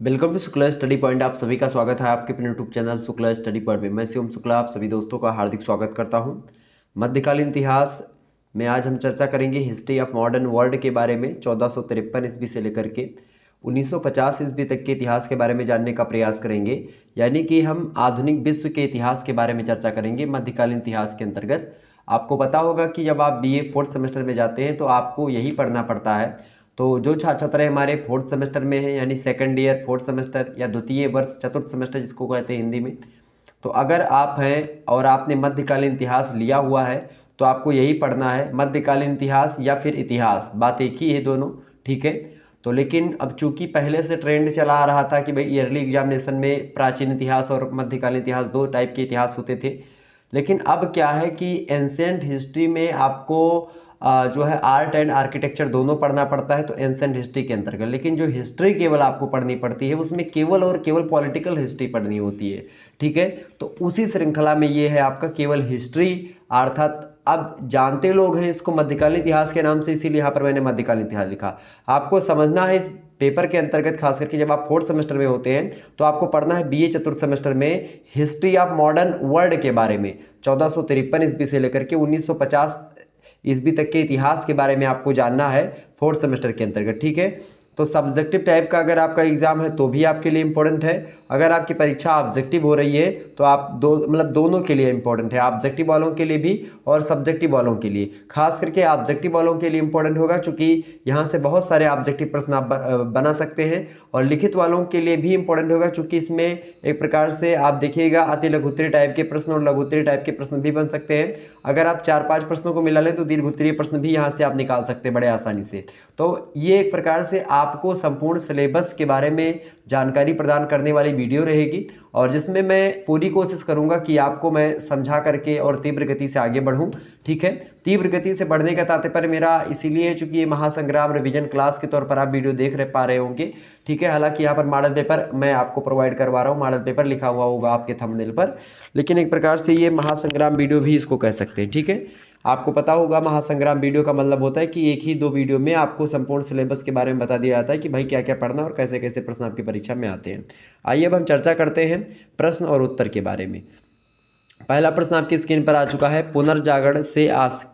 Welcome to Shukla study point. आप सभी का स्वागत है आपके अपने YouTube channel Shukla study point में। मैं शिवम शुक्ला आप सभी दोस्तों का हार्दिक स्वागत करता हूं। मध्यकालीन इतिहास में आज हम चर्चा करेंगे हिस्ट्री ऑफ मॉडर्न वर्ल्ड के बारे में। 1453 ईस्वी से लेकर के 1950 ईस्वी तक के इतिहास के बारे में जानने का प्रयास करेंगे, यानी कि हम आधुनिक विश्व के इतिहास के बारे में चर्चा करेंगे मध्यकालीन इतिहास के अंतर्गत। आपको पता होगा कि जब आप बीए फोर्थ सेमेस्टर में जाते हैं तो आपको यही पढ़ना पड़ता है। तो जो छात्र छात्र हमारे फोर्थ सेमेस्टर में हैं, यानी सेकंड ईयर फोर्थ सेमेस्टर या द्वितीय वर्ष चतुर्थ सेमेस्टर जिसको कहते हैं हिंदी में, तो अगर आप हैं और आपने मध्यकालीन इतिहास लिया हुआ है तो आपको यही पढ़ना है, मध्यकालीन इतिहास या फिर इतिहास, बात एक ही है दोनों, ठीक है। तो लेकिन अब चूंकि पहले से ट्रेंड चला आ रहा था कि भाई ईयरली एग्जामिनेशन में प्राचीन इतिहास और मध्यकालीन इतिहास दो टाइप के इतिहास होते थे, लेकिन अब क्या है कि एंशिएंट हिस्ट्री में आपको जो है आर्ट एंड आर्किटेक्चर दोनों पढ़ना पड़ता है, तो एंशिएंट हिस्ट्री के अंतर्गत। लेकिन जो हिस्ट्री केवल आपको पढ़नी पड़ती है उसमें केवल और केवल पॉलिटिकल हिस्ट्री पढ़नी होती है, ठीक है। तो उसी श्रृंखला में ये है आपका केवल हिस्ट्री, अर्थात अब जानते लोग हैं इसको मध्यकालीन इतिहास के नाम से, इसीलिए यहाँ पर मैंने मध्यकालीन इतिहास लिखा। आपको समझना है इस पेपर के अंतर्गत, खास करके जब आप फोर्थ सेमेस्टर में होते हैं तो आपको पढ़ना है बीए चतुर्थ सेमेस्टर में हिस्ट्री ऑफ मॉडर्न वर्ल्ड के बारे में। 1453 ईस्वी से लेकर के 1950 ईस्वी तक के इतिहास के बारे में आपको जानना है फोर्थ सेमेस्टर के अंतर्गत, ठीक है। तो सब्जेक्टिव टाइप का अगर आपका एग्जाम है तो भी आपके लिए इंपॉर्टेंट है। अगर आपकी परीक्षा ऑब्जेक्टिव हो रही है तो आप दोनों के लिए इंपॉर्टेंट है, ऑब्जेक्टिव वालों के लिए भी और सब्जेक्टिव वालों के लिए। खास करके ऑब्जेक्टिव वालों के लिए इंपॉर्टेंट होगा क्योंकि यहाँ से बहुत सारे ऑब्जेक्टिव प्रश्न आप बना सकते हैं, और लिखित वालों के लिए भी इंपॉर्टेंट होगा क्योंकि इसमें एक प्रकार से आप देखिएगा अति लघुत्तरीय टाइप के प्रश्न और लघुत्तरीय टाइप के प्रश्न भी बन सकते हैं। अगर आप 4-5 प्रश्नों को मिला लें तो दीर्घोत्तरीय प्रश्न भी यहाँ से आप निकाल सकते हैं बड़े आसानी से। तो ये एक प्रकार से आपको संपूर्ण सिलेबस के बारे में जानकारी प्रदान करने वाली वीडियो रहेगी, और जिसमें मैं पूरी कोशिश करूंगा कि आपको मैं समझा करके और तीव्र गति से आगे बढ़ूं, ठीक है। तीव्र गति से बढ़ने का तात्पर्य मेरा इसीलिए चूंकि ये महासंग्राम रिवीजन क्लास के तौर पर आप वीडियो देख पा रहे होंगे, ठीक है। हालांकि यहाँ पर मॉडल पेपर मैं आपको प्रोवाइड करवा रहा हूँ, मॉडल पेपर लिखा हुआ होगा आपके थंबनेल पर, लेकिन एक प्रकार से ये महासंग्राम वीडियो भी इसको कह सकते हैं, ठीक है। आपको पता होगा महासंग्राम वीडियो का मतलब होता है कि एक ही दो वीडियो में आपको संपूर्ण सिलेबस के बारे में बता दिया जाता है कि भाई क्या क्या पढ़ना और कैसे कैसे प्रश्न आपकी परीक्षा में आते हैं। आइए अब हम चर्चा करते हैं प्रश्न और उत्तर के बारे में। पहला प्रश्न आपकी स्क्रीन पर आ चुका है, पुनर्जागरण से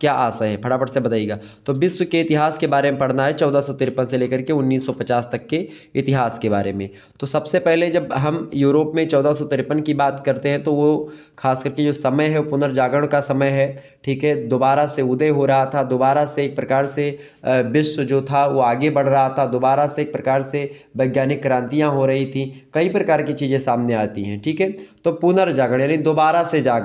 क्या आशय है, फटाफट से बताइएगा। तो विश्व के इतिहास के बारे में पढ़ना है 1453 से लेकर के 1950 तक के इतिहास के बारे में। तो सबसे पहले जब हम यूरोप में 1453 की बात करते हैं तो वो खास करके जो समय है वो पुनर्जागरण का समय है, ठीक है। दोबारा से उदय हो रहा था, दोबारा से एक प्रकार से विश्व जो था वो आगे बढ़ रहा था, दोबारा से एक प्रकार से वैज्ञानिक क्रांतियाँ हो रही थी, कई प्रकार की चीज़ें सामने आती हैं, ठीक है। तो पुनर्जागरण यानी दोबारा से जागना,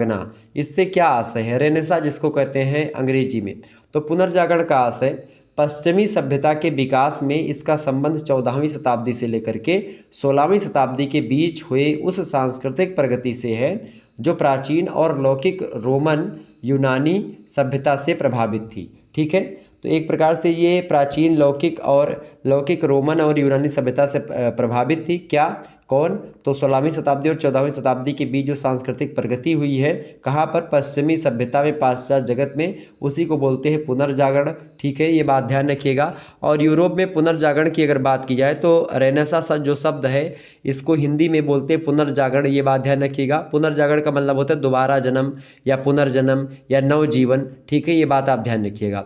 इससे क्या आशय है, रेनेसा जिसको कहते हैं अंग्रेजी में। तो पुनर्जागरण का आशय पश्चिमी सभ्यता के विकास में इसका संबंध 14वीं शताब्दी से लेकर के 16वीं शताब्दी के बीच हुए उस सांस्कृतिक प्रगति से है जो प्राचीन और लौकिक रोमन यूनानी सभ्यता से प्रभावित थी, ठीक है। तो एक प्रकार से ये प्राचीन लौकिक रोमन और यूनानी सभ्यता से प्रभावित थी। क्या, कौन? तो 16वीं शताब्दी और 14वीं शताब्दी के बीच जो सांस्कृतिक प्रगति हुई है, कहाँ पर? पश्चिमी सभ्यता में, पाश्चात्य जगत में, उसी को बोलते हैं पुनर्जागरण, ठीक है। ये बात ध्यान रखिएगा। और यूरोप में पुनर्जागरण की अगर बात की जाए तो रेनेसां जो शब्द है इसको हिंदी में बोलते हैं पुनर्जागरण, ये बात ध्यान रखिएगा। पुनर्जागरण का मतलब होता है दोबारा जन्म या पुनर्जन्म या नवजीवन, ठीक है। ये बात आप ध्यान रखिएगा।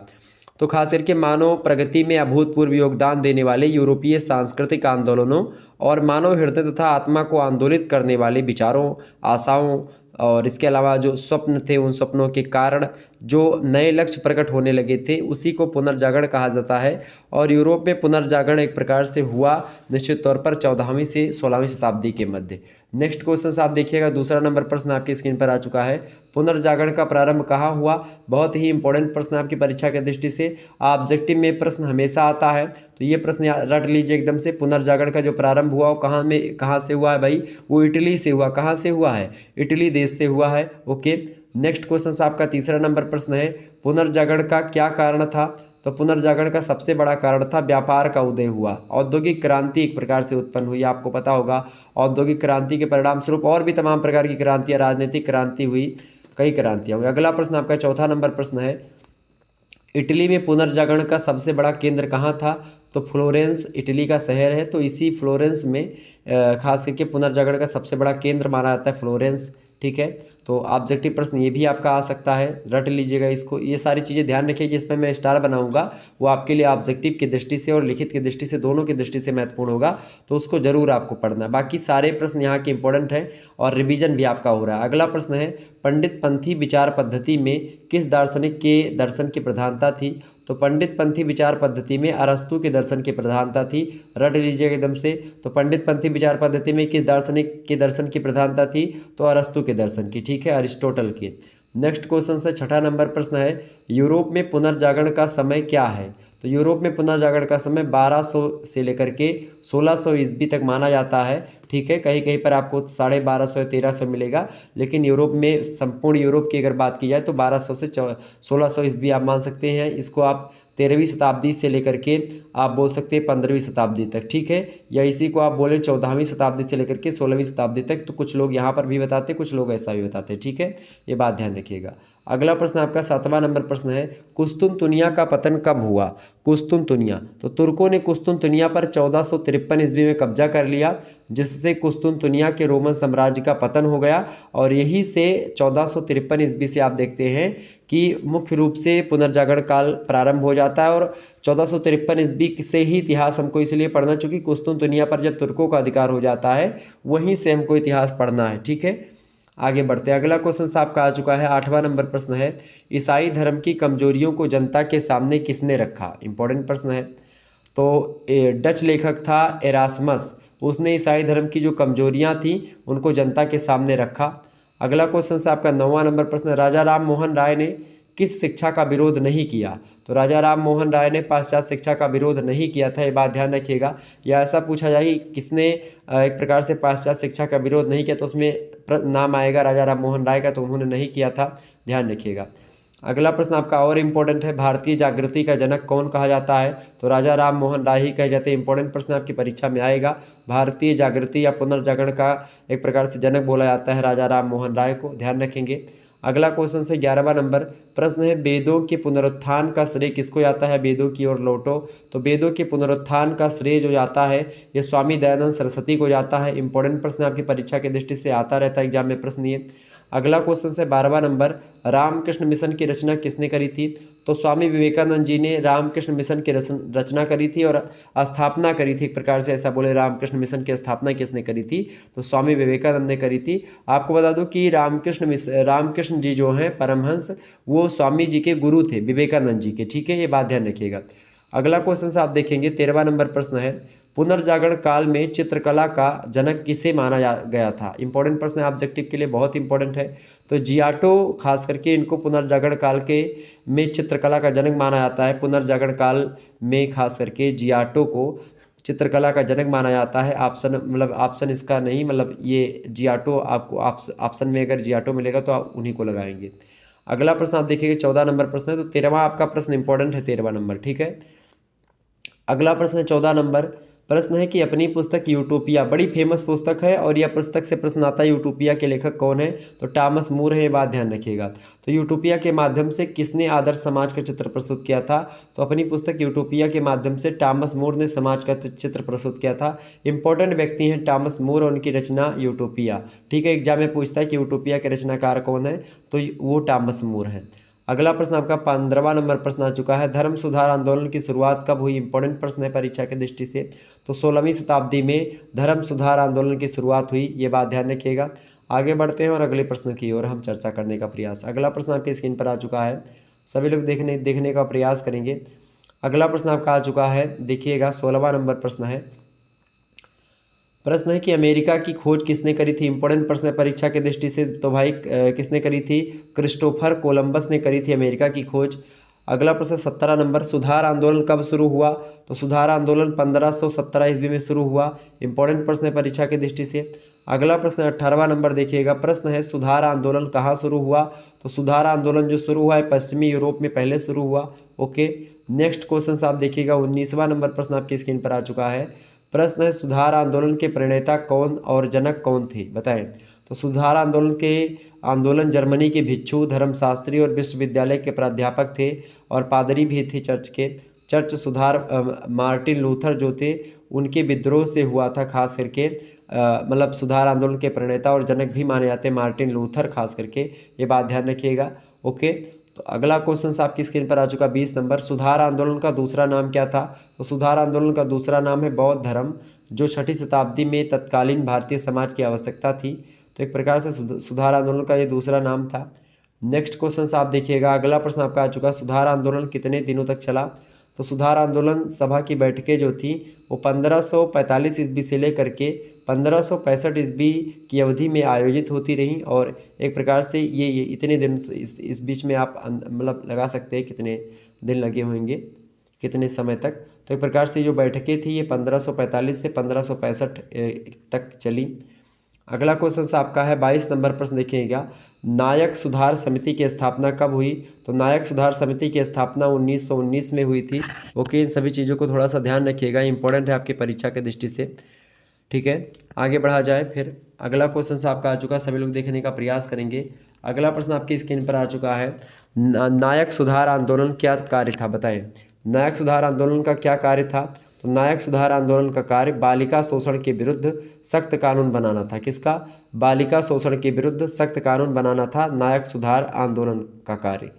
तो खास करके मानव प्रगति में अभूतपूर्व योगदान देने वाले यूरोपीय सांस्कृतिक आंदोलनों और मानव हृदय तथा आत्मा को आंदोलित करने वाले विचारों, आशाओं और इसके अलावा जो स्वप्न थे, उन स्वप्नों के कारण जो नए लक्ष्य प्रकट होने लगे थे, उसी को पुनर्जागरण कहा जाता है। और यूरोप में पुनर्जागरण एक प्रकार से हुआ निश्चित तौर पर 14वीं से 16वीं शताब्दी के मध्य। नेक्स्ट क्वेश्चन आप देखिएगा, दूसरा नंबर प्रश्न आपकी स्क्रीन पर आ चुका है, पुनर्जागरण का प्रारंभ कहाँ हुआ। बहुत ही इंपॉर्टेंट प्रश्न आपकी परीक्षा की दृष्टि से, ऑब्जेक्टिव में प्रश्न हमेशा आता है, तो ये प्रश्न रट लीजिए एकदम से। पुनर्जागरण का जो प्रारंभ हुआ वो कहाँ से हुआ है भाई? वो इटली से हुआ। कहाँ से हुआ है? इटली देश से हुआ है, ओके। नेक्स्ट क्वेश्चन आपका तीसरा नंबर प्रश्न है, पुनर्जागरण का क्या कारण था। तो पुनर्जागरण का सबसे बड़ा कारण था व्यापार का उदय हुआ, औद्योगिक क्रांति एक प्रकार से उत्पन्न हुई। आपको पता होगा औद्योगिक क्रांति के परिणाम स्वरूप और भी तमाम प्रकार की क्रांतियाँ, राजनीतिक क्रांति हुई, कई क्रांतियाँ हुई। अगला प्रश्न आपका चौथा नंबर प्रश्न है, इटली में पुनर्जागरण का सबसे बड़ा केंद्र कहाँ था। तो फ्लोरेंस इटली का शहर है, तो इसी फ्लोरेंस में खास करके पुनर्जागरण का सबसे बड़ा केंद्र माना जाता है फ्लोरेंस। ठीक है, तो ऑब्जेक्टिव प्रश्न ये भी आपका आ सकता है, रट लीजिएगा इसको। ये सारी चीज़ें ध्यान रखिए, जिसमें मैं स्टार बनाऊंगा वो आपके लिए ऑब्जेक्टिव की दृष्टि से और लिखित की दृष्टि से, दोनों की दृष्टि से महत्वपूर्ण होगा, तो उसको जरूर आपको पढ़ना है। बाकी सारे प्रश्न यहाँ के इंपॉर्टेंट हैं और रिवीजन भी आपका हो रहा है। अगला प्रश्न है, पंडित पंथी विचार पद्धति में किस दार्शनिक के दर्शन की प्रधानता थी? तो पंडित पंथी विचार पद्धति में अरस्तु के दर्शन की प्रधानता थी, रट लीजिएगा एकदम से। तो पंडित पंथी विचार पद्धति में किस दार्शनिक के दर्शन की प्रधानता थी? तो अरस्तु के दर्शन की। ठीक है, अरिस्टोटल के। नेक्स्ट क्वेश्चन से छठा नंबर प्रश्न है, यूरोप में पुनर्जागरण का समय क्या है? तो यूरोप में पुनर्जागरण का समय 1200 से लेकर के 1600 ईस्वी तक माना जाता है। ठीक है, कहीं कहीं पर आपको 1250 1300 मिलेगा, लेकिन यूरोप में, संपूर्ण यूरोप की अगर बात की जाए तो 1200 से 1600 ईस्वी आप मान सकते हैं। इसको आप 13वीं शताब्दी से लेकर के आप बोल सकते हैं 15वीं शताब्दी तक। ठीक है, या इसी को आप बोलें 14वीं शताब्दी से लेकर के 16वीं शताब्दी तक। तो कुछ लोग यहाँ पर भी बताते, कुछ लोग ऐसा भी बताते। ठीक है, ये बात ध्यान रखिएगा। अगला प्रश्न आपका 7वां नंबर प्रश्न है, कुस्तुनतुनिया का पतन कब हुआ? कुस्तुनतुनिया, तो तुर्कों ने कुस्तुनतुनिया पर 1453 ईस्वी में कब्जा कर लिया, जिससे कुस्तुनतुनिया के रोमन साम्राज्य का पतन हो गया। और यही से 1453 ईस्वी से आप देखते हैं कि मुख्य रूप से पुनर्जागरण काल प्रारंभ हो जाता है। और 1453 ईस्वी से ही इतिहास हमको इसलिए पढ़ना, चूँकि कुस्तुनतुनिया पर जब तुर्कों का अधिकार हो जाता है, वहीं से हमको इतिहास पढ़ना है। ठीक है, आगे बढ़ते हैं। अगला क्वेश्चन आपका आ चुका है, 8वां नंबर प्रश्न है, ईसाई धर्म की कमजोरियों को जनता के सामने किसने रखा? इंपॉर्टेंट प्रश्न है। तो डच लेखक था एरास्मस, उसने ईसाई धर्म की जो कमजोरियां थी उनको जनता के सामने रखा। अगला क्वेश्चन से आपका 9वां नंबर प्रश्न, राजा राम मोहन राय ने किस शिक्षा का विरोध नहीं किया? तो राजा राम मोहन राय ने पाश्चात्य शिक्षा का विरोध नहीं किया था, ये बात ध्यान रखिएगा। या ऐसा पूछा जाए कि किसने एक प्रकार से पाश्चात्य शिक्षा का विरोध नहीं किया, तो उसमें नाम आएगा राजा राम मोहन राय का, तो उन्होंने नहीं किया था, ध्यान रखिएगा। अगला प्रश्न आपका और इम्पोर्टेंट है, भारतीय जागृति का जनक कौन कहा जाता है? तो राजा राम मोहन राय ही कहे जाते हैं। इंपॉर्टेंट प्रश्न आपकी परीक्षा में आएगा। भारतीय जागृति या पुनर्जागरण का एक प्रकार से जनक बोला जाता है राजा राम मोहन राय को, ध्यान रखेंगे। अगला क्वेश्चन से 11वां नंबर प्रश्न है, वेदों के पुनरुत्थान का श्रेय किसको जाता है? वेदों की ओर लौटो। तो वेदों के पुनरुत्थान का श्रेय जो जाता है ये स्वामी दयानंद सरस्वती को जाता है। इंपॉर्टेंट प्रश्न आपकी परीक्षा की दृष्टि से आता रहता है एग्जाम में प्रश्न ये। अगला क्वेश्चन है 12वां नंबर, रामकृष्ण मिशन की रचना किसने करी थी? तो स्वामी विवेकानंद जी ने रामकृष्ण मिशन की रचना करी थी और स्थापना करी थी, एक प्रकार से ऐसा बोले, रामकृष्ण मिशन की स्थापना किसने करी थी? तो स्वामी विवेकानंद ने करी थी। आपको बता दूं कि रामकृष्ण जी जो हैं परमहंस, वो स्वामी जी के गुरु थे, विवेकानंद जी के। ठीक है, ये बात ध्यान रखिएगा। अगला क्वेश्चन आप देखेंगे 13वां नंबर प्रश्न है, पुनर्जागरण काल में चित्रकला का जनक किसे माना गया था? इंपॉर्टेंट प्रश्न है, ऑब्जेक्टिव के लिए बहुत इंपॉर्टेंट है। तो जियाटो, खास करके इनको पुनर्जागरण काल के में चित्रकला का जनक माना जाता है। पुनर्जागरण काल में खास करके जियाटो को चित्रकला का जनक माना जाता है। ऑप्शन मतलब ऑप्शन इसका नहीं, मतलब ये जियाटो, आपको ऑप्शन में अगर जियाटो मिलेगा तो आप उन्हीं को लगाएंगे। अगला प्रश्न आप देखिए 14 नंबर प्रश्न है, तो 13वां आपका प्रश्न इंपॉर्टेंट है, 13वां नंबर। ठीक है, अगला प्रश्न है 14 नंबर प्रश्न है कि अपनी पुस्तक यूटोपिया, बड़ी फेमस पुस्तक है और यह पुस्तक से प्रश्न आता है यूटोपिया के लेखक कौन है? तो टॉमस मूर है, ये बात ध्यान रखिएगा। तो यूटोपिया के माध्यम से किसने आदर्श समाज का चित्र प्रस्तुत किया था? तो अपनी पुस्तक यूटोपिया के माध्यम से टॉमस मूर ने समाज का चित्र प्रस्तुत किया था। इंपॉर्टेंट व्यक्ति हैं टॉमस मूर और उनकी रचना यूटोपिया। ठीक है, एग्जाम में पूछता है कि यूटोपिया के रचनाकार कौन है, तो वो टॉमस मूर है। अगला प्रश्न आपका 15वां नंबर प्रश्न आ चुका है, धर्म सुधार आंदोलन की शुरुआत कब हुई? इंपॉर्टेंट प्रश्न है परीक्षा की दृष्टि से। तो 16वीं शताब्दी में धर्म सुधार आंदोलन की शुरुआत हुई, ये बात ध्यान रखिएगा। आगे बढ़ते हैं और अगले प्रश्न की ओर हम चर्चा करने का प्रयास। अगला प्रश्न आपके स्क्रीन पर आ चुका है, सभी लोग देखने का प्रयास करेंगे। अगला प्रश्न आपका आ चुका है, देखिएगा 16वां नंबर प्रश्न है। प्रश्न है कि अमेरिका की खोज किसने करी थी? इंपॉर्टेंट प्रश्न है परीक्षा की दृष्टि से। तो भाई किसने करी थी? क्रिस्टोफर कोलंबस ने करी थी अमेरिका की खोज। अगला प्रश्न 17 नंबर, सुधार आंदोलन कब शुरू हुआ? तो सुधार आंदोलन 1517 ईस्वी में शुरू हुआ। इंपॉर्टेंट प्रश्न है परीक्षा की दृष्टि से। अगला प्रश्न 18वां नंबर देखिएगा, प्रश्न है सुधार आंदोलन कहाँ शुरू हुआ? तो सुधार आंदोलन जो शुरू हुआ है पश्चिमी यूरोप में पहले शुरू हुआ। ओके, नेक्स्ट क्वेश्चन आप देखिएगा 19वां नंबर प्रश्न आपकी स्क्रीन पर आ चुका है। प्रश्न है सुधार आंदोलन के प्रणेता कौन और जनक कौन थे, बताएं। तो सुधार आंदोलन जर्मनी के भिक्षु, धर्मशास्त्री और विश्वविद्यालय के प्राध्यापक थे और पादरी भी थे चर्च के। चर्च सुधार मार्टिन लूथर जो थे उनके विद्रोह से हुआ था, खास करके मतलब सुधार आंदोलन के प्रणेता और जनक भी माने जाते हैं मार्टिन लूथर खास करके, ये बात ध्यान रखिएगा। ओके, तो अगला क्वेश्चन आपकी स्क्रीन पर आ चुका 20 नंबर। सुधार आंदोलन का दूसरा नाम क्या था? तो सुधार आंदोलन का दूसरा नाम है बौद्ध धर्म, जो 6ठी शताब्दी में तत्कालीन भारतीय समाज की आवश्यकता थी। तो एक प्रकार से सुधार आंदोलन का ये दूसरा नाम था। नेक्स्ट क्वेश्चन आप देखिएगा, अगला प्रश्न आपका आ चुका, सुधार आंदोलन कितने दिनों तक चला? तो सुधार आंदोलन सभा की बैठकें जो थी वो 1545 ईस्वी से लेकर के 1565 ईस्वी की अवधि में आयोजित होती रहीं, और एक प्रकार से ये इतने दिन इस बीच में आप मतलब लगा सकते हैं कितने दिन लगे होंगे, कितने समय तक। तो एक प्रकार से जो बैठकें थी ये 1545 से 1565 तक चली। अगला क्वेश्चन आपका है 22 नंबर प्रश्न देखिएगा, नायक सुधार समिति की स्थापना कब हुई? तो नायक सुधार समिति की स्थापना 1919 में हुई थी। ओके, इन सभी चीज़ों को थोड़ा सा ध्यान रखिएगा, इंपॉर्टेंट है आपकी परीक्षा के दृष्टि से। ठीक है, आगे बढ़ा जाए। फिर अगला क्वेश्चन आपका आ चुका, सभी लोग देखने का प्रयास करेंगे। अगला प्रश्न आपकी स्क्रीन पर आ चुका है, नायक सुधार आंदोलन क्या कार्य था? बताएं, नायक सुधार आंदोलन का क्या कार्य था? तो नायक सुधार आंदोलन का कार्य बालिका शोषण के विरुद्ध सख्त कानून बनाना था। किसका? बालिका शोषण के विरुद्ध सख्त कानून बनाना था नायक सुधार आंदोलन का कार्य।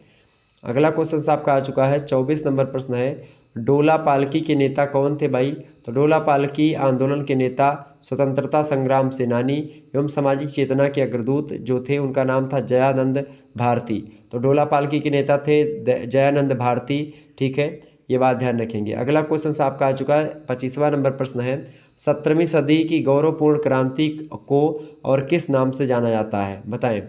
अगला क्वेश्चन आपका आ चुका है 24 नंबर प्रश्न है, डोला पालकी के नेता कौन थे भाई? तो डोला पालकी आंदोलन के नेता स्वतंत्रता संग्राम सेनानी एवं सामाजिक चेतना के अग्रदूत जो थे उनका नाम था जयानंद भारती। तो डोला पालकी के नेता थे जयानंद भारती। ठीक है, ये बात ध्यान रखेंगे। अगला क्वेश्चन आपका आ चुका है 25वां नंबर प्रश्न है, 17वीं सदी की गौरवपूर्ण क्रांति को और किस नाम से जाना जाता है? बताएं।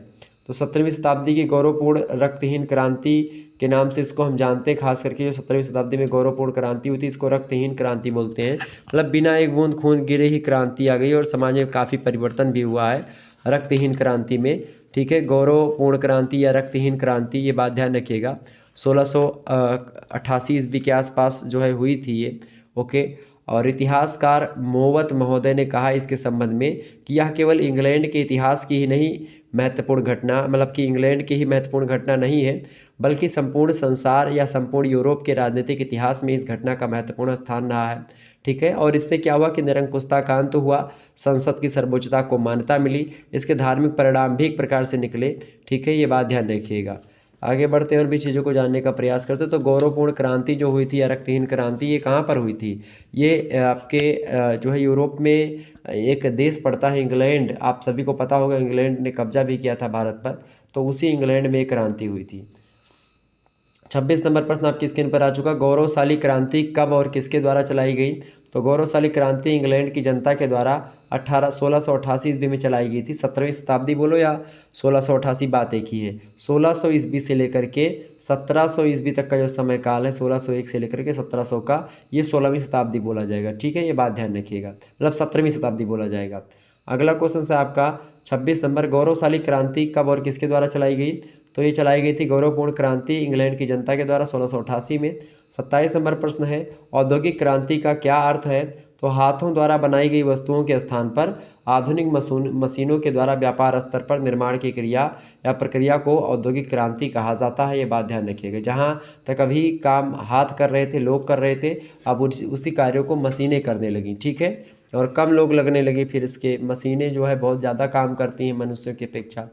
तो 17वीं शताब्दी की गौरवपूर्ण रक्तहीन क्रांति के नाम से इसको हम जानते हैं, खास करके जो 17वीं शताब्दी में गौरवपूर्ण क्रांति हुई थी इसको रक्तहीन क्रांति बोलते हैं। मतलब बिना एक बूंद खून गिरे ही क्रांति आ गई और समाज में काफ़ी परिवर्तन भी हुआ है रक्तहीन क्रांति में। ठीक है, गौरवपूर्ण क्रांति या रक्तहीन क्रांति, ये बात ध्यान रखिएगा। 1688 ईस्वी के आसपास जो है हुई थी ये। ओके, और इतिहासकार मोवत महोदय ने कहा इसके संबंध में कि यह केवल इंग्लैंड के इतिहास की ही नहीं महत्वपूर्ण घटना, मतलब कि इंग्लैंड की ही महत्वपूर्ण घटना नहीं है, बल्कि संपूर्ण संसार या संपूर्ण यूरोप के राजनीतिक इतिहास में इस घटना का महत्वपूर्ण स्थान रहा है। ठीक है, और इससे क्या हुआ कि निरंकुशता का अंत हुआ, संसद की सर्वोच्चता को मान्यता मिली, इसके धार्मिक परिणाम भी एक प्रकार से निकले। ठीक है, ये बात ध्यान रखिएगा। आगे बढ़ते हैं और भी चीज़ों को जानने का प्रयास करते हैं। तो गौरवपूर्ण क्रांति जो हुई थी या रक्तहीन क्रांति, ये कहाँ पर हुई थी? ये आपके जो है यूरोप में एक देश पड़ता है इंग्लैंड, आप सभी को पता होगा इंग्लैंड ने कब्जा भी किया था भारत पर, तो उसी इंग्लैंड में एक क्रांति हुई थी। 26 नंबर प्रश्न आपकी स्क्रीन पर आ चुका, गौरवशाली क्रांति कब और किसके द्वारा चलाई गई? तो गौरवशाली क्रांति इंग्लैंड की जनता के द्वारा 1688 ईस्वी में चलाई गई थी। 17वीं शताब्दी बोलो या 1688, बात एक ही है। 1600 ईस्वी से लेकर के 1700 ईस्वी तक का जो समय काल है, 1601 से लेकर के 1700 का, ये 16वीं शताब्दी बोला जाएगा। ठीक है, ये बात ध्यान रखिएगा, मतलब 17वीं शताब्दी बोला जाएगा। अगला क्वेश्चन है आपका 26 नंबर, गौरवशाली क्रांति कब और किसके द्वारा चलाई गई? तो ये चलाई गई थी गौरवपूर्ण क्रांति इंग्लैंड की जनता के द्वारा 1688 में। 27 नंबर प्रश्न है, औद्योगिक क्रांति का क्या अर्थ है? तो हाथों द्वारा बनाई गई वस्तुओं के स्थान पर आधुनिक मशीनों के द्वारा व्यापार स्तर पर निर्माण की क्रिया या प्रक्रिया को औद्योगिक क्रांति कहा जाता है। ये बात ध्यान रखिएगा। जहाँ तक अभी काम हाथ कर रहे थे, लोग कर रहे थे, अब उसी कार्यों को मशीनें करने लगीं। ठीक है, और कम लोग लगने लगे, फिर इसके मशीनें जो है बहुत ज़्यादा काम करती हैं मनुष्यों की अपेक्षा।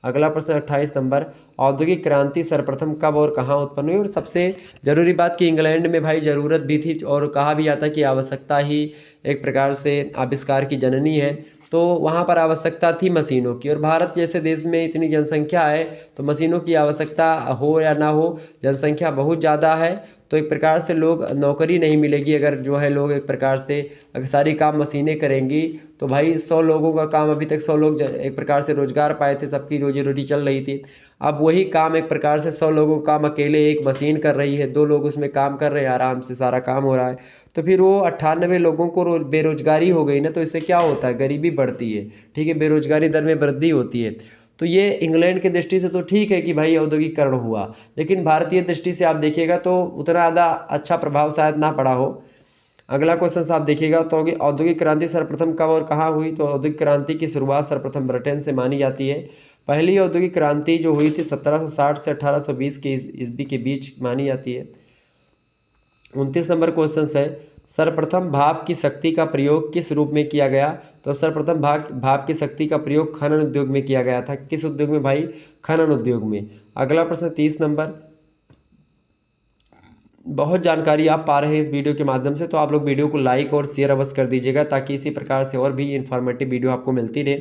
अगला प्रश्न 28 नंबर, औद्योगिक क्रांति सर्वप्रथम कब और कहाँ उत्पन्न हुई? और सबसे जरूरी बात कि इंग्लैंड में भाई ज़रूरत भी थी, और कहा भी जाता कि आवश्यकता ही एक प्रकार से आविष्कार की जननी है। तो वहाँ पर आवश्यकता थी मशीनों की, और भारत जैसे देश में इतनी जनसंख्या है तो मशीनों की आवश्यकता हो या ना हो, जनसंख्या बहुत ज़्यादा है, तो एक प्रकार से लोग नौकरी नहीं मिलेगी अगर जो है लोग एक प्रकार से अगर सारी काम मशीनें करेंगी। तो भाई 100 लोगों का काम, अभी तक 100 लोग एक प्रकार से रोजगार पाए थे, सबकी रोजी रोटी चल रही थी। अब वही काम एक प्रकार से 100 लोगों का काम अकेले एक मशीन कर रही है, 2 लोग उसमें काम कर रहे हैं, आराम से सारा काम हो रहा है। तो फिर वो 98 लोगों को बेरोजगारी हो गई ना, तो इससे क्या होता है, गरीबी बढ़ती है। ठीक है, बेरोजगारी दर में वृद्धि होती है। तो ये इंग्लैंड की दृष्टि से तो ठीक है कि भाई औद्योगिकरण हुआ, लेकिन भारतीय दृष्टि से आप देखिएगा तो उतना ज़्यादा अच्छा प्रभाव शायद ना पड़ा हो। अगला क्वेश्चन आप देखिएगा, तो औद्योगिक क्रांति सर्वप्रथम कब और कहाँ हुई? तो औद्योगिक क्रांति की शुरुआत सर्वप्रथम ब्रिटेन से मानी जाती है। पहली औद्योगिक क्रांति जो हुई थी 1760 से 1820 के ईस्वी के बीच मानी जाती है। 29 नंबर क्वेश्चन है, सर्वप्रथम भाप की शक्ति का प्रयोग किस रूप में किया गया? तो सर्वप्रथम भाप की शक्ति का प्रयोग खनन उद्योग में किया गया था। किस उद्योग में भाई? खनन उद्योग में। अगला प्रश्न 30 नंबर, बहुत जानकारी आप पा रहे हैं इस वीडियो के माध्यम से, तो आप लोग वीडियो को लाइक और शेयर अवश्य कर दीजिएगा ताकि इसी प्रकार से और भी इन्फॉर्मेटिव वीडियो आपको मिलती रहे।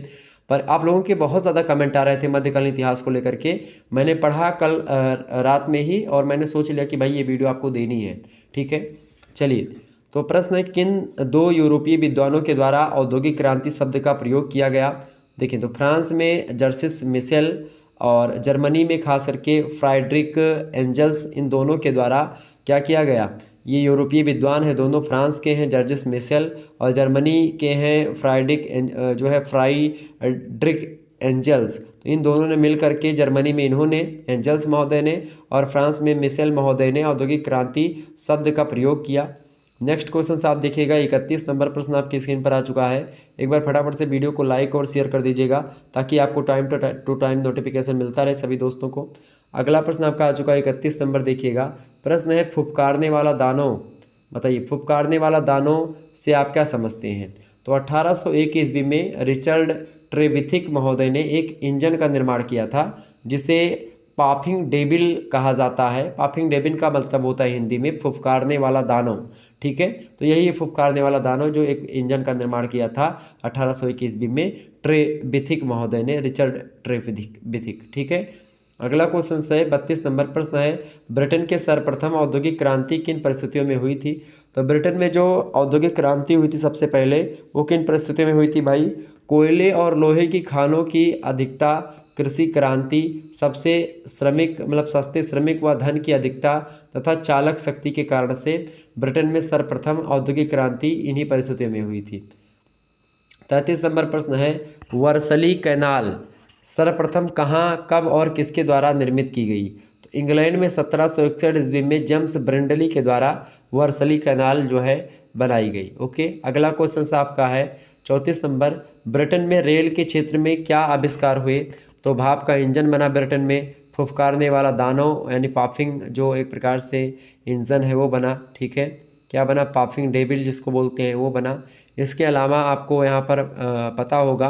पर आप लोगों के बहुत ज़्यादा कमेंट आ रहे थे मध्यकालीन इतिहास को लेकर के। मैंने पढ़ा कल रात में ही और मैंने सोच लिया कि भाई ये वीडियो आपको देनी है। ठीक है, चलिए। तो प्रश्न है, किन दो यूरोपीय विद्वानों के द्वारा औद्योगिक क्रांति शब्द का प्रयोग किया गया? देखिए, तो फ्रांस में जर्सिस मिशेल और जर्मनी में खास करके फ्राइड्रिक एंजल्स, इन दोनों के द्वारा क्या किया गया? ये यूरोपीय विद्वान हैं, दोनों फ्रांस के हैं, जर्जिस मिशेल, और जर्मनी के हैं फ्राइड्रिक एंजल्स। तो इन दोनों ने मिल करके, जर्मनी में इन्होंने, एंजल्स महोदय ने, और फ्रांस में मिशेल महोदय ने औद्योगिक क्रांति शब्द का प्रयोग किया। नेक्स्ट क्वेश्चन से आप देखिएगा, 31 नंबर प्रश्न आपकी स्क्रीन पर आ चुका है। एक बार फटाफट से वीडियो को लाइक और शेयर कर दीजिएगा ताकि आपको टाइम टू टाइम नोटिफिकेशन मिलता रहे सभी दोस्तों को। अगला प्रश्न आपका आ चुका है 31 नंबर, देखिएगा। प्रश्न है, फुफकारने वाला दानव। बताइए, फुफकारने वाला दानव से आप क्या समझते हैं? तो 1801 ईस्वी में रिचर्ड ट्रेविथिक महोदय ने एक इंजन का निर्माण किया था जिसे पाफिंग डेबिल कहा जाता है। पाफिंग डेबिल का मतलब होता है हिंदी में फुफकारने वाला दानव। ठीक है, तो यही फुफकारने वाला दानव जो एक इंजन का निर्माण किया था 1801 ईस्वी में ट्रेविथिक महोदय ने, रिचर्ड ट्रेविथिक। ठीक है, अगला क्वेश्चन है 32 नंबर प्रश्न है, ब्रिटेन के सर्वप्रथम औद्योगिक क्रांति किन परिस्थितियों में हुई थी? तो ब्रिटेन में जो औद्योगिक क्रांति हुई थी सबसे पहले, वो किन परिस्थितियों में हुई थी भाई? कोयले और लोहे की खानों की अधिकता, कृषि क्रांति, सबसे श्रमिक मतलब सस्ते श्रमिक व धन की अधिकता तथा चालक शक्ति के कारण से ब्रिटेन में सर्वप्रथम औद्योगिक क्रांति इन्हीं परिस्थितियों में हुई थी। 33 नंबर प्रश्न है, वर्सली कैनाल सर्वप्रथम कहाँ, कब और किसके द्वारा निर्मित की गई? तो इंग्लैंड में 1761 ईस्वी में जेम्स ब्रिंडली के द्वारा वर्सली कैनाल जो है बनाई गई। ओके, अगला क्वेश्चन आपका है 34 नंबर, ब्रिटेन में रेल के क्षेत्र में क्या आविष्कार हुए? तो भाप का इंजन बना ब्रिटेन में, फुफकारने वाला दानव यानी पाफिंग जो एक प्रकार से इंजन है वो बना। ठीक है, क्या बना? पाफिंग डेबिल जिसको बोलते हैं वो बना। इसके अलावा आपको यहाँ पर पता होगा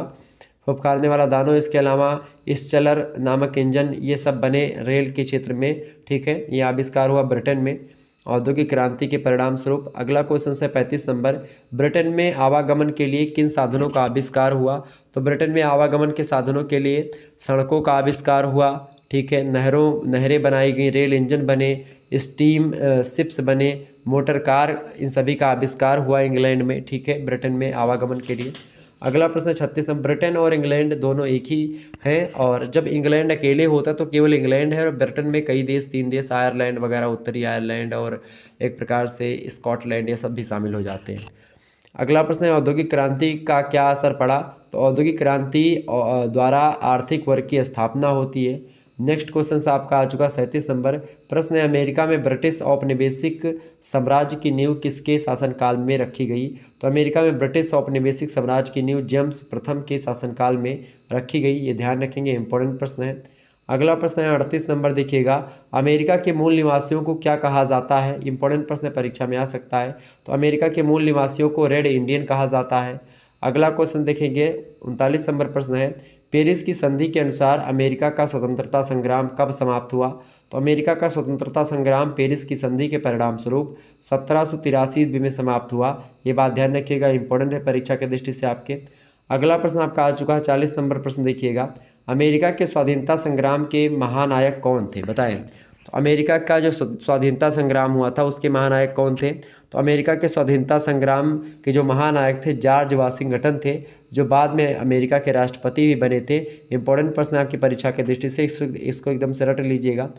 फुफकारने वाला दानव, इसके अलावा स्टेलर नामक इंजन, ये सब बने रेल के क्षेत्र में। ठीक है, ये आविष्कार हुआ ब्रिटेन में औद्योगिक क्रांति के परिणाम स्वरूप। अगला क्वेश्चन है 35 नंबर, ब्रिटेन में आवागमन के लिए किन साधनों का आविष्कार हुआ? तो ब्रिटेन में आवागमन के साधनों के लिए सड़कों का आविष्कार हुआ। ठीक है, नहरें बनाई गई, रेल इंजन बने, स्टीम शिप्स बने, मोटर कार, इन सभी का आविष्कार हुआ इंग्लैंड में। ठीक है, ब्रिटेन में आवागमन के लिए। अगला प्रश्न 36 नंबर, ब्रिटेन और इंग्लैंड दोनों एक ही हैं और जब इंग्लैंड अकेले होता है तो केवल इंग्लैंड है, और ब्रिटेन में कई देश, 3 देश, आयरलैंड वगैरह, उत्तरी आयरलैंड और एक प्रकार से स्कॉटलैंड, ये सब भी शामिल हो जाते हैं। अगला प्रश्न है, औद्योगिक क्रांति का क्या असर पड़ा? तो औद्योगिक क्रांति द्वारा आर्थिक वर्ग की स्थापना होती है। नेक्स्ट क्वेश्चन से आपका आ चुका 37 नंबर प्रश्न है, अमेरिका में ब्रिटिश औपनिवेशिक साम्राज्य की नींव किसके शासनकाल में रखी गई? तो अमेरिका में ब्रिटिश औपनिवेशिक साम्राज्य की नींव जेम्स प्रथम के शासनकाल में रखी गई। ये ध्यान रखेंगे, इंपॉर्टेंट प्रश्न है। अगला प्रश्न है 38 नंबर, देखिएगा, अमेरिका के मूल निवासियों को क्या कहा जाता है? इंपॉर्टेंट प्रश्न परीक्षा में आ सकता है। तो अमेरिका के मूल निवासियों को रेड इंडियन कहा जाता है। अगला क्वेश्चन देखेंगे 39 नंबर प्रश्न है, पेरिस की संधि के अनुसार अमेरिका का स्वतंत्रता संग्राम कब समाप्त हुआ? तो अमेरिका का स्वतंत्रता संग्राम पेरिस की संधि के परिणाम स्वरूप 1783 ईस्वी में समाप्त हुआ। ये बात ध्यान रखिएगा, इंपॉर्टेंट है परीक्षा की दृष्टि से आपके। अगला प्रश्न आपका आ चुका है 40 नंबर प्रश्न, देखिएगा, अमेरिका के स्वाधीनता संग्राम के महानायक कौन थे? बताएं। तो अमेरिका का जो स्वाधीनता संग्राम हुआ था उसके महानायक कौन थे? तो अमेरिका के स्वाधीनता संग्राम के जो महानायक थे जॉर्ज वाशिंगटन थे, जो बाद में अमेरिका के राष्ट्रपति भी बने थे। इंपॉर्टेंट प्रश्न आपकी परीक्षा की दृष्टि से, इसको एकदम से रट लीजिएगा।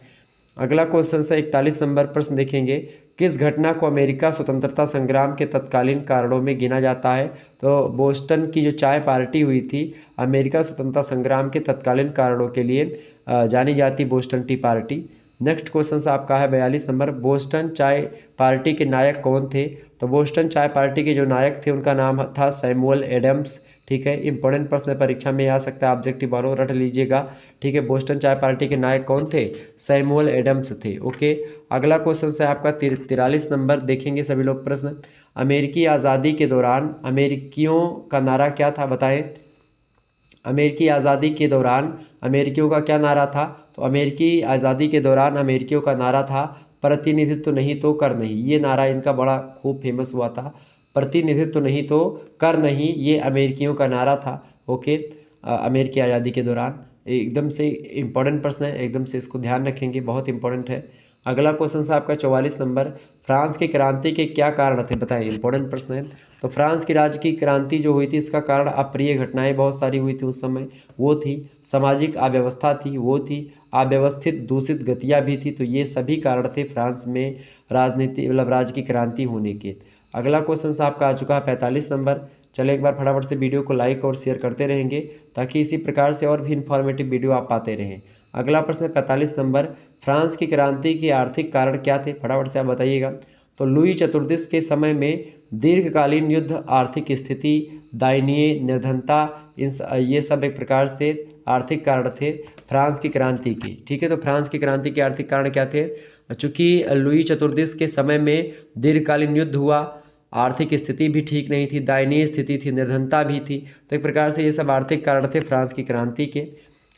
अगला क्वेश्चन से 41 नंबर प्रश्न देखेंगे, किस घटना को अमेरिका स्वतंत्रता संग्राम के तत्कालीन कारणों में गिना जाता है? तो बोस्टन की जो चाय पार्टी हुई थी अमेरिका स्वतंत्रता संग्राम के तत्कालीन कारणों के लिए जानी जाती Boston T party. Next question आपका है 42 नंबर, बोस्टन चाय पार्टी के नायक कौन थे? तो बोस्टन चाय पार्टी के जो नायक थे उनका नाम था सैमुअल एडम्स। ठीक है, इंपॉर्टेंट प्रश्न परीक्षा में आ सकता है, ऑब्जेक्टिव बारो रट लीजिएगा। ठीक है, बोस्टन चाय पार्टी के नायक कौन थे? सैमुअल एडम्स थे। ओके, अगला क्वेश्चन है आपका 43 नंबर, देखेंगे सभी लोग प्रश्न। अमेरिकी आज़ादी के दौरान अमेरिकियों का नारा क्या था, बताएं। अमेरिकी आज़ादी के दौरान अमेरिकियों का क्या नारा था? तो अमेरिकी आज़ादी के दौरान अमेरिकियों का नारा था प्रतिनिधित्व नहीं तो कर नहीं। ये नारा इनका बड़ा खूब फेमस हुआ था, प्रतिनिधित्व नहीं तो कर नहीं, ये अमेरिकियों का नारा था। ओके, अमेरिकी आज़ादी के दौरान एकदम से इम्पोर्टेंट प्रश्न है, एकदम से इसको ध्यान रखेंगे, बहुत इंपॉर्टेंट है। अगला क्वेश्चन है आपका 44 नंबर, फ्रांस की क्रांति के क्या कारण थे, बताएं। इंपॉर्टेंट प्रश्न है। तो फ्रांस की राज्य की क्रांति जो हुई थी, इसका कारण अप्रिय घटनाएं बहुत सारी हुई थी उस समय, वो थी सामाजिक अव्यवस्था थी, वो थी अव्यवस्थित दूषित गतियाँ भी थी। तो ये सभी कारण थे फ्रांस में राजनीति मतलब राज्य की क्रांति होने के। अगला क्वेश्चन आपका आ चुका है 45 नंबर। चले एक बार फटाफट से वीडियो को लाइक और शेयर करते रहेंगे ताकि इसी प्रकार से और भी इन्फॉर्मेटिव वीडियो आप पाते रहें। अगला प्रश्न है 45 नंबर, फ्रांस की क्रांति के आर्थिक कारण क्या थे, फटाफट से आप बताइएगा। तो लुई चतुर्दश के समय में दीर्घकालीन युद्ध, आर्थिक स्थिति, दयनीय निर्धनता, ये सब एक प्रकार से आर्थिक कारण थे फ्रांस की क्रांति के। ठीक है, तो फ्रांस की क्रांति के आर्थिक कारण क्या थे? चूँकि लुई चतुर्दश के समय में दीर्घकालीन युद्ध हुआ, आर्थिक स्थिति भी ठीक नहीं थी, दयनीय स्थिति थी, निर्धनता भी थी, तो एक प्रकार से ये सब आर्थिक कारण थे फ्रांस की क्रांति के।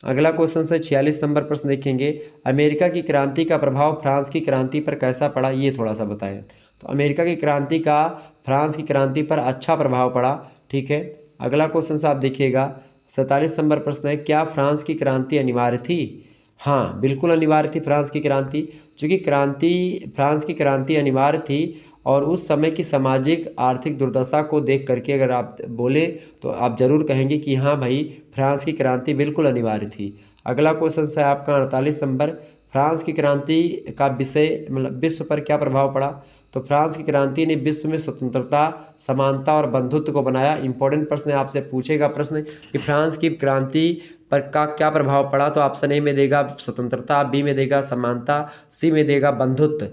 अगला क्वेश्चन है 46 नंबर प्रश्न, देखेंगे। अमेरिका की क्रांति का प्रभाव फ्रांस की क्रांति पर कैसा पड़ा, ये थोड़ा सा बताएं। तो अमेरिका की क्रांति का फ्रांस की क्रांति पर अच्छा प्रभाव पड़ा। ठीक है, अगला क्वेश्चन आप देखिएगा 47 नंबर प्रश्न है, क्या फ्रांस की क्रांति अनिवार्य थी? हाँ, बिल्कुल अनिवार्य थी फ्रांस की क्रांति, क्योंकि फ्रांस की क्रांति अनिवार्य थी और उस समय की सामाजिक आर्थिक दुर्दशा को देख करके अगर आप बोले तो आप ज़रूर कहेंगे कि हाँ भाई, फ्रांस की क्रांति बिल्कुल अनिवार्य थी। अगला क्वेश्चन है आपका 48 नंबर, फ्रांस की क्रांति का विषय मतलब विश्व पर क्या प्रभाव पड़ा? तो फ्रांस की क्रांति ने विश्व में स्वतंत्रता, समानता और बंधुत्व को बनाया। इंपॉर्टेंट प्रश्न है, आपसे पूछेगा प्रश्न कि फ्रांस की क्रांति पर का क्या प्रभाव पड़ा? तो ऑप्शन ए में देगा स्वतंत्रता, बी में देगा समानता, सी में देगा बंधुत्व।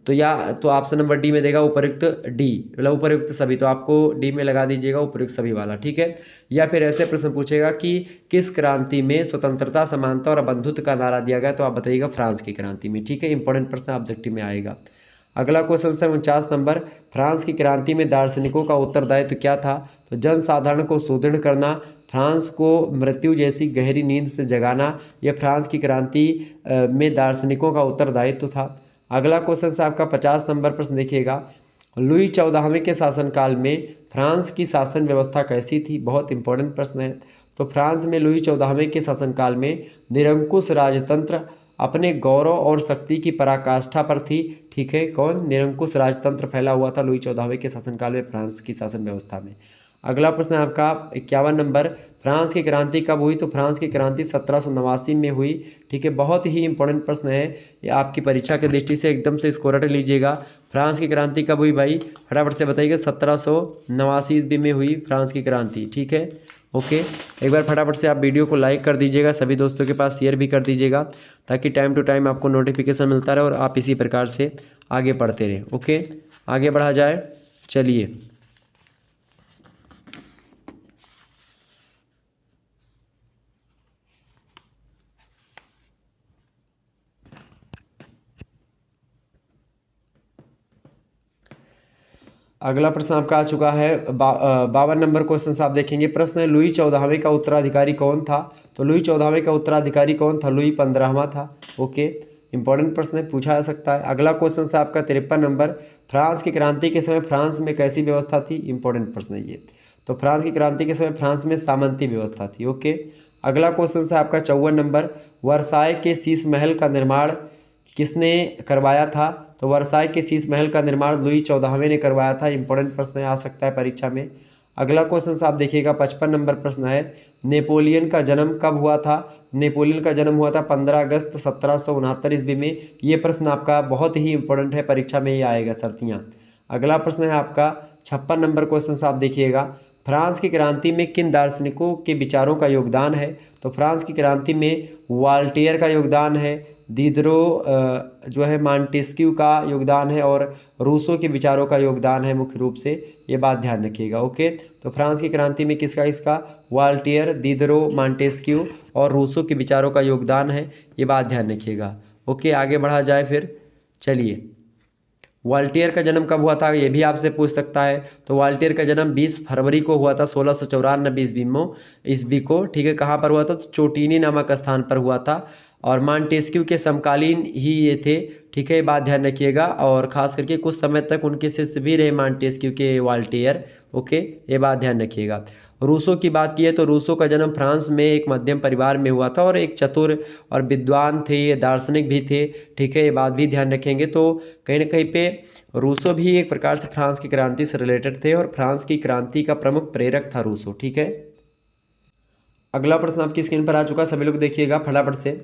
तो ऑप्शन नंबर डी में देगा उपयुक्त डी, मतलब उपयुक्त सभी, तो आपको डी में लगा दीजिएगा उपयुक्त सभी वाला। ठीक है, या फिर ऐसे प्रश्न पूछेगा कि किस क्रांति में स्वतंत्रता, समानता और बंधुत्व का नारा दिया गया, तो आप बताइएगा फ्रांस की क्रांति में। ठीक है, इंपॉर्टेंट प्रश्न ऑब्जेक्टिव में आएगा। अगला क्वेश्चन है 49 नंबर, फ्रांस की क्रांति में दार्शनिकों का उत्तरदायित्व क्या था? तो जनसाधारण को सुदृढ़ करना, फ्रांस को मृत्यु जैसी गहरी नींद से जगाना, यह फ्रांस की क्रांति में दार्शनिकों का उत्तरदायित्व था। अगला क्वेश्चन से आपका 50 नंबर प्रश्न देखिएगा, लुई 14वें के शासनकाल में फ्रांस की शासन व्यवस्था कैसी थी? बहुत इंपॉर्टेंट प्रश्न है। तो फ्रांस में लुई 14वें के शासनकाल में निरंकुश राजतंत्र अपने गौरव और शक्ति की पराकाष्ठा पर थी। ठीक है, कौन? निरंकुश राजतंत्र फैला हुआ था लुई 14वें के शासनकाल में फ्रांस की शासन व्यवस्था में। अगला प्रश्न है आपका 51 नंबर, फ्रांस की क्रांति कब हुई? तो फ्रांस की क्रांति 1789 में हुई। ठीक है, बहुत ही इंपॉर्टेंट प्रश्न है, ये आपकी परीक्षा की दृष्टि से एकदम से इसको रट लीजिएगा। फ्रांस की क्रांति कब हुई भाई? फटाफट से बताइएगा। 1789 ईस्वी में हुई फ्रांस की क्रांति। ठीक है, ओके, एक बार फटाफट से आप वीडियो को लाइक कर दीजिएगा, सभी दोस्तों के पास शेयर भी कर दीजिएगा ताकि टाइम टू टाइम आपको नोटिफिकेशन मिलता रहे और आप इसी प्रकार से आगे बढ़ते रहें। ओके, आगे बढ़ा जाए, चलिए। अगला प्रश्न आपका आ चुका है 52 नंबर क्वेश्चन आप देखेंगे। प्रश्न है, लुई 14वें का उत्तराधिकारी कौन था? तो लुई 14वें का उत्तराधिकारी कौन था? लुई 15वां था। ओके, इंपॉर्टेंट प्रश्न है, पूछा जा सकता है। अगला क्वेश्चन है आपका 53 नंबर, फ्रांस की क्रांति के समय फ्रांस में कैसी व्यवस्था थी? इंपॉर्टेंट प्रश्न है ये। तो फ्रांस की क्रांति के समय फ्रांस में सामंती व्यवस्था थी। ओके, अगला क्वेश्चन है आपका 54 नंबर, वर्साय के शीश महल का निर्माण किसने करवाया था? तो वर्साय के शीश महल का निर्माण लुई 14वें ने करवाया था। इंपॉर्टेंट प्रश्न आ सकता है परीक्षा में। अगला क्वेश्चन आप देखिएगा 55 नंबर प्रश्न है, नेपोलियन का जन्म कब हुआ था? नेपोलियन का जन्म हुआ था 15 अगस्त 1769 ईस्वी में। ये प्रश्न आपका बहुत ही इंपॉर्टेंट है, परीक्षा में ये आएगा सर्तियाँ। अगला प्रश्न है आपका 56 नंबर क्वेश्चन आप देखिएगा, फ्रांस की क्रांति में किन दार्शनिकों के विचारों का योगदान है? तो फ्रांस की क्रांति में वाल्टेयर का योगदान है, दीदरो जो है मांटेस्क्यू का योगदान है और रूसो के विचारों का योगदान है मुख्य रूप से, ये बात ध्यान रखिएगा। ओके, तो फ्रांस की क्रांति में किसका वाल्टियर, दीदरो, मांटेस्क्यू और रूसो के विचारों का योगदान है, ये बात ध्यान रखिएगा। ओके, आगे बढ़ा जाए फिर। चलिए, वाल्टियर का जन्म कब हुआ था, ये भी आपसे पूछ सकता है। तो वाल्टियर का जन्म 20 फरवरी को हुआ था 1694 ईस्वी को। ठीक है, कहाँ पर हुआ था, तो चोटीनी नामक स्थान पर हुआ था और मांटेस्क्यू के समकालीन ही ये थे। ठीक है, ये बात ध्यान रखिएगा और ख़ास करके कुछ समय तक उनके शिष्य भी रहे मांटेस्क्यू के वाल्टियर। ओके, ये बात ध्यान रखिएगा। रूसो की बात की है तो रूसो का जन्म फ्रांस में एक मध्यम परिवार में हुआ था और एक चतुर और विद्वान थे, ये दार्शनिक भी थे। ठीक है, ये बात भी ध्यान रखेंगे। तो कहीं ना कहीं पे रूसो भी एक प्रकार से फ्रांस की क्रांति से रिलेटेड थे और फ्रांस की क्रांति का प्रमुख प्रेरक था रूसो। ठीक है, अगला प्रश्न आपकी स्क्रीन पर आ चुका है, सभी लोग देखिएगा फटाफट से।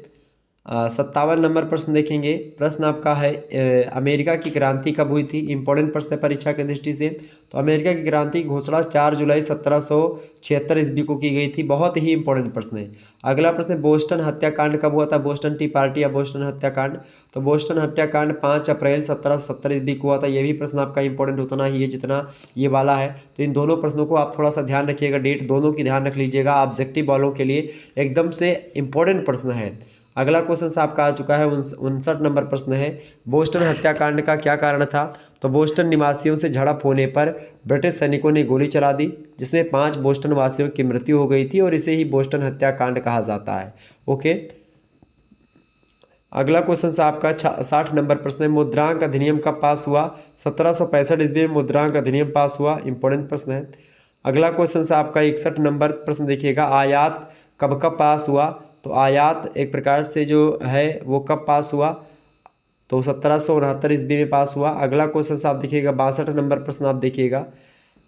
57 नंबर प्रश्न देखेंगे। प्रश्न आपका है अमेरिका की क्रांति कब हुई थी। इंपॉर्टेंट प्रश्न है परीक्षा की दृष्टि से। तो अमेरिका की क्रांति की घोषणा 4 जुलाई 1776 ईस्वी को की गई थी। बहुत ही इंपॉर्टेंट प्रश्न है। अगला प्रश्न है बोस्टन हत्याकांड कब हुआ था। बोस्टन टी पार्टी या बोस्टन हत्याकांड। तो बोस्टन हत्याकांड 5 अप्रैल 1770 ईस्वी को हुआ था। ये भी प्रश्न आपका इंपॉर्टेंट उतना ही है जितना ये वाला है। तो इन दोनों प्रश्नों को आप थोड़ा सा ध्यान रखिएगा, डेट दोनों की ध्यान रख लीजिएगा। ऑब्जेक्टिव वालों के लिए एकदम से इंपॉर्टेंट प्रश्न है। अगला क्वेश्चन आपका आ चुका है 59 नंबर प्रश्न है। बोस्टन हत्याकांड का क्या कारण था। तो बोस्टन निवासियों से झड़प होने पर ब्रिटिश सैनिकों ने गोली चला दी, जिसमें 5 बोस्टन वासियों की मृत्यु हो गई थी और इसे ही बोस्टन हत्याकांड कहा जाता है। ओके, अगला क्वेश्चन आपका 60 नंबर प्रश्न है। मुद्रांक अधिनियम कब पास हुआ। 1765 ईस्वी में मुद्रांक अधिनियम पास हुआ। इंपॉर्टेंट प्रश्न है। अगला क्वेश्चन आपका 61 नंबर प्रश्न देखिएगा। आयात कब पास हुआ। तो आयात एक प्रकार से जो है वो कब पास हुआ, तो 1769 ईस्वी में पास हुआ। अगला क्वेश्चन आप देखिएगा 62 नंबर प्रश्न आप देखिएगा।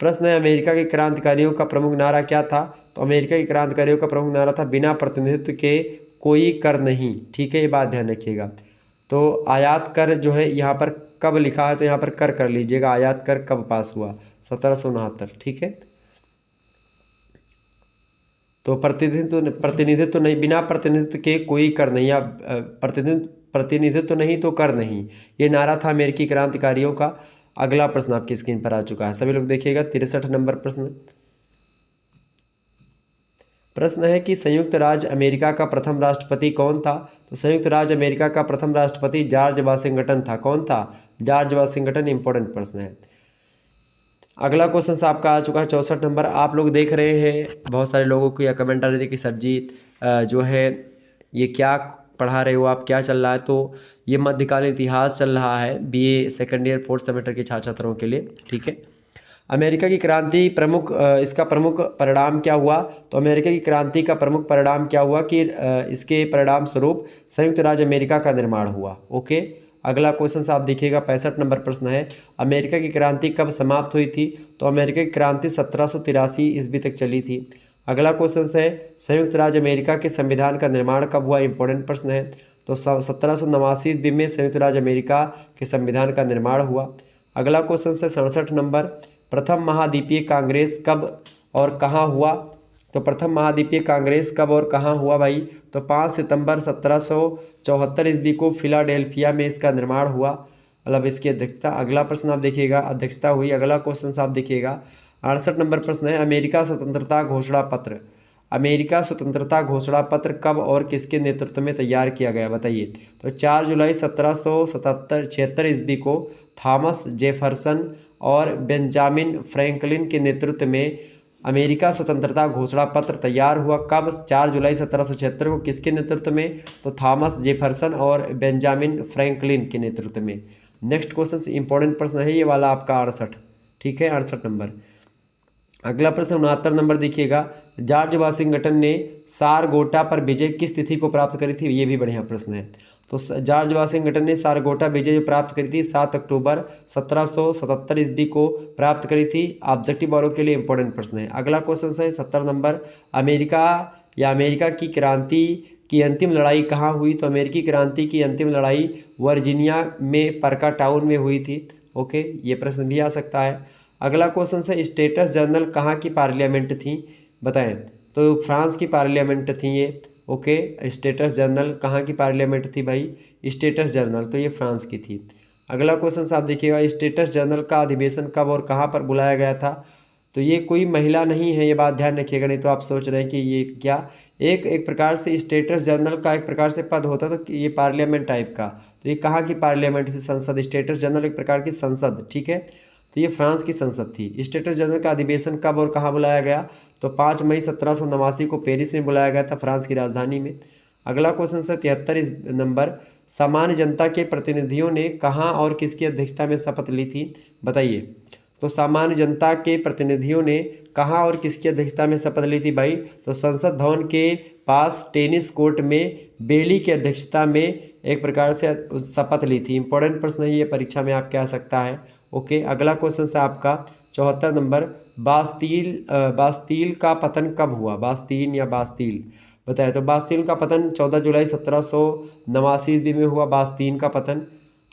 प्रश्न है अमेरिका के क्रांतिकारियों का प्रमुख नारा क्या था। तो अमेरिका के क्रांतिकारियों का प्रमुख नारा था बिना प्रतिनिधित्व के कोई कर नहीं। ठीक है, ये बात ध्यान रखिएगा। तो आयात कर जो है यहाँ पर कब लिखा है, तो यहाँ पर कर लीजिएगा। आयात कर कब पास हुआ, 1769। ठीक है, तो प्रतिनिधित्व नहीं, बिना प्रतिनिधित्व के कोई कर नहीं, या प्रतिनिधित्व नहीं तो कर नहीं, ये नारा था अमेरिकी क्रांतिकारियों का। अगला प्रश्न आपकी स्क्रीन पर आ चुका है, सभी लोग देखिएगा। 63 नंबर प्रश्न है कि संयुक्त राज्य अमेरिका का प्रथम राष्ट्रपति कौन था। तो संयुक्त राज्य अमेरिका का प्रथम राष्ट्रपति जॉर्ज वाशिंगटन था। कौन था, जॉर्ज वाशिंगटन। इंपॉर्टेंट प्रश्न है। अगला क्वेश्चन आपका आ चुका है 64 नंबर। आप लोग देख रहे हैं बहुत सारे लोगों को या कमेंट आ रहे थे कि सर जी जो है ये क्या पढ़ा रहे हो आप, क्या चल रहा है। तो ये मध्यकालीन इतिहास चल रहा है BA second year 4th semester के छात्र छात्रों के लिए। ठीक है, अमेरिका की क्रांति इसका प्रमुख परिणाम क्या हुआ। तो अमेरिका की क्रांति का प्रमुख परिणाम क्या हुआ कि इसके परिणाम स्वरूप संयुक्त राज्य अमेरिका का निर्माण हुआ। ओके, अगला क्वेश्चन आप देखिएगा 65 नंबर प्रश्न है। अमेरिका की क्रांति कब समाप्त हुई थी। तो अमेरिका की क्रांति 1783 ईस्वी तक चली थी। अगला क्वेश्चन है संयुक्त राज्य अमेरिका के संविधान का निर्माण कब हुआ। इंपॉर्टेंट प्रश्न है। तो 1789 ईस्वी में संयुक्त राज्य अमेरिका के संविधान का निर्माण हुआ। अगला क्वेश्चन है 67 नंबर। प्रथम महाद्वीपीय कांग्रेस कब और कहाँ हुआ। तो प्रथम महाद्वीपीय कांग्रेस कब और कहाँ हुआ भाई। तो 5 सितंबर 1774 ईस्वी को फिलाडेल्फिया में इसका निर्माण हुआ, मतलब इसकी अध्यक्षता। अगला प्रश्न आप देखिएगा, अध्यक्षता हुई। अगला क्वेश्चन आप देखिएगा 68 नंबर प्रश्न है। अमेरिका स्वतंत्रता घोषणा पत्र, अमेरिका स्वतंत्रता घोषणा पत्र कब और किसके नेतृत्व में तैयार किया गया, बताइए। तो 4 जुलाई 1776 ईस्वी को थॉमस जेफरसन और बेंजामिन फ्रैंकलिन के नेतृत्व में अमेरिका स्वतंत्रता घोषणा पत्र तैयार हुआ। कब, 4 जुलाई 1776 को। किसके नेतृत्व में, तो थॉमस जेफरसन और बेंजामिन फ्रैंकलिन के नेतृत्व में। नेक्स्ट क्वेश्चन इंपॉर्टेंट प्रश्न है ये वाला आपका 68। ठीक है, 68 नंबर। अगला प्रश्न 69 नंबर देखिएगा। जॉर्ज वाशिंगटन ने सारगोटा पर विजय किस तिथि को प्राप्त करी थी, ये भी बढ़िया प्रश्न है। तो जॉर्ज वाशिंगटन ने सारगोटा विजय जो प्राप्त करी थी 7 अक्टूबर 1777 ईस्वी को प्राप्त करी थी। ऑब्जेक्टिव वालों के लिए इंपॉर्टेंट प्रश्न है। अगला क्वेश्चन है 70 नंबर। अमेरिका की क्रांति की अंतिम लड़ाई कहाँ हुई। तो अमेरिकी क्रांति की अंतिम लड़ाई वर्जीनिया में परका टाउन में हुई थी। ओके, ये प्रश्न भी आ सकता है। अगला क्वेश्चन है स्टेटस जनरल कहाँ की पार्लियामेंट थी, बताएं। तो फ्रांस की पार्लियामेंट थी ये। ओके। स्टेटस जनरल कहाँ की पार्लियामेंट थी भाई? स्टेटस जनरल, तो ये फ्रांस की थी। अगला क्वेश्चन साहब देखिएगा, स्टेटस जनरल का अधिवेशन कब और कहाँ पर बुलाया गया था? तो ये कोई महिला नहीं है, ये बात ध्यान रखिएगा, नहीं तो आप सोच रहे हैं कि ये क्या, एक एक प्रकार से स्टेटस जनरल का एक प्रकार से पद होता, तो ये पार्लियामेंट टाइप का। तो ये कहाँ की पार्लियामेंट से संसद? स्टेटस जनरल एक प्रकार की संसद, ठीक है। तो ये फ्रांस की संसद थी। स्टेटस जनरल का अधिवेशन कब और कहाँ बुलाया गया? तो 5 मई 1789 को पेरिस में बुलाया गया था, फ्रांस की राजधानी में। अगला क्वेश्चन से 73 नंबर, सामान्य जनता के प्रतिनिधियों ने कहाँ और किसकी अध्यक्षता में शपथ ली थी? बताइए। तो सामान्य जनता के प्रतिनिधियों ने कहाँ और किसकी अध्यक्षता में शपथ ली थी भाई? तो संसद भवन के पास टेनिस कोर्ट में बेली की अध्यक्षता में एक प्रकार से शपथ ली थी। इंपॉर्टेंट प्रश्न है ये, परीक्षा में आपके आ सकता है। ओके। अगला क्वेश्चन है आपका 74 नंबर, बास्तील का पतन कब हुआ? बास्तीन या बास्तील, बताया। तो बास्तील का पतन 14 जुलाई 1789 ईस्वी में हुआ, बास्तीन का पतन।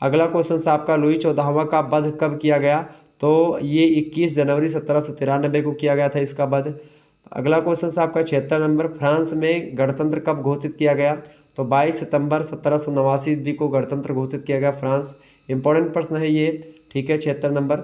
अगला क्वेश्चन है आपका, लुई 14वां का वध कब किया गया? तो ये 21 जनवरी 1793 को किया गया था इसका वध। अगला क्वेश्चन है आपका 76 नंबर, फ्रांस में गणतंत्र कब घोषित किया गया? तो 22 सितंबर 1789 ईस्वी को गणतंत्र घोषित किया गया फ्रांस। इंपॉर्टेंट प्रश्न है ये, ठीक है, 76 नंबर।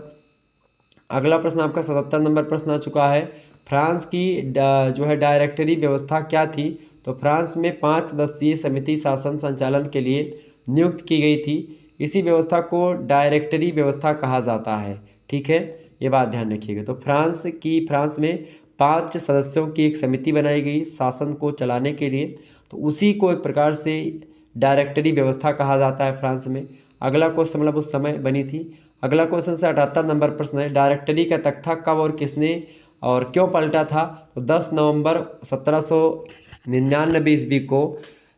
अगला प्रश्न आपका 77 नंबर प्रश्न आ चुका है, फ्रांस की जो है डायरेक्टरी व्यवस्था क्या थी? तो फ्रांस में 5 सदस्यीय समिति शासन संचालन के लिए नियुक्त की गई थी। इसी व्यवस्था को डायरेक्टरी व्यवस्था कहा जाता है, ठीक है, ये बात ध्यान रखिएगा। तो फ्रांस में 5 सदस्यों की एक समिति बनाई गई शासन को चलाने के लिए, तो उसी को एक प्रकार से डायरेक्टरी व्यवस्था कहा जाता है फ्रांस में। अगला क्वेश्चन मतलब उस समय बनी थी। अगला क्वेश्चन से 78 नंबर प्रश्न है, डायरेक्टरी का तख्ता कब और किसने और क्यों पलटा था? तो 10 नवंबर 1799 ईस्वी को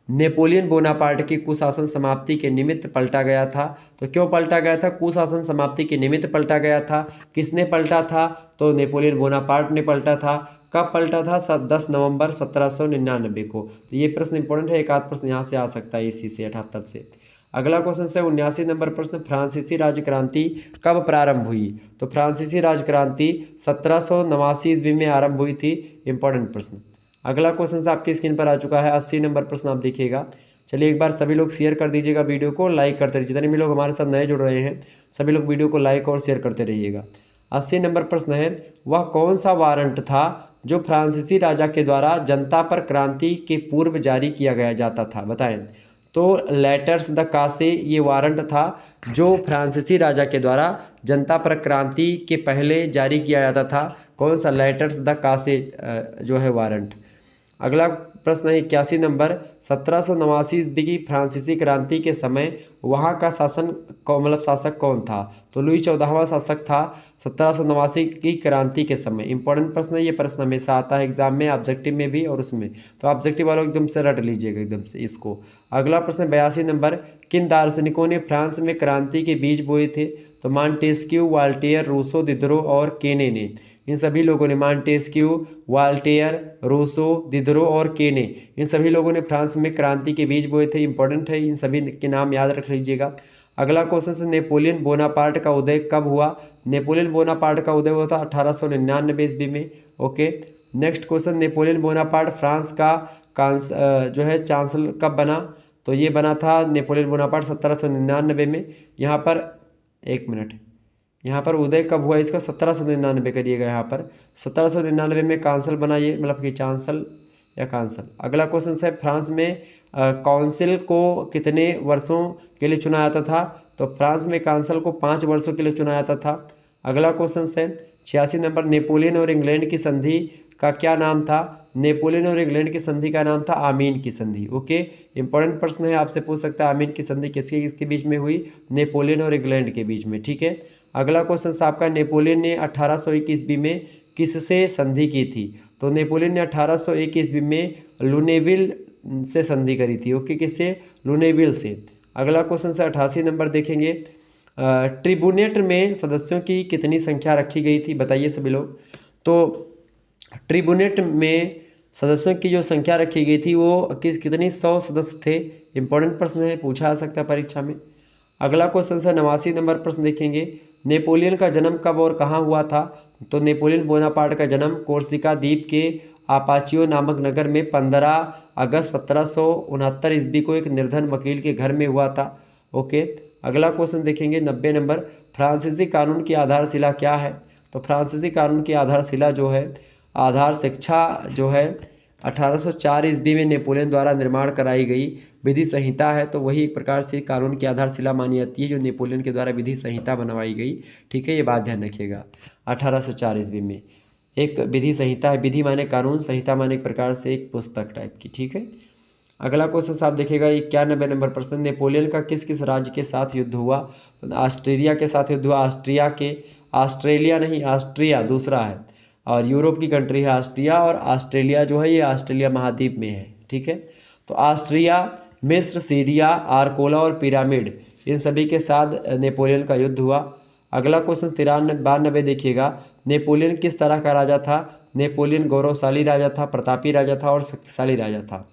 नेपोलियन बोनापार्ट की कुशासन समाप्ति के निमित्त पलटा गया था। तो क्यों पलटा गया था? कुशासन समाप्ति के निमित्त पलटा गया था। किसने पलटा था? तो नेपोलियन बोनापार्ट ने पलटा था। कब पलटा था? 10 नवंबर 1799 को। तो ये प्रश्न इंपॉर्टेंट है, एक आध प्रश्न यहाँ से आ सकता है इसी से 78 से। अगला क्वेश्चन है 79 नंबर प्रश्न, फ्रांसीसी राजक्रांति कब प्रारंभ हुई? तो फ्रांसीसी राजक्रांति 1789 ईस्वी में आरंभ हुई थी। इंपॉर्टेंट प्रश्न। अगला क्वेश्चन से आपकी स्क्रीन पर आ चुका है 80 नंबर प्रश्न, आप देखिएगा। चलिए एक बार सभी लोग शेयर कर दीजिएगा वीडियो को, लाइक करते रहिए। जितने भी लोग हमारे साथ नए जुड़ रहे हैं सभी लोग वीडियो को लाइक और शेयर करते रहिएगा। 80 नंबर प्रश्न है, वह कौन सा वारंट था जो फ्रांसीसी राजा के द्वारा जनता पर क्रांति के पूर्व जारी किया गया जाता था? बताएं। तो लेटर्स द कासे ये वारंट था जो फ्रांसीसी राजा के द्वारा जनता पर क्रांति के पहले जारी किया जाता था। कौन सा? लेटर्स द कासे जो है वारंट। अगला प्रश्न है 81 नंबर, 1789 ईस्वी की फ्रांसीसी क्रांति के समय वहाँ का शासक कौन था? तो लुई 14वां शासक था 1789 की क्रांति के समय। इंपॉर्टेंट प्रश्न है, ये प्रश्न हमेशा आता है एग्जाम में, ऑब्जेक्टिव में भी और उसमें, तो ऑब्जेक्टिव वालों एकदम से रट लीजिएगा एकदम से इसको। अगला प्रश्न 82 नंबर, किन दार्शनिकों ने फ्रांस में क्रांति के बीज बोए थे? तो मॉन्टेस्क्यू, वाल्टेयर, रूसो, दिदरो और केने ने। इन सभी लोगों ने, मॉन्टेस्क्यू, वाल्टेयर, रूसो, दिदरो और केने, इन सभी लोगों ने फ्रांस में क्रांति के बीज बोए थे। इंपॉर्टेंट है, इन सभी के नाम याद रख लीजिएगा। अगला क्वेश्चन है नेपोलियन बोनापार्ट का उदय कब हुआ? नेपोलियन बोनापार्ट का उदय हुआ था 1899 ईस्वी में। Okay. Next question, Napoleon Bonaparte France का जो है चांसलर कब बना? तो ये बना था नेपोलियन बोनापार्ट 1799 में। यहाँ पर एक मिनट, यहाँ पर उदय कब हुआ इसका? 1799 करिएगा यहाँ पर। 1799 में कांसल बना ये, मतलब कि चांसल या कांसल। अगला क्वेश्चन है, फ्रांस में काउंसिल को कितने वर्षों के लिए चुना जाता था? तो फ्रांस में काउंसिल को 5 वर्षों के लिए चुना जाता था। अगला क्वेश्चन है 86 नंबर, नेपोलियन और इंग्लैंड की संधि का क्या नाम था? नेपोलियन और इंग्लैंड की संधि का नाम था आमीन की संधि। ओके। इंपॉर्टेंट प्रश्न है, आपसे पूछ सकता है आमीन की संधि किसके किसके बीच में हुई? नेपोलियन और इंग्लैंड के बीच में, ठीक है। अगला क्वेश्चन आपका, नेपोलियन ने 1801 ईस्वी में किससे संधि की थी? तो नेपोलियन ने 1801 ईस्वी में लुनेविल से संधि करी थी। ओके, किससे? लुनेविल से। अगला क्वेश्चन से 88 नंबर देखेंगे, ट्रिब्यूनेट में सदस्यों की कितनी संख्या रखी गई थी? बताइए सभी लोग। तो ट्रिब्यूनेट में सदस्यों की जो संख्या रखी गई थी वो कितनी 100 सदस्य थे। इंपॉर्टेंट प्रश्न है, पूछा जा सकता है परीक्षा में। अगला क्वेश्चन है 89 नंबर प्रश्न देखेंगे, नेपोलियन का जन्म कब और कहाँ हुआ था? तो नेपोलियन बोनापार्ट का जन्म कोर्सिका द्वीप के आपाचियो नामक नगर में 15 अगस्त 1769 ईस्वी को एक निर्धन वकील के घर में हुआ था। ओके, अगला क्वेश्चन देखेंगे 90 नंबर। फ्रांसीसी कानून की आधारशिला क्या है? तो फ्रांसीसी कानून की आधारशिला जो है, आधार शिक्षा जो है 1804 ईस्वी में नेपोलियन द्वारा निर्माण कराई गई विधि संहिता है। तो वही एक प्रकार से कानून की आधारशिला मानी जाती है जो नेपोलियन के द्वारा विधि संहिता बनवाई गई। ठीक है, ये बात ध्यान रखिएगा। 1804 ईस्वी में एक विधि संहिता है, विधि माने कानून, संहिता माने एक प्रकार से एक पुस्तक टाइप की। ठीक है, अगला क्वेश्चन साहब देखिएगा 91 नंबर प्रश्न। नेपोलियन का किस किस राज्य के साथ युद्ध हुआ? ऑस्ट्रेलिया के साथ युद्ध हुआ। ऑस्ट्रेलिया नहीं, ऑस्ट्रिया दूसरा है, और यूरोप की कंट्री है ऑस्ट्रिया, और ऑस्ट्रेलिया जो है ये ऑस्ट्रेलिया महाद्वीप में है। ठीक है, तो ऑस्ट्रिया, मिस्र, सीरिया, आर्कोला और पिरामिड, इन सभी के साथ नेपोलियन का युद्ध हुआ। अगला क्वेश्चन 92 देखिएगा। नेपोलियन किस तरह का राजा था? नेपोलियन गौरवशाली राजा था, प्रतापी राजा था और शक्तिशाली राजा था।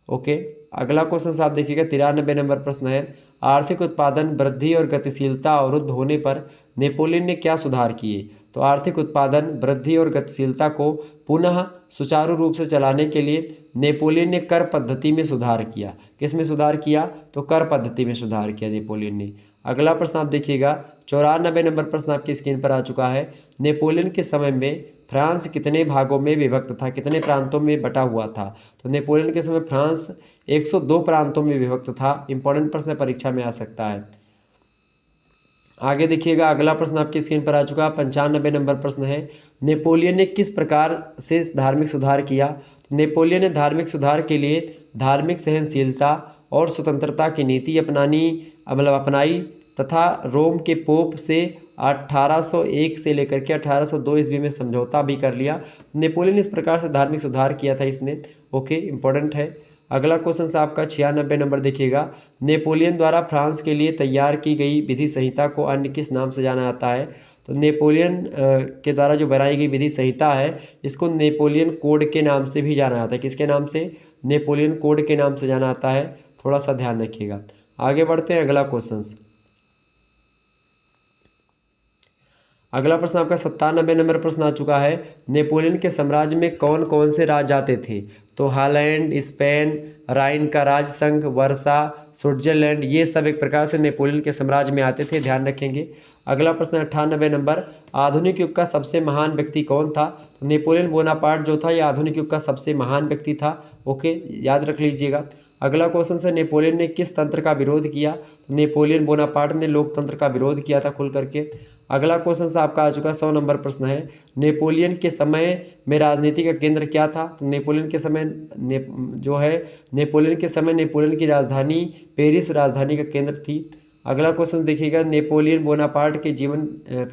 ओके, अगला क्वेश्चन साहब देखिएगा 93 नंबर प्रश्न है। आर्थिक उत्पादन वृद्धि और गतिशीलता अवरुद्ध होने पर नेपोलियन ने क्या सुधार किए? तो आर्थिक उत्पादन वृद्धि और गतिशीलता को पुनः सुचारू रूप से चलाने के लिए नेपोलियन ने कर पद्धति में सुधार किया। किस में सुधार किया? तो कर पद्धति में सुधार किया नेपोलियन ने। अगला प्रश्न आप देखिएगा 94 नंबर प्रश्न आपकी स्क्रीन पर आ चुका है। नेपोलियन के समय में फ्रांस कितने भागों में विभक्त था, कितने प्रांतों में बटा हुआ था? तो नेपोलियन के समय फ्रांस 102 प्रांतों में विभक्त था। इंपॉर्टेंट प्रश्न परीक्षा में आ सकता है। आगे देखिएगा, अगला प्रश्न आपकी स्क्रीन पर आ चुका है। 95 नंबर प्रश्न है। नेपोलियन ने किस प्रकार से धार्मिक सुधार किया? तो नेपोलियन ने धार्मिक सुधार के लिए धार्मिक सहनशीलता और स्वतंत्रता की नीति अपनाई तथा रोम के पोप से 1801 से लेकर के 1802 ईस्वी में समझौता भी कर लिया। नेपोलियन इस प्रकार से धार्मिक सुधार किया था इसने। ओके, इंपॉर्टेंट है। अगला क्वेश्चन से आपका 96 नंबर देखिएगा। नेपोलियन द्वारा फ्रांस के लिए तैयार की गई विधि संहिता को अन्य किस नाम से जाना जाता है? तो नेपोलियन के द्वारा जो बनाई गई विधि संहिता है इसको नेपोलियन कोड के नाम से भी जाना जाता है। किसके नाम से? नेपोलियन कोड के नाम से जाना जाता है। थोड़ा सा ध्यान रखिएगा। आगे बढ़ते हैं अगला क्वेश्चन। अगला प्रश्न आपका 97 नंबर प्रश्न आ चुका है। नेपोलियन के साम्राज्य में कौन कौन से राज आते थे? तो हॉलैंड, स्पेन, राइन का राज संघ, वर्षा, स्विट्जरलैंड, ये सब एक प्रकार से नेपोलियन के साम्राज्य में आते थे, ध्यान रखेंगे। अगला प्रश्न 98 नंबर। आधुनिक युग का सबसे महान व्यक्ति कौन था? तो नेपोलियन बोनापार्ट जो था ये आधुनिक युग का सबसे महान व्यक्ति था। ओके, याद रख लीजिएगा। अगला क्वेश्चन से नेपोलियन ने किस तंत्र का विरोध किया? तो नेपोलियन बोनापार्ट ने लोकतंत्र का विरोध किया था खुल करके। अगला क्वेश्चन से आपका आ चुका 100 नंबर प्रश्न है। नेपोलियन के समय में राजनीति का केंद्र क्या था? तो नेपोलियन के समय नेपोलियन की राजधानी पेरिस राजधानी का केंद्र थी। अगला क्वेश्चन देखिएगा। नेपोलियन बोनापार्ट के जीवन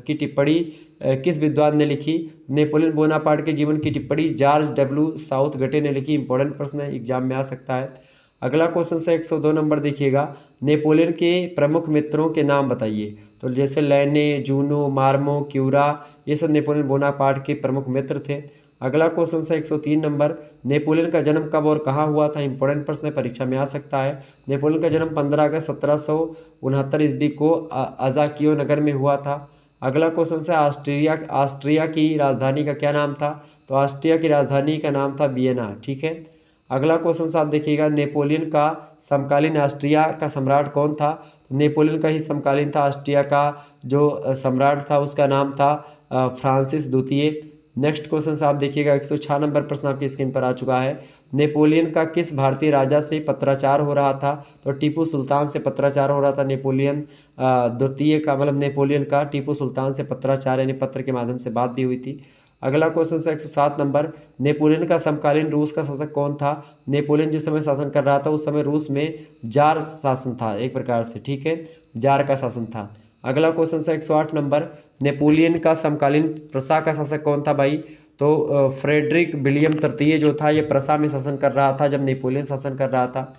की टिप्पणी किस विद्वान ने लिखी? नेपोलियन बोनापार्ट के जीवन की टिप्पणी जॉर्ज डब्ल्यू साउथगटे ने लिखी। इंपॉर्टेंट प्रश्न है, एग्जाम में आ सकता है। अगला क्वेश्चन से 102 नंबर देखिएगा। नेपोलियन के प्रमुख मित्रों के नाम बताइए। तो जैसे लैने, जूनो, मार्मो, क्यूरा, ये सब नेपोलियन बोनापार्ट के प्रमुख मित्र थे। अगला क्वेश्चन से 103 नंबर। नेपोलियन का जन्म कब और कहाँ हुआ था? इंपॉर्टेंट प्रश्न परीक्षा में आ सकता है। नेपोलियन का जन्म 15 अगस्त 1769 ईस्वी को अजाकियो नगर में हुआ था। अगला क्वेश्चन से ऑस्ट्रिया की राजधानी का क्या नाम था? तो ऑस्ट्रिया की राजधानी का नाम था वियना। ठीक है, अगला क्वेश्चन साहब देखिएगा। नेपोलियन का समकालीन ऑस्ट्रिया का सम्राट कौन था? नेपोलियन का ही समकालीन था। ऑस्ट्रिया का जो सम्राट था उसका नाम था फ्रांसिस द्वितीय। नेक्स्ट क्वेश्चन साहब देखिएगा 106 नंबर प्रश्न आपकी स्क्रीन पर आ चुका है। नेपोलियन का किस भारतीय राजा से पत्राचार हो रहा था? तो टीपू सुल्तान से पत्राचार हो रहा था। नेपोलियन द्वितीय का मतलब नेपोलियन का टीपू सुल्तान से पत्राचार यानी पत्र के माध्यम से बात भी हुई थी। अगला क्वेश्चन से 107 नंबर। नेपोलियन का समकालीन रूस का शासक कौन था? नेपोलियन जिस समय शासन कर रहा था उस समय रूस में जार शासन था एक प्रकार से। ठीक है, जार का शासन था। अगला क्वेश्चन से 108 नंबर। नेपोलियन का समकालीन प्रसा का शासक कौन था भाई? तो फ्रेडरिक विलियम तृतीय जो था ये प्रसा में शासन कर रहा था जब नेपोलियन शासन कर रहा था।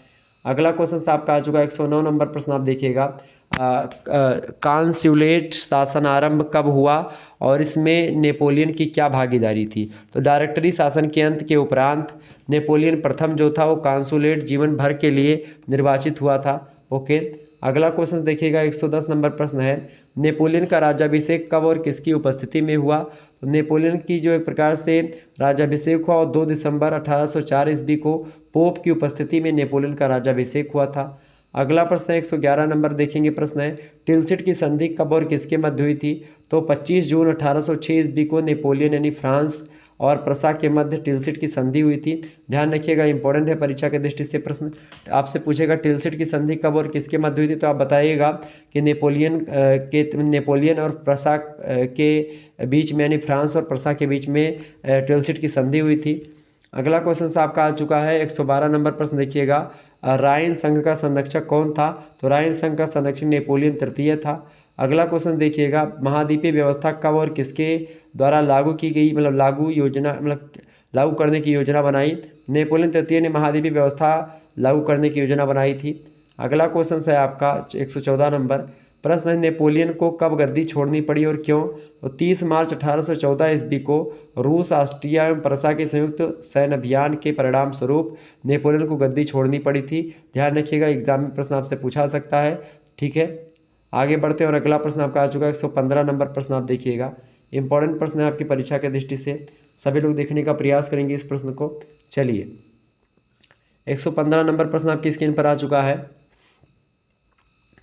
अगला क्वेश्चन से आपका आ चुका 109 नंबर प्रश्न आप देखिएगा। कॉन्सुलेट शासन आरंभ कब हुआ और इसमें नेपोलियन की क्या भागीदारी थी? तो डायरेक्टरी शासन के अंत के उपरांत नेपोलियन प्रथम जो था वो कॉन्सुलेट जीवन भर के लिए निर्वाचित हुआ था। ओके, अगला क्वेश्चन देखिएगा 110 नंबर प्रश्न है। नेपोलियन का राज्याभिषेक कब और किसकी उपस्थिति में हुआ? तो नेपोलियन की जो एक प्रकार से राज्याभिषेक हुआ और 2 दिसंबर 1804 ईस्वी को पोप की उपस्थिति में नेपोलियन का राज्याभिषेक हुआ था। अगला प्रश्न है 111 नंबर देखेंगे। प्रश्न है टिलसिट की संधि कब और किसके मध्य हुई थी? तो 25 जून 1806 ईस्वी को नेपोलियन यानी फ्रांस और प्रसा के मध्य टिलसिट की संधि हुई थी। ध्यान रखिएगा, इंपॉर्टेंट है परीक्षा के दृष्टि से प्रश्न। आपसे पूछेगा टिलसिट की संधि कब और किसके मध्य हुई थी, तो आप बताइएगा कि नेपोलियन और प्रसा के बीच में यानी फ्रांस और प्रसा के बीच में टिलसिट की संधि हुई थी। अगला क्वेश्चन से आपका आ चुका है 112 नंबर प्रश्न देखिएगा। राइन संघ का संरक्षक कौन था? तो राइन संघ का संरक्षक नेपोलियन तृतीय था। अगला क्वेश्चन देखिएगा, महाद्वीपीय व्यवस्था कब और किसके द्वारा लागू की गई, लागू करने की योजना बनाई? नेपोलियन तृतीय ने महाद्वीपीय व्यवस्था लागू करने की योजना बनाई थी। अगला क्वेश्चन है आपका 114 नंबर प्रश्न है, नेपोलियन को कब गद्दी छोड़नी पड़ी और क्यों? तो 30 मार्च 1814 ईस्वी को रूस, ऑस्ट्रिया एवं प्रसा के संयुक्त सैन्य अभियान के परिणाम स्वरूप नेपोलियन को गद्दी छोड़नी पड़ी थी। ध्यान रखिएगा, एग्जाम में प्रश्न आपसे पूछा सकता है। ठीक है, आगे बढ़ते हैं और अगला प्रश्न आपका आ चुका है 115 नंबर प्रश्न। आप देखिएगा, इंपॉर्टेंट प्रश्न है आपकी परीक्षा के दृष्टि से, सभी लोग देखने का प्रयास करेंगे इस प्रश्न को। चलिए, 115 नंबर प्रश्न आपकी स्क्रीन पर आ चुका है।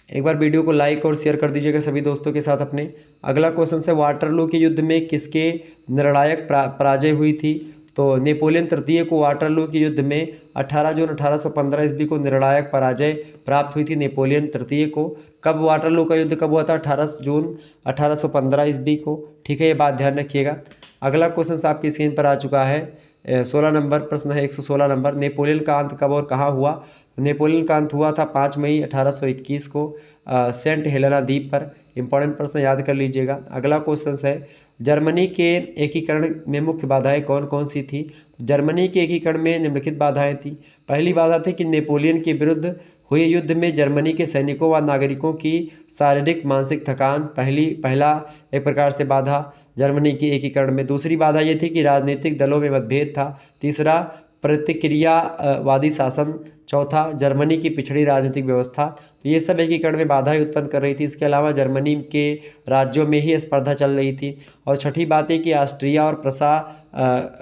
एक बार वीडियो को लाइक और शेयर कर दीजिएगा सभी दोस्तों के साथ अपने। अगला क्वेश्चन है, वाटरलू के युद्ध में किसके निर्णायक पराजय हुई थी? तो नेपोलियन तृतीय को वाटरलू के युद्ध में 18 जून 1815 ईस्वी को निर्णायक पराजय प्राप्त हुई थी नेपोलियन तृतीय को। कब वाटरलू का युद्ध कब हुआ था? 18 जून 1815 ईस्वी को। ठीक है, ये बात ध्यान रखिएगा। अगला क्वेश्चन आपकी स्क्रीन पर आ चुका है 16 नंबर प्रश्न है 116 नंबर, नेपोलियन का अंत कब और कहाँ हुआ? नेपोलियन का अंत हुआ था 5 मई 1821 को सेंट हेलेना द्वीप पर। इंपॉर्टेंट प्रश्न याद कर लीजिएगा। अगला क्वेश्चन है, जर्मनी के एकीकरण में मुख्य बाधाएं कौन कौन सी थी? जर्मनी के एकीकरण में निम्नलिखित बाधाएं थी। पहली बाधा थी कि नेपोलियन के विरुद्ध हुए युद्ध में जर्मनी के सैनिकों व नागरिकों की शारीरिक मानसिक थकान पहला एक प्रकार से बाधा जर्मनी के एकीकरण में। दूसरी बाधा ये थी कि राजनीतिक दलों में मतभेद था। तीसरा, प्रतिक्रियावादी शासन। चौथा, जर्मनी की पिछड़ी राजनीतिक व्यवस्था। तो ये सब एकीकरण में बाधाएं उत्पन्न कर रही थी। इसके अलावा जर्मनी के राज्यों में ही स्पर्धा चल रही थी। और छठी बात है कि ऑस्ट्रिया और प्रसा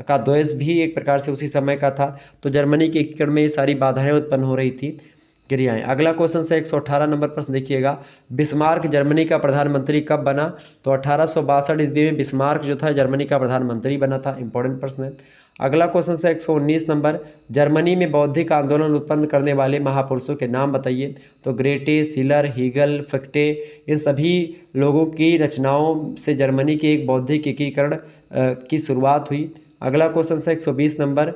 का द्वेष भी एक प्रकार से उसी समय का था। तो जर्मनी के एकीकरण में ये सारी बाधाएं उत्पन्न हो रही थी, क्रियाएं। अगला क्वेश्चन है 118 नंबर प्रश्न देखिएगा, बिस्मार्क जर्मनी का प्रधानमंत्री कब बना? तो 1862 ईस्वी में बिस्मार्क जो था जर्मनी का प्रधानमंत्री बना था। इंपॉर्टेंट प्रश्न है। अगला क्वेश्चन है 119 नंबर, जर्मनी में बौद्धिक आंदोलन उत्पन्न करने वाले महापुरुषों के नाम बताइए। तो ग्रेटे, शिलर, हीगल, फिक्टे, इन सभी लोगों की रचनाओं से जर्मनी के एक बौद्धिक एकीकरण की शुरुआत हुई। अगला क्वेश्चन है 120 नंबर,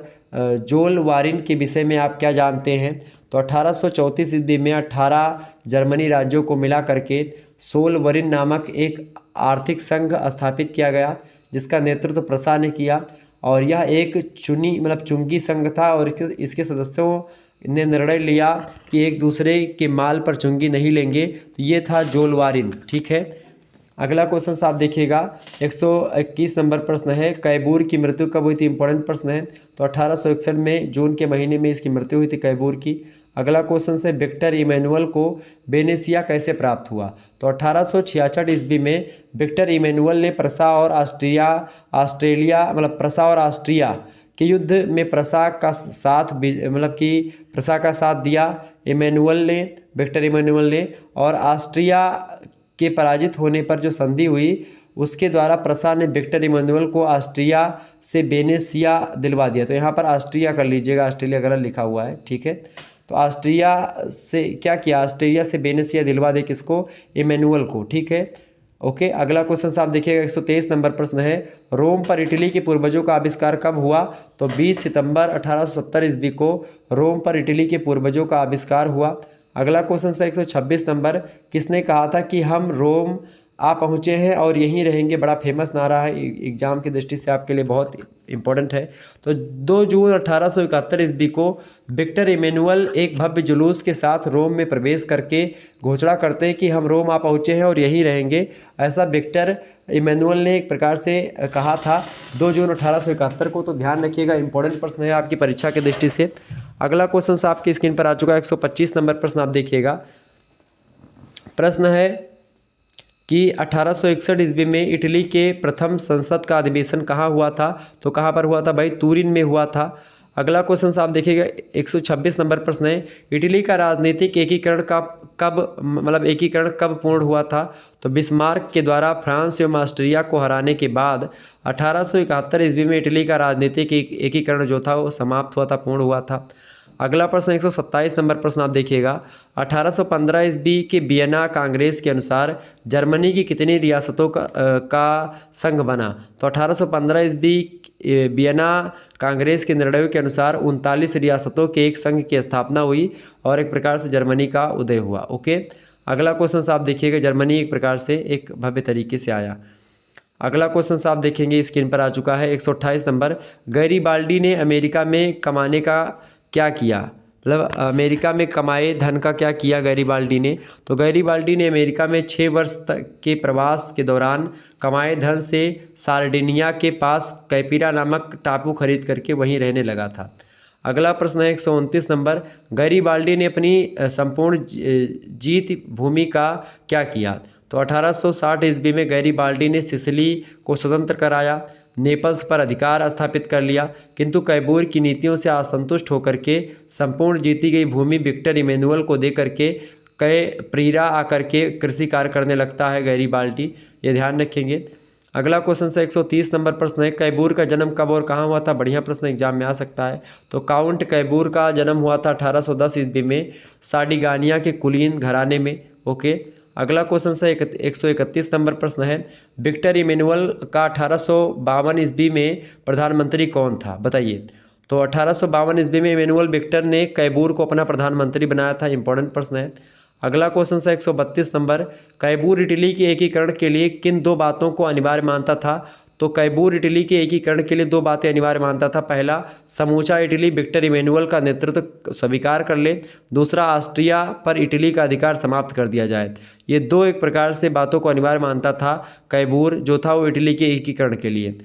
जोल वारिन के विषय में आप क्या जानते हैं? तो 1834 ईस्वी में 18 जर्मनी राज्यों को मिला करके सोल वरिन नामक एक आर्थिक संघ स्थापित किया गया, जिसका नेतृत्व प्रसा ने किया। और यह एक चुंगी संघ था और इसके सदस्यों ने निर्णय लिया कि एक दूसरे के माल पर चुंगी नहीं लेंगे। तो ये था जोल वारिन। ठीक है, अगला क्वेश्चन आप देखिएगा 121 नंबर प्रश्न है, कैबूर की मृत्यु कब हुई थी? इंपॉर्टेंट प्रश्न है। तो 1861 में जून के महीने में इसकी मृत्यु हुई थी कैबूर की। अगला क्वेश्चन है, विक्टर इमैनुअल को वेनेशिया कैसे प्राप्त हुआ? तो 1866 ईस्वी में विक्टर इमैनुअल ने प्रसा और ऑस्ट्रिया के युद्ध में प्रसा का साथ दिया विक्टर इमैनुअल ने, और ऑस्ट्रिया के पराजित होने पर जो संधि हुई उसके द्वारा प्रसा ने विक्टर इमैनुअल को ऑस्ट्रिया से वेनेशिया दिलवा दिया। तो यहाँ पर ऑस्ट्रिया कर लीजिएगा, ऑस्ट्रेलिया गलत लिखा हुआ है। ठीक है, तो ऑस्ट्रिया से क्या किया? ऑस्ट्रिया से वेनेशिया दिलवा दे किसको? इमैनुअल को। ठीक है, ओके। अगला क्वेश्चन आप देखिएगा 123 नंबर प्रश्न है, रोम पर इटली के पूर्वजों का आविष्कार कब हुआ? तो 20 सितंबर 1870 ईस्वी को रोम पर इटली के पूर्वजों का आविष्कार हुआ। अगला क्वेश्चन है 126 नंबर, किसने कहा था कि हम रोम आ पहुँचे हैं और यहीं रहेंगे? बड़ा फेमस नारा है, एग्जाम की दृष्टि से आपके लिए बहुत इंपॉर्टेंट है। तो 2 जून 1871 ईस्वी को विक्टर इमैनुअल एक भव्य जुलूस के साथ रोम में प्रवेश करके घोषणा करते हैं कि हम रोम आ पहुँचे हैं और यहीं रहेंगे। ऐसा विक्टर इमैनुअल ने एक प्रकार से कहा था 2 जून 1871 को। तो ध्यान रखिएगा, इंपॉर्टेंट प्रश्न है आपकी परीक्षा की दृष्टि से। अगला क्वेश्चन आपकी स्क्रीन पर आ चुका है 125 नंबर प्रश्न। आप देखिएगा, प्रश्न है कि 1861 ईस्वी में इटली के प्रथम संसद का अधिवेशन कहाँ हुआ था? तो कहाँ पर हुआ था भाई? तुरिन में हुआ था। अगला क्वेश्चन आप देखिएगा, 126 नंबर प्रश्न है, इटली का राजनीतिक एकीकरण का एकीकरण कब पूर्ण हुआ था? तो बिस्मार्क के द्वारा फ्रांस एवं ऑस्ट्रिया को हराने के बाद 1871 ईस्वी में इटली का राजनीतिक एकीकरण जो था वो समाप्त हुआ था, पूर्ण हुआ था। अगला प्रश्न 127 नंबर प्रश्न आप देखिएगा, 1815 ईस्वी के वियना कांग्रेस के अनुसार जर्मनी की कितनी रियासतों का संघ बना? तो 1815 ईस्वी वियना कांग्रेस के निर्णयों के अनुसार 39 रियासतों के एक संघ की स्थापना हुई और एक प्रकार से जर्मनी का उदय हुआ। ओके, अगला क्वेश्चन आप देखिएगा, जर्मनी एक प्रकार से एक भव्य तरीके से आया। अगला क्वेश्चन आप देखेंगे स्क्रीन पर आ चुका है, 128 नंबर, गैरीबाल्डी ने अमेरिका में कमाने का क्या किया? मतलब अमेरिका में कमाए धन का क्या किया गैरीबाल्डी ने? तो गैरीबाल्डी ने अमेरिका में 6 वर्ष तक के प्रवास के दौरान कमाए धन से सार्डिनिया के पास कैपिरा नामक टापू खरीद करके वहीं रहने लगा था। अगला प्रश्न है 129 नंबर, गैरीबाल्डी ने अपनी संपूर्ण जीत भूमि का क्या किया? तो 1860 ईस्वी में गैरीबाल्डी ने सिसिली को स्वतंत्र कराया, नेपल्स पर अधिकार स्थापित कर लिया, किंतु कैबूर की नीतियों से असंतुष्ट होकर के संपूर्ण जीती गई भूमि विक्टर इमैनुअल को दे करके प्रीरा आकर के कृषि कार्य करने लगता है गैरीबाल्डी, ये ध्यान रखेंगे। अगला क्वेश्चन से 130 नंबर प्रश्न है, कैबूर का जन्म कब और कहाँ हुआ था? बढ़िया प्रश्न एग्जाम में आ सकता है। तो काउंट कैबूर का जन्म हुआ था 1810 ईस्वी में साडिगानिया के कुलीन घराने में। ओके, अगला क्वेश्चन से 131 नंबर प्रश्न है, विक्टर इमैनुअल का 1852 ईस्वी में प्रधानमंत्री कौन था? बताइए। तो 1852 ईस्वी में इमैनुअल विक्टर ने कैबूर को अपना प्रधानमंत्री बनाया था, इंपॉर्टेंट प्रश्न है। अगला क्वेश्चन है 132 नंबर, कैबूर इटली के एकीकरण के लिए किन 2 बातों को अनिवार्य मानता था? तो कैबूर इटली के एकीकरण के लिए 2 बातें अनिवार्य मानता था। पहला, समूचा इटली विक्टर इमैनुअल का नेतृत्व स्वीकार कर ले। दूसरा, ऑस्ट्रिया पर इटली का अधिकार समाप्त कर दिया जाए। ये 2 एक प्रकार से बातों को अनिवार्य मानता था कैबूर, जो था वो इटली के एकीकरण के लिए।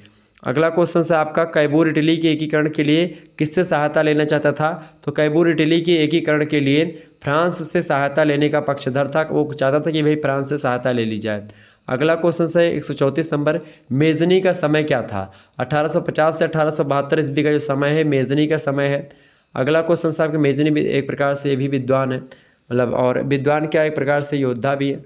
अगला क्वेश्चन है आपका, कैबूर इटली के एकीकरण के लिए किससे सहायता लेना चाहता था? तो कैबूर इटली के एकीकरण के लिए फ्रांस से सहायता लेने का पक्षधर था, वो चाहता था कि भाई फ्रांस से सहायता ले ली जाए। अगला क्वेश्चन है 134 नंबर, मेजनी का समय क्या था? 1850 से 1872 ईस्वी का जो समय है मेजनी का समय है। अगला क्वेश्चन है आपके, मेजनी भी एक प्रकार से ये भी विद्वान है, मतलब और विद्वान क्या एक प्रकार से योद्धा भी है।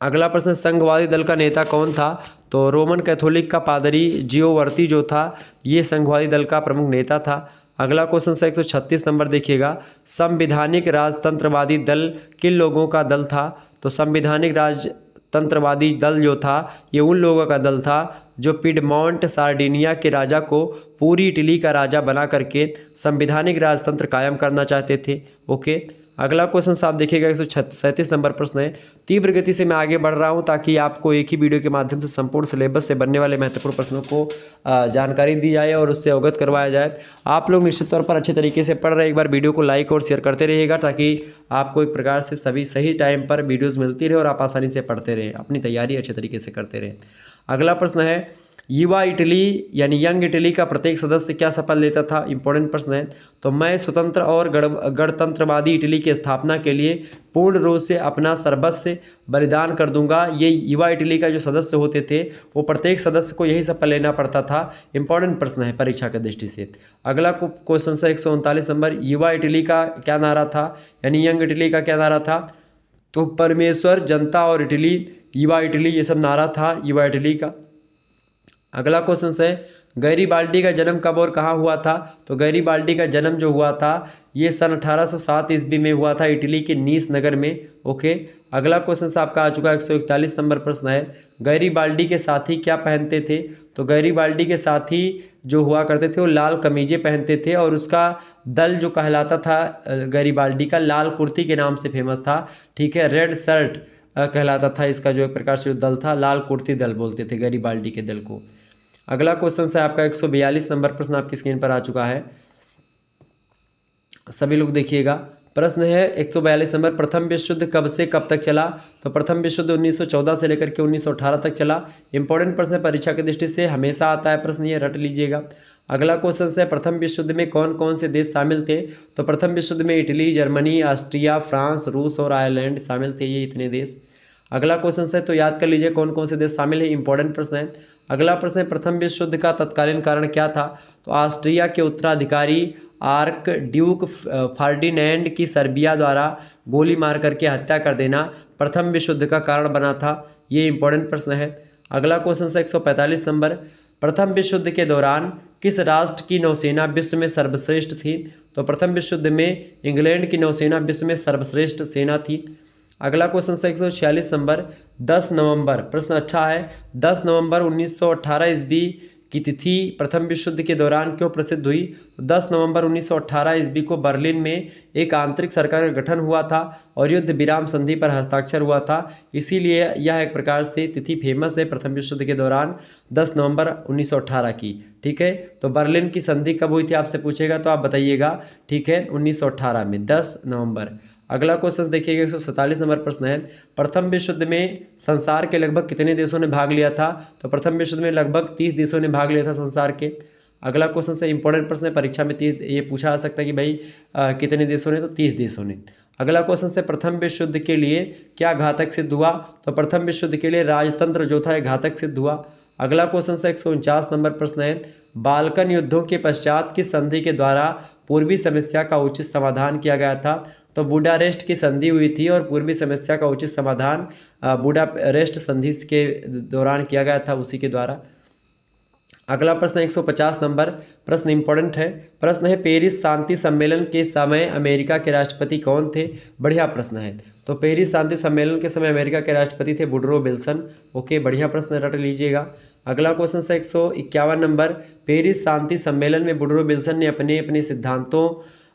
अगला प्रश्न, संघवादी दल का नेता कौन था? तो रोमन कैथोलिक का पादरी जियोवर्ती जो था ये संघवादी दल का प्रमुख नेता था। अगला क्वेश्चन है 136 नंबर देखिएगा, संवैधानिक राजतंत्रवादी दल किन लोगों का दल था? तो संवैधानिक राजतंत्रवादी दल जो था ये उन लोगों का दल था जो पिडमॉन्ट सार्डिनिया के राजा को पूरी इटली का राजा बना करके संवैधानिक राजतंत्र कायम करना चाहते थे। ओके, अगला क्वेश्चन आप देखिएगा 137 नंबर प्रश्न है, तीव्र गति से मैं आगे बढ़ रहा हूं ताकि आपको एक ही वीडियो के माध्यम से संपूर्ण सिलेबस से बनने वाले महत्वपूर्ण प्रश्नों को जानकारी दी जाए और उससे अवगत करवाया जाए। आप लोग निश्चित तौर पर अच्छे तरीके से पढ़ रहे, एक बार वीडियो को लाइक और शेयर करते रहिएगा ताकि आपको एक प्रकार से सभी सही टाइम पर वीडियोज़ मिलती रहे और आप आसानी से पढ़ते रहें, अपनी तैयारी अच्छे तरीके से करते रहें। अगला प्रश्न है, युवा इटली यानी यंग इटली का प्रत्येक सदस्य क्या शपथ लेता था? इंपॉर्टेंट प्रश्न है। तो मैं स्वतंत्र और गणतंत्रवादी इटली की स्थापना के लिए पूर्ण रूप से अपना सर्वस्व बलिदान कर दूंगा। ये युवा इटली का जो सदस्य होते थे वो प्रत्येक सदस्य को यही शपथ लेना पड़ता था। इंपॉर्टेंट प्रश्न है परीक्षा की दृष्टि से। अगला क्वेश्चन है 139 नंबर, युवा इटली का क्या नारा था यानी यंग इटली का क्या नारा था? तो परमेश्वर, जनता और इटली, युवा इटली, ये सब नारा था युवा इटली का। अगला क्वेश्चन है, गैरीबाल्डी का जन्म कब और कहाँ हुआ था? तो गैरीबाल्डी का जन्म जो हुआ था ये सन 1807 ईस्वी में हुआ था इटली के नीस नगर में। ओके, अगला क्वेश्चन आपका आ चुका है 141 नंबर प्रश्न है, गैरीबाल्डी के साथी क्या पहनते थे? तो गैरीबाल्डी के साथी जो हुआ करते थे वो लाल कमीजें पहनते थे और उसका दल जो कहलाता था गैरीबाल्डी का लाल कुर्ती के नाम से फेमस था। ठीक है, रेड शर्ट कहलाता था इसका जो एक प्रकार से जो दल था, लाल कुर्ती दल बोलते थे गैरीबाल्डी के दल को। अगला क्वेश्चन है आपका 142 नंबर प्रश्न आपकी स्क्रीन पर आ चुका है, सभी लोग देखिएगा। प्रश्न है 142 नंबर, प्रथम विश्व युद्ध कब से कब तक चला? तो प्रथम विश्व युद्ध 1914 से लेकर के 1918 तक चला। इंपॉर्टेंट प्रश्न है, परीक्षा की दृष्टि से हमेशा आता है प्रश्न, ये रट लीजिएगा। अगला क्वेश्चन है, प्रथम विश्व युद्ध में कौन कौन से देश शामिल थे? तो प्रथम विश्व युद्ध में इटली, जर्मनी, ऑस्ट्रिया, फ्रांस, रूस और आयरलैंड शामिल थे, ये इतने देश। अगला क्वेश्चन है, तो याद कर लीजिए कौन कौन से देश शामिल है, इंपॉर्टेंट प्रश्न है। अगला प्रश्न है, प्रथम विश्व युद्ध का तत्कालीन कारण क्या था? तो ऑस्ट्रिया के उत्तराधिकारी आर्क ड्यूक फर्डिनेंड की सर्बिया द्वारा गोली मार करके हत्या कर देना प्रथम विश्व युद्ध का कारण बना था। ये इंपॉर्टेंट प्रश्न है। अगला क्वेश्चन है 145 नंबर, प्रथम विश्व युद्ध के दौरान किस राष्ट्र की नौसेना विश्व में सर्वश्रेष्ठ थी? तो प्रथम विश्व युद्ध में इंग्लैंड की नौसेना विश्व में सर्वश्रेष्ठ सेना थी। अगला क्वेश्चन है 146 नंबर, 10 नवंबर, प्रश्न अच्छा है, 10 नवंबर 1918 ईस्वी की तिथि प्रथम विश्व युद्ध के दौरान क्यों प्रसिद्ध हुई? 10 नवंबर 1918 ईस्वी को बर्लिन में एक आंतरिक सरकार का गठन हुआ था और युद्ध विराम संधि पर हस्ताक्षर हुआ था, इसीलिए यह एक प्रकार से तिथि फेमस है प्रथम विश्व युद्ध के दौरान 10 नवंबर 1918 की। ठीक है, तो बर्लिन की संधि कब हुई थी आपसे पूछेगा तो आप बताइएगा। ठीक है, 1918 में 10 नवंबर। अगला क्वेश्चन देखिएगा 147 नंबर प्रश्न है, प्रथम विश्व युद्ध में संसार के लगभग कितने देशों ने भाग लिया था? तो प्रथम विश्व युद्ध में लगभग 30 देशों ने भाग लिया था संसार के। अगला क्वेश्चन से इंपॉर्टेंट प्रश्न है, परीक्षा में 30 ये पूछा जा सकता है कि भाई कितने देशों ने, तो 30 देशों ने। अगला क्वेश्चन से, प्रथम विश्व युद्ध के लिए क्या घातक सिद्ध हुआ? तो प्रथम विश्व युद्ध के लिए राजतंत्र जो था घातक सिद्ध हुआ। अगला क्वेश्चन से 149 नंबर प्रश्न है, बाल्कन युद्धों के पश्चात किस संधि के द्वारा पूर्वी समस्या का उचित समाधान किया गया था? तो बुडापेस्ट की संधि हुई थी और पूर्वी समस्या का उचित समाधान बुडापेस्ट संधि के दौरान किया गया था, उसी के द्वारा। अगला प्रश्न 150 नंबर प्रश्न इंपॉर्टेंट है, प्रश्न है, पेरिस शांति सम्मेलन के समय अमेरिका के राष्ट्रपति कौन थे? बढ़िया प्रश्न है। तो पेरिस शांति सम्मेलन के समय अमेरिका के राष्ट्रपति थे वुडरो विल्सन। ओके, बढ़िया प्रश्न रट लीजिएगा। अगला क्वेश्चन है 151 नंबर, पेरिस शांति सम्मेलन में वुडरो विल्सन ने अपने अपने सिद्धांतों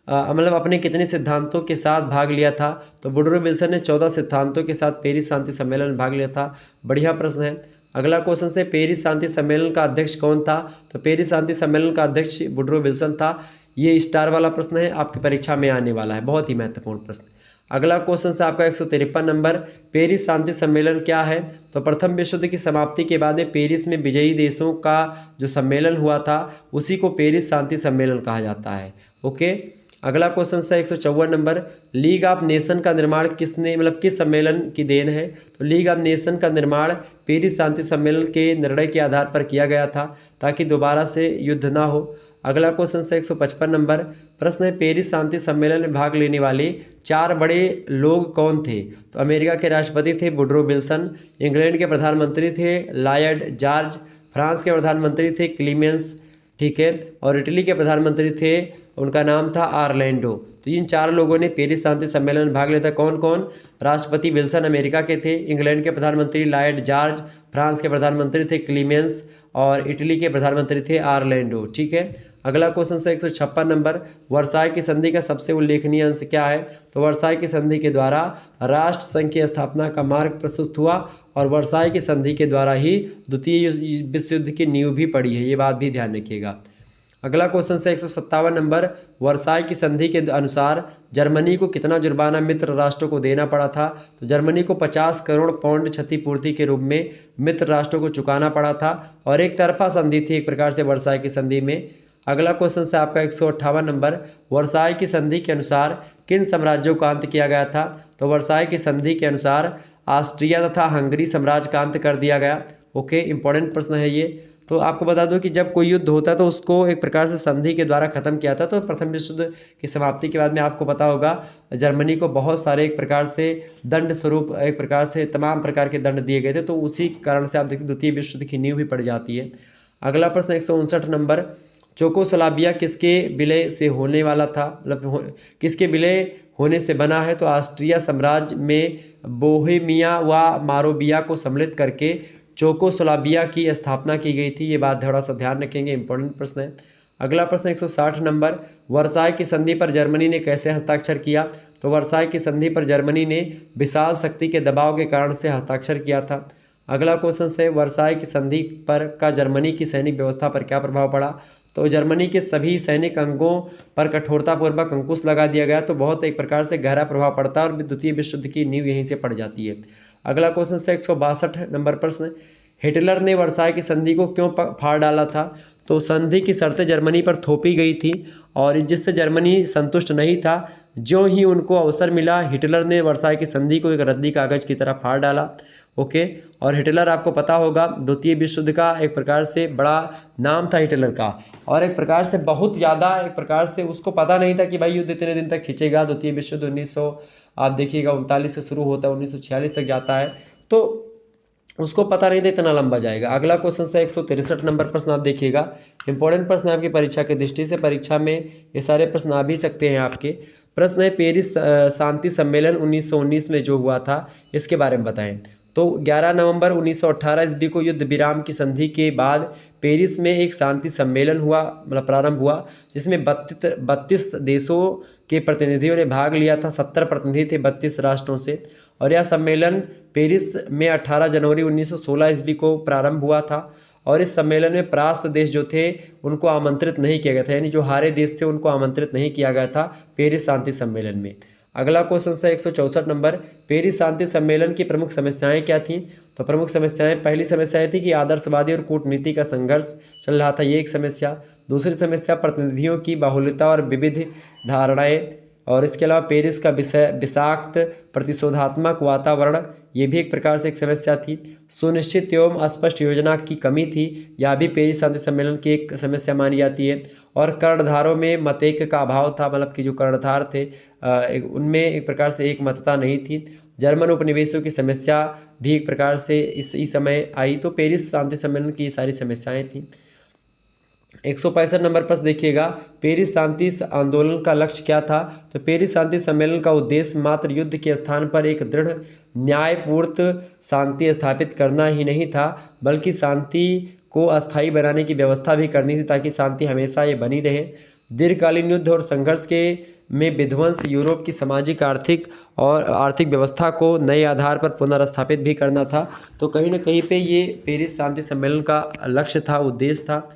मतलब अपने कितने सिद्धांतों के साथ भाग लिया था? तो वुडरो विल्सन ने 14 सिद्धांतों के साथ पेरिस शांति सम्मेलन में भाग लिया था। बढ़िया प्रश्न है। अगला क्वेश्चन से, पेरिस शांति सम्मेलन का अध्यक्ष कौन था? तो पेरिस शांति सम्मेलन का अध्यक्ष वुडरो विल्सन था। ये स्टार वाला प्रश्न है, आपकी परीक्षा में आने वाला है, बहुत ही महत्वपूर्ण प्रश्न। अगला क्वेश्चन से आपका 153 नंबर, पेरिस शांति सम्मेलन क्या है? तो प्रथम विश्व युद्ध की समाप्ति के बाद में पेरिस में विजयी देशों का जो सम्मेलन हुआ था उसी को पेरिस शांति सम्मेलन कहा जाता है। ओके, अगला क्वेश्चन है 154 नंबर, लीग ऑफ नेशन का निर्माण किसने मतलब किस सम्मेलन की देन है? तो लीग ऑफ नेशन का निर्माण पेरिस शांति सम्मेलन के निर्णय के आधार पर किया गया था ताकि दोबारा से युद्ध ना हो। अगला क्वेश्चन है 155 नंबर प्रश्न है, पेरिस शांति सम्मेलन में भाग लेने वाले 4 बड़े लोग कौन थे? तो अमेरिका के राष्ट्रपति थे वुडरो विल्सन, इंग्लैंड के प्रधानमंत्री थे लॉयड जॉर्ज, फ्रांस के प्रधानमंत्री थे क्लीमेंस, ठीक है, और इटली के प्रधानमंत्री थे, उनका नाम था ऑरलैंडो। तो इन 4 लोगों ने पेरिस शांति सम्मेलन में भाग लिया था। कौन कौन? राष्ट्रपति विल्सन अमेरिका के थे, इंग्लैंड के प्रधानमंत्री लॉयड जॉर्ज, फ्रांस के प्रधानमंत्री थे क्लीमेंस और इटली के प्रधानमंत्री थे ऑरलैंडो। ठीक है, अगला क्वेश्चन है 156 नंबर, वर्साई की संधि का सबसे उल्लेखनीय अंश क्या है? तो वर्साई की संधि के द्वारा राष्ट्र संघ की स्थापना का मार्ग प्रशस्त हुआ और वर्साई की संधि के द्वारा ही द्वितीय विश्व युद्ध की नींव भी पड़ी है, ये बात भी ध्यान रखिएगा। अगला क्वेश्चन है 157 नंबर, वर्साई की संधि के अनुसार जर्मनी को कितना जुर्माना मित्र राष्ट्रों को देना पड़ा था? तो जर्मनी को 50 करोड़ पाउंड क्षतिपूर्ति के रूप में मित्र राष्ट्रों को चुकाना पड़ा था और एक तरफा संधि थी एक प्रकार से वर्साई की संधि में। अगला क्वेश्चन है आपका 158 नंबर, वर्साई की संधि के अनुसार किन साम्राज्यों का अंत किया गया था? तो वर्साई की संधि के अनुसार ऑस्ट्रिया तथा हंगरी साम्राज्य का अंत कर दिया गया। ओके, इंपॉर्टेंट प्रश्न है ये। तो आपको बता दूं कि जब कोई युद्ध होता है तो उसको एक प्रकार से संधि के द्वारा खत्म किया था। तो प्रथम विश्व युद्ध की समाप्ति के बाद में आपको पता होगा जर्मनी को बहुत सारे एक प्रकार से दंड स्वरूप एक प्रकार से तमाम प्रकार के दंड दिए गए थे, तो उसी कारण से आप देखिए द्वितीय विश्व युद्ध की नींव भी पड़ जाती है। अगला प्रश्न 159 नंबर, चेकोस्लोवाकिया किसके विलय से होने वाला था मतलब किसके विलय होने से बना है? तो ऑस्ट्रिया साम्राज्य में बोहेमिया व मोराविया को सम्मिलित करके चेकोस्लोवाकिया की स्थापना की गई थी, ये बात थोड़ा सा ध्यान रखेंगे, इंपॉर्टेंट प्रश्न है। अगला प्रश्न 160 नंबर, वर्साई की संधि पर जर्मनी ने कैसे हस्ताक्षर किया? तो वर्साई की संधि पर जर्मनी ने विशाल शक्ति के दबाव के कारण से हस्ताक्षर किया था। अगला क्वेश्चन है, वर्साई की संधि पर का जर्मनी की सैनिक व्यवस्था पर क्या प्रभाव पड़ा? तो जर्मनी के सभी सैनिक अंगों पर कठोरतापूर्वक अंकुश लगा दिया गया, तो बहुत एक प्रकार से गहरा प्रभाव पड़ता है और द्वितीय विश्व युद्ध की नींव यहीं से पड़ जाती है। अगला क्वेश्चन है 162 नंबर प्रश्न, हिटलर ने वर्साई की संधि को क्यों फाड़ डाला था? तो संधि की शर्तें जर्मनी पर थोपी गई थी और जिससे जर्मनी संतुष्ट नहीं था, ज्यों ही उनको अवसर मिला हिटलर ने वर्साई की संधि को एक रद्दी कागज की तरह फाड़ डाला। ओके, और हिटलर आपको पता होगा द्वितीय विश्व युद्ध का एक प्रकार से बड़ा नाम था हिटलर का, और एक प्रकार से बहुत ज़्यादा एक प्रकार से उसको पता नहीं था कि भाई युद्ध इतने दिन तक खींचेगा। द्वितीय विश्व युद्ध 1900 आप देखिएगा 39 से शुरू होता है, 1946 तक जाता है, तो उसको पता नहीं था इतना लंबा जाएगा। अगला क्वेश्चन से 163 नंबर प्रश्न आप देखिएगा, इंपॉर्टेंट प्रश्न आपकी परीक्षा की दृष्टि से, परीक्षा में ये सारे प्रश्न आ भी सकते हैं आपके। प्रश्न है पेरिस शांति सम्मेलन 1919 में जो हुआ था इसके बारे में बताएं। तो 11 नवंबर 1918 ईस्वी को युद्ध विराम की संधि के बाद पेरिस में एक शांति सम्मेलन हुआ, मतलब प्रारंभ हुआ, जिसमें 32 देशों के प्रतिनिधियों ने भाग लिया था। 70 प्रतिनिधि थे 32 राष्ट्रों से, और यह सम्मेलन पेरिस में 18 जनवरी 1916 ईस्वी को प्रारंभ हुआ था। और इस सम्मेलन में परास्त देश जो थे उनको आमंत्रित नहीं किया गया था, यानी जो हारे देश थे उनको आमंत्रित नहीं किया गया था पेरिस शांति सम्मेलन में। अगला क्वेश्चन है 164 नंबर, पेरिस शांति सम्मेलन की प्रमुख समस्याएं क्या थीं? तो प्रमुख समस्याएं, पहली समस्या ये थी कि आदर्शवादी और कूटनीति का संघर्ष चल रहा था, ये एक समस्या। दूसरी समस्या प्रतिनिधियों की बाहुल्यता और विविध धारणाएं, और इसके अलावा पेरिस का विषाक्त प्रतिशोधात्मक वातावरण, ये भी एक प्रकार से एक समस्या थी। सुनिश्चित एवं अस्पष्ट योजना की कमी थी, यह भी पेरिस शांति सम्मेलन की एक समस्या मानी जाती है। और कर्णधारों में मतैक्य का अभाव था, मतलब कि जो कर्णधार थे उनमें एक प्रकार से एक मतता नहीं थी। जर्मन उपनिवेशों की समस्या भी एक प्रकार से इस समय आई। तो पेरिस शांति सम्मेलन की सारी समस्याएं थीं। 165 नंबर पर देखिएगा, पेरिस शांति आंदोलन का लक्ष्य क्या था? तो पेरिस शांति सम्मेलन का उद्देश्य मात्र युद्ध के स्थान पर एक दृढ़ न्यायपूर्ण शांति स्थापित करना ही नहीं था, बल्कि शांति को अस्थायी बनाने की व्यवस्था भी करनी थी, ताकि शांति हमेशा ये बनी रहे। दीर्घकालीन युद्ध और संघर्ष के में विध्वंस यूरोप की सामाजिक आर्थिक व्यवस्था को नए आधार पर पुनर्स्थापित भी करना था। तो कहीं ना कहीं पे ये पेरिस शांति सम्मेलन का लक्ष्य था, उद्देश्य था।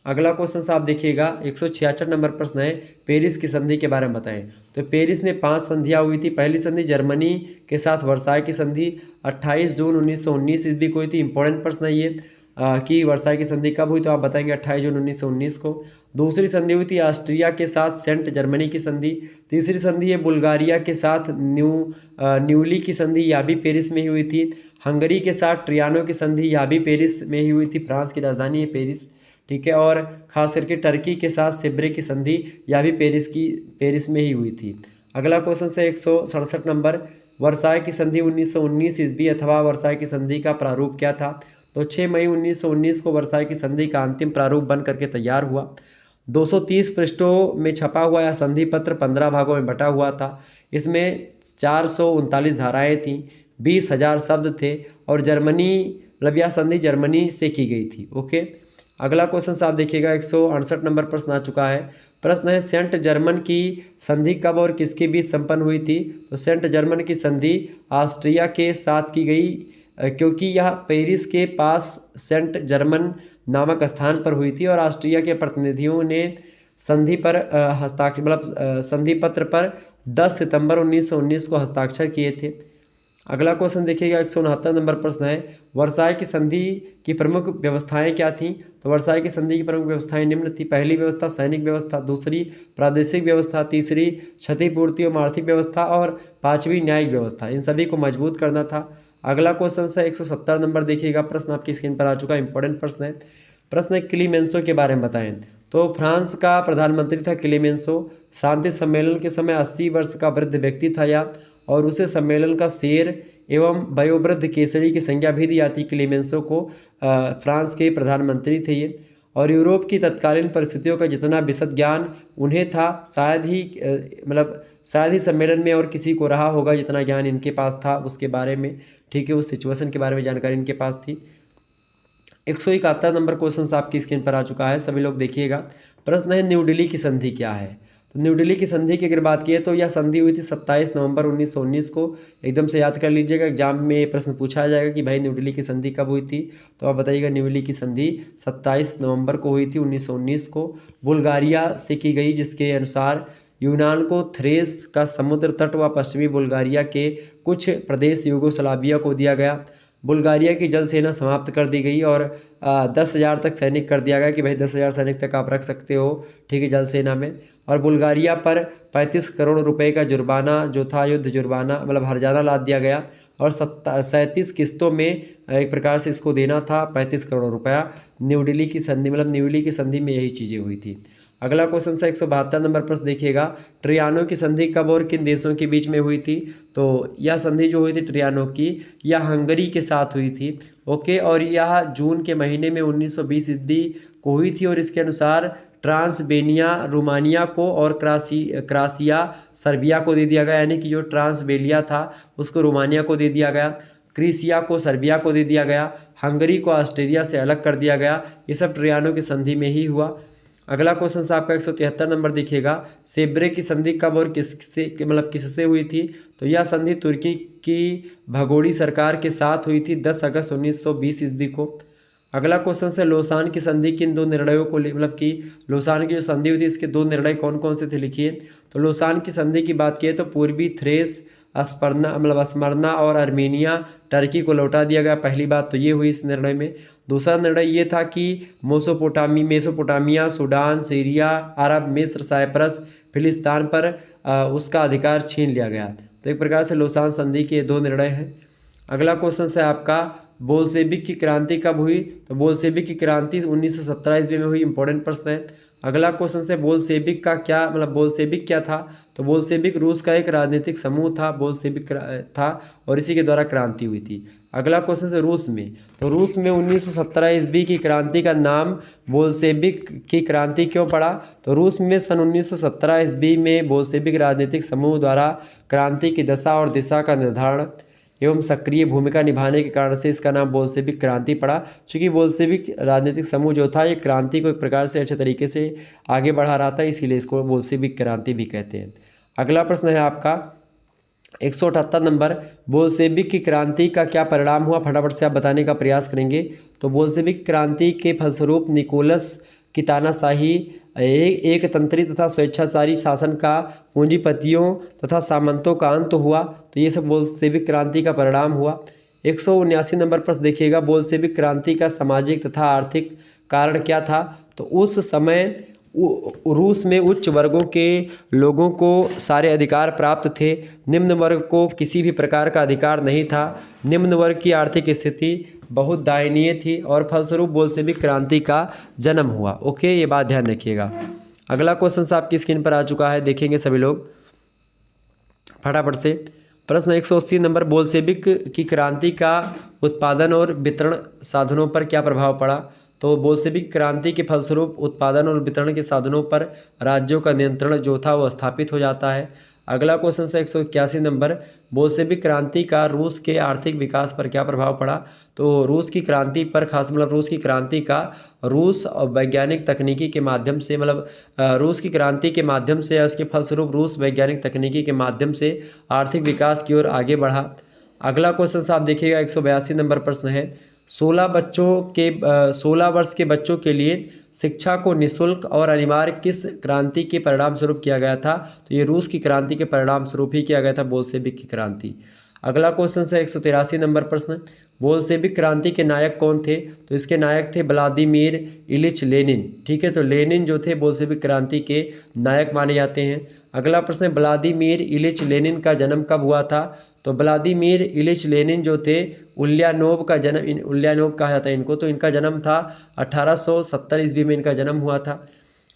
अगला क्वेश्चन से आप देखिएगा, 166 नंबर प्रश्न है, पेरिस की संधि के बारे में बताएं। तो पेरिस में 5 संधियां हुई थी। पहली संधि जर्मनी के साथ वर्साई की संधि 28 जून 1919 ईस्वी को हुई थी। इंपॉर्टेंट प्रश्न है ये कि वर्साई की संधि कब हुई, तो आप बताएंगे 28 जून 1919 को। दूसरी संधि हुई थी ऑस्ट्रिया के साथ सेंट जर्मनी की संधि। तीसरी संधि है बुल्गारिया के साथ न्यूली की संधि, यह भी पेरिस में ही हुई थी। हंगरी के साथ ट्रियानो की संधि, यह भी पेरिस में ही हुई थी, फ्रांस की राजधानी है पेरिस, ठीक है। और खास करके टर्की के साथ सेब्रे की संधि, यह भी पेरिस में ही हुई थी। अगला क्वेश्चन से 167 नंबर, वर्साई की संधि 1919 ईस्वी अथवा वर्साई की संधि का प्रारूप क्या था? तो 6 मई 1919 को वर्साई की संधि का अंतिम प्रारूप बन करके तैयार हुआ। 230 पृष्ठों में छपा हुआ यह संधि पत्र 15 भागों में बटा हुआ था। इसमें 439 धाराएं थीं, 20,000 शब्द थे, और जर्मनी मतलब यह संधि जर्मनी से की गई थी। ओके, अगला क्वेश्चन से आप देखिएगा, 168 नंबर प्रश्न आ चुका है। प्रश्न है सेंट जर्मन की संधि कब और किसके बीच संपन्न हुई थी? तो सेंट जर्मन की संधि ऑस्ट्रिया के साथ की गई, क्योंकि यह पेरिस के पास सेंट जर्मन नामक स्थान पर हुई थी, और ऑस्ट्रिया के प्रतिनिधियों ने संधि पर हस्ताक्षर मतलब संधि पत्र पर 10 सितंबर 1919 को हस्ताक्षर किए थे। अगला क्वेश्चन देखिएगा, 169 नंबर प्रश्न है, वर्साई की संधि की प्रमुख व्यवस्थाएं क्या थीं? तो वर्साई की संधि की प्रमुख व्यवस्थाएं निम्न थी। पहली व्यवस्था सैनिक व्यवस्था, दूसरी प्रादेशिक व्यवस्था, तीसरी क्षतिपूर्ति और आर्थिक व्यवस्था, और पांचवी न्यायिक व्यवस्था। इन सभी को मजबूत करना था। अगला क्वेश्चन है 170 नंबर देखिएगा, प्रश्न आपकी स्क्रीन पर आ चुका है, इंपॉर्टेंट प्रश्न है। प्रश्न है क्लीमेंसो के बारे में बताएं। तो फ्रांस का प्रधानमंत्री था क्लीमेंसो। शांति सम्मेलन के समय 80 वर्ष का वृद्ध व्यक्ति था यह, और उसे सम्मेलन का शेर एवं वयोवृद्ध केसरी की संज्ञा भी दी जाती। क्लीमेंसो को फ्रांस के प्रधानमंत्री थे ये, और यूरोप की तत्कालीन परिस्थितियों का जितना विशद ज्ञान उन्हें था, शायद ही सम्मेलन में और किसी को रहा होगा जितना ज्ञान इनके पास था उसके बारे में, ठीक है, उस सिचुएशन के बारे में जानकारी इनके पास थी। 171 नंबर क्वेश्चन आपकी स्क्रीन पर आ चुका है, सभी लोग देखिएगा। प्रश्न है न्यू दिल्ली की संधि क्या है? तो न्यू दिल्ली की संधि की अगर बात की तो यह संधि हुई थी 27 नवंबर 1919 को। एकदम से याद कर लीजिएगा, एग्जाम में ये प्रश्न पूछा जाएगा कि भाई न्यू दिल्ली की संधि कब हुई थी, तो आप बताइएगा न्यू दिल्ली की संधि 27 नवंबर को हुई थी 1919 को। बुल्गारिया से की गई, जिसके अनुसार यूनान को थ्रेस का समुद्र तट व पश्चिमी बुल्गारिया के कुछ प्रदेश यूगोस्लाविया को दिया गया। बुल्गारिया की जल सेना समाप्त कर दी गई और 10,000 तक सैनिक कर दिया गया कि भाई 10,000 सैनिक तक आप रख सकते हो, ठीक है, जल सेना में। और बुल्गारिया पर 35 करोड़ रुपए का जुर्माना जो था, युद्ध जुर्माना मतलब हर्जाना लाद दिया गया और 37 किस्तों में एक प्रकार से इसको देना था 35 करोड़ रुपया। न्यू दिल्ली की संधि मतलब न्यू दिल्ली की संधि में यही चीज़ें हुई थी। अगला क्वेश्चन से 172 नंबर प्रश्न देखिएगा, ट्रियानो की संधि कब और किन देशों के बीच में हुई थी? तो यह संधि जो हुई थी ट्रियानो की, यह हंगरी के साथ हुई थी, ओके, और यह जून के महीने में 1920 ईस्वी को हुई थी और इसके अनुसार ट्रांसबेनिया रोमानिया को और क्रासिया सर्बिया को दे दिया गया, यानी कि जो ट्रांसबेलिया था उसको रोमानिया को दे दिया गया, क्रीसिया को सर्बिया को दे दिया गया, हंगरी को ऑस्ट्रिया से अलग कर दिया गया। ये सब ट्रियानो की संधि में ही हुआ। अगला क्वेश्चन से आपका 173 नंबर दिखेगा, सेब्रे की संधि कब और किससे हुई थी? तो यह संधि तुर्की की भगोड़ी सरकार के साथ हुई थी 10 अगस्त 1920 ईस्वी को। अगला क्वेश्चन से लोसान की संधि किन दो निर्णयों को कि लोसान की जो संधि हुई थी इसके दो निर्णय कौन कौन से थे, लिखिए। तो लोसान की संधि की बात किए तो पूर्वी थ्रेस स्मरना और आर्मेनिया टर्की को लौटा दिया गया, पहली बात तो ये हुई इस निर्णय में। दूसरा निर्णय ये था कि मेसोपोटामिया, सूडान, सीरिया, अरब, मिस्र, साइप्रस, फिलिस्तीन पर उसका अधिकार छीन लिया गया। तो एक प्रकार से लोसान संधि के दो निर्णय हैं। अगला क्वेश्चन है आपका, बोल्शेविक की क्रांति कब हुई? तो बोल्शेविक की क्रांति 1917 ईस्वी में हुई, इंपॉर्टेंट प्रश्न है। अगला क्वेश्चन से बोल्शेविक का क्या बोल्शेविक क्या था? तो बोल्शेविक रूस का एक राजनीतिक समूह था, बोल्शेविक था और इसी के द्वारा क्रांति हुई थी। अगला क्वेश्चन से रूस में, तो रूस में 1917 ईस्वी की क्रांति का नाम बोल्शेविक की क्रांति क्यों पड़ा? तो रूस में सन 1917 ईस्वी में बोल्शेविक राजनीतिक समूह द्वारा क्रांति की दशा और दिशा का निर्धारण एवं सक्रिय भूमिका निभाने के कारण से इसका नाम बोल्शेविक क्रांति पड़ा। चूँकि बोल्शेविक राजनीतिक समूह जो था ये क्रांति को एक प्रकार से अच्छे तरीके से आगे बढ़ा रहा था, इसीलिए इसको बोल्शेविक क्रांति भी कहते हैं। अगला प्रश्न है आपका 178 नंबर, बोल्शेविक की क्रांति का क्या परिणाम हुआ? फटाफट से आप बताने का प्रयास करेंगे। तो बोल्शेविक क्रांति के फलस्वरूप निकोलस की तानाशाही, एक तंत्री तथा स्वेच्छाचारी शासन का, पूंजीपतियों तथा सामंतों का अंत हुआ। तो ये सब बोल्शेविक क्रांति का परिणाम हुआ। 179 नंबर प्रश्न देखिएगा, बोल्शेविक क्रांति का सामाजिक तथा आर्थिक कारण क्या था? तो उस समय रूस में उच्च वर्गों के लोगों को सारे अधिकार प्राप्त थे, निम्न वर्ग को किसी भी प्रकार का अधिकार नहीं था, निम्न वर्ग की आर्थिक स्थिति बहुत दयनीय थी और फलस्वरूप बोल्शेविक क्रांति का जन्म हुआ। ओके, ये बात ध्यान रखिएगा। अगला क्वेश्चन आपकी स्क्रीन पर आ चुका है, देखेंगे सभी लोग फटाफट से। प्रश्न 180 नंबर, बोल्शेविक की क्रांति का उत्पादन और वितरण साधनों पर क्या प्रभाव पड़ा? तो बोल्शेविक क्रांति के फलस्वरूप उत्पादन और वितरण के साधनों पर राज्यों का नियंत्रण जो था वो स्थापित हो जाता है। अगला क्वेश्चन है 181 नंबर, बोल्शेविक क्रांति का रूस के आर्थिक विकास पर क्या प्रभाव पड़ा? तो रूस की क्रांति पर खास रूस की क्रांति का रूस वैज्ञानिक तकनीकी के माध्यम से रूस की क्रांति के माध्यम से इसके फलस्वरूप रूस वैज्ञानिक तकनीकी के माध्यम से आर्थिक विकास की ओर आगे बढ़ा। अगला क्वेश्चन आप देखिएगा 182 नंबर प्रश्न है, 16 वर्ष के बच्चों के लिए शिक्षा को निःशुल्क और अनिवार्य किस क्रांति के परिणाम स्वरूप किया गया था? तो ये रूस की क्रांति के परिणाम स्वरूप ही किया गया था, बोल्शेविक की क्रांति। अगला क्वेश्चन है 183 नंबर प्रश्न, बोल्शेविक क्रांति के नायक कौन थे? तो इसके नायक थे व्लादिमीर इलिच लेनिन, ठीक है। तो लेनिन जो थे बोल्शेविक क्रांति के नायक माने जाते हैं। अगला प्रश्न है, व्लादिमीर इलिच लेनिन का जन्म कब हुआ था? तो व्लादिमीर इलिच लेनिन जो थे उल्यानोव का जन्म, उल्यानोव कहा जाता है इनको, तो इनका जन्म था 1870 ईस्वी में इनका जन्म हुआ था।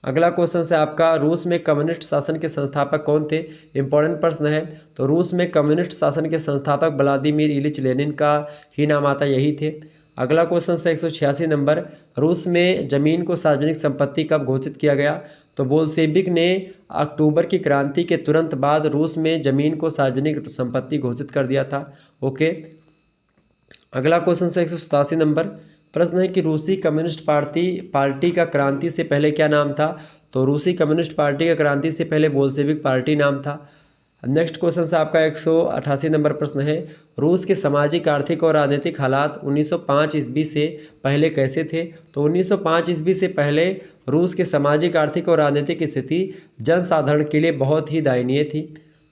अगला क्वेश्चन है आपका, रूस में कम्युनिस्ट शासन के संस्थापक कौन थे? इंपॉर्टेंट प्रश्न है। तो रूस में कम्युनिस्ट शासन के संस्थापक व्लादिमीर इलिच लेनिन का ही नाम आता, यही थे। अगला क्वेश्चन है 186 नंबर, रूस में जमीन को सार्वजनिक संपत्ति कब घोषित किया गया? तो बोल्शेविक ने अक्टूबर की क्रांति के तुरंत बाद रूस में जमीन को सार्वजनिक संपत्ति घोषित कर दिया था। ओके, अगला क्वेश्चन है 187 नंबर प्रश्न है कि रूसी कम्युनिस्ट पार्टी का क्रांति से पहले क्या नाम था? तो रूसी कम्युनिस्ट पार्टी का क्रांति से पहले बोल्शेविक पार्टी नाम था। नेक्स्ट क्वेश्चन से आपका 188 नंबर प्रश्न है, रूस के सामाजिक, आर्थिक और राजनीतिक हालात 1905 ईस्वी से पहले कैसे थे? तो 1905 ईस्वी से पहले रूस के सामाजिक, आर्थिक और राजनीतिक स्थिति जनसाधारण के लिए बहुत ही दयनीय थी।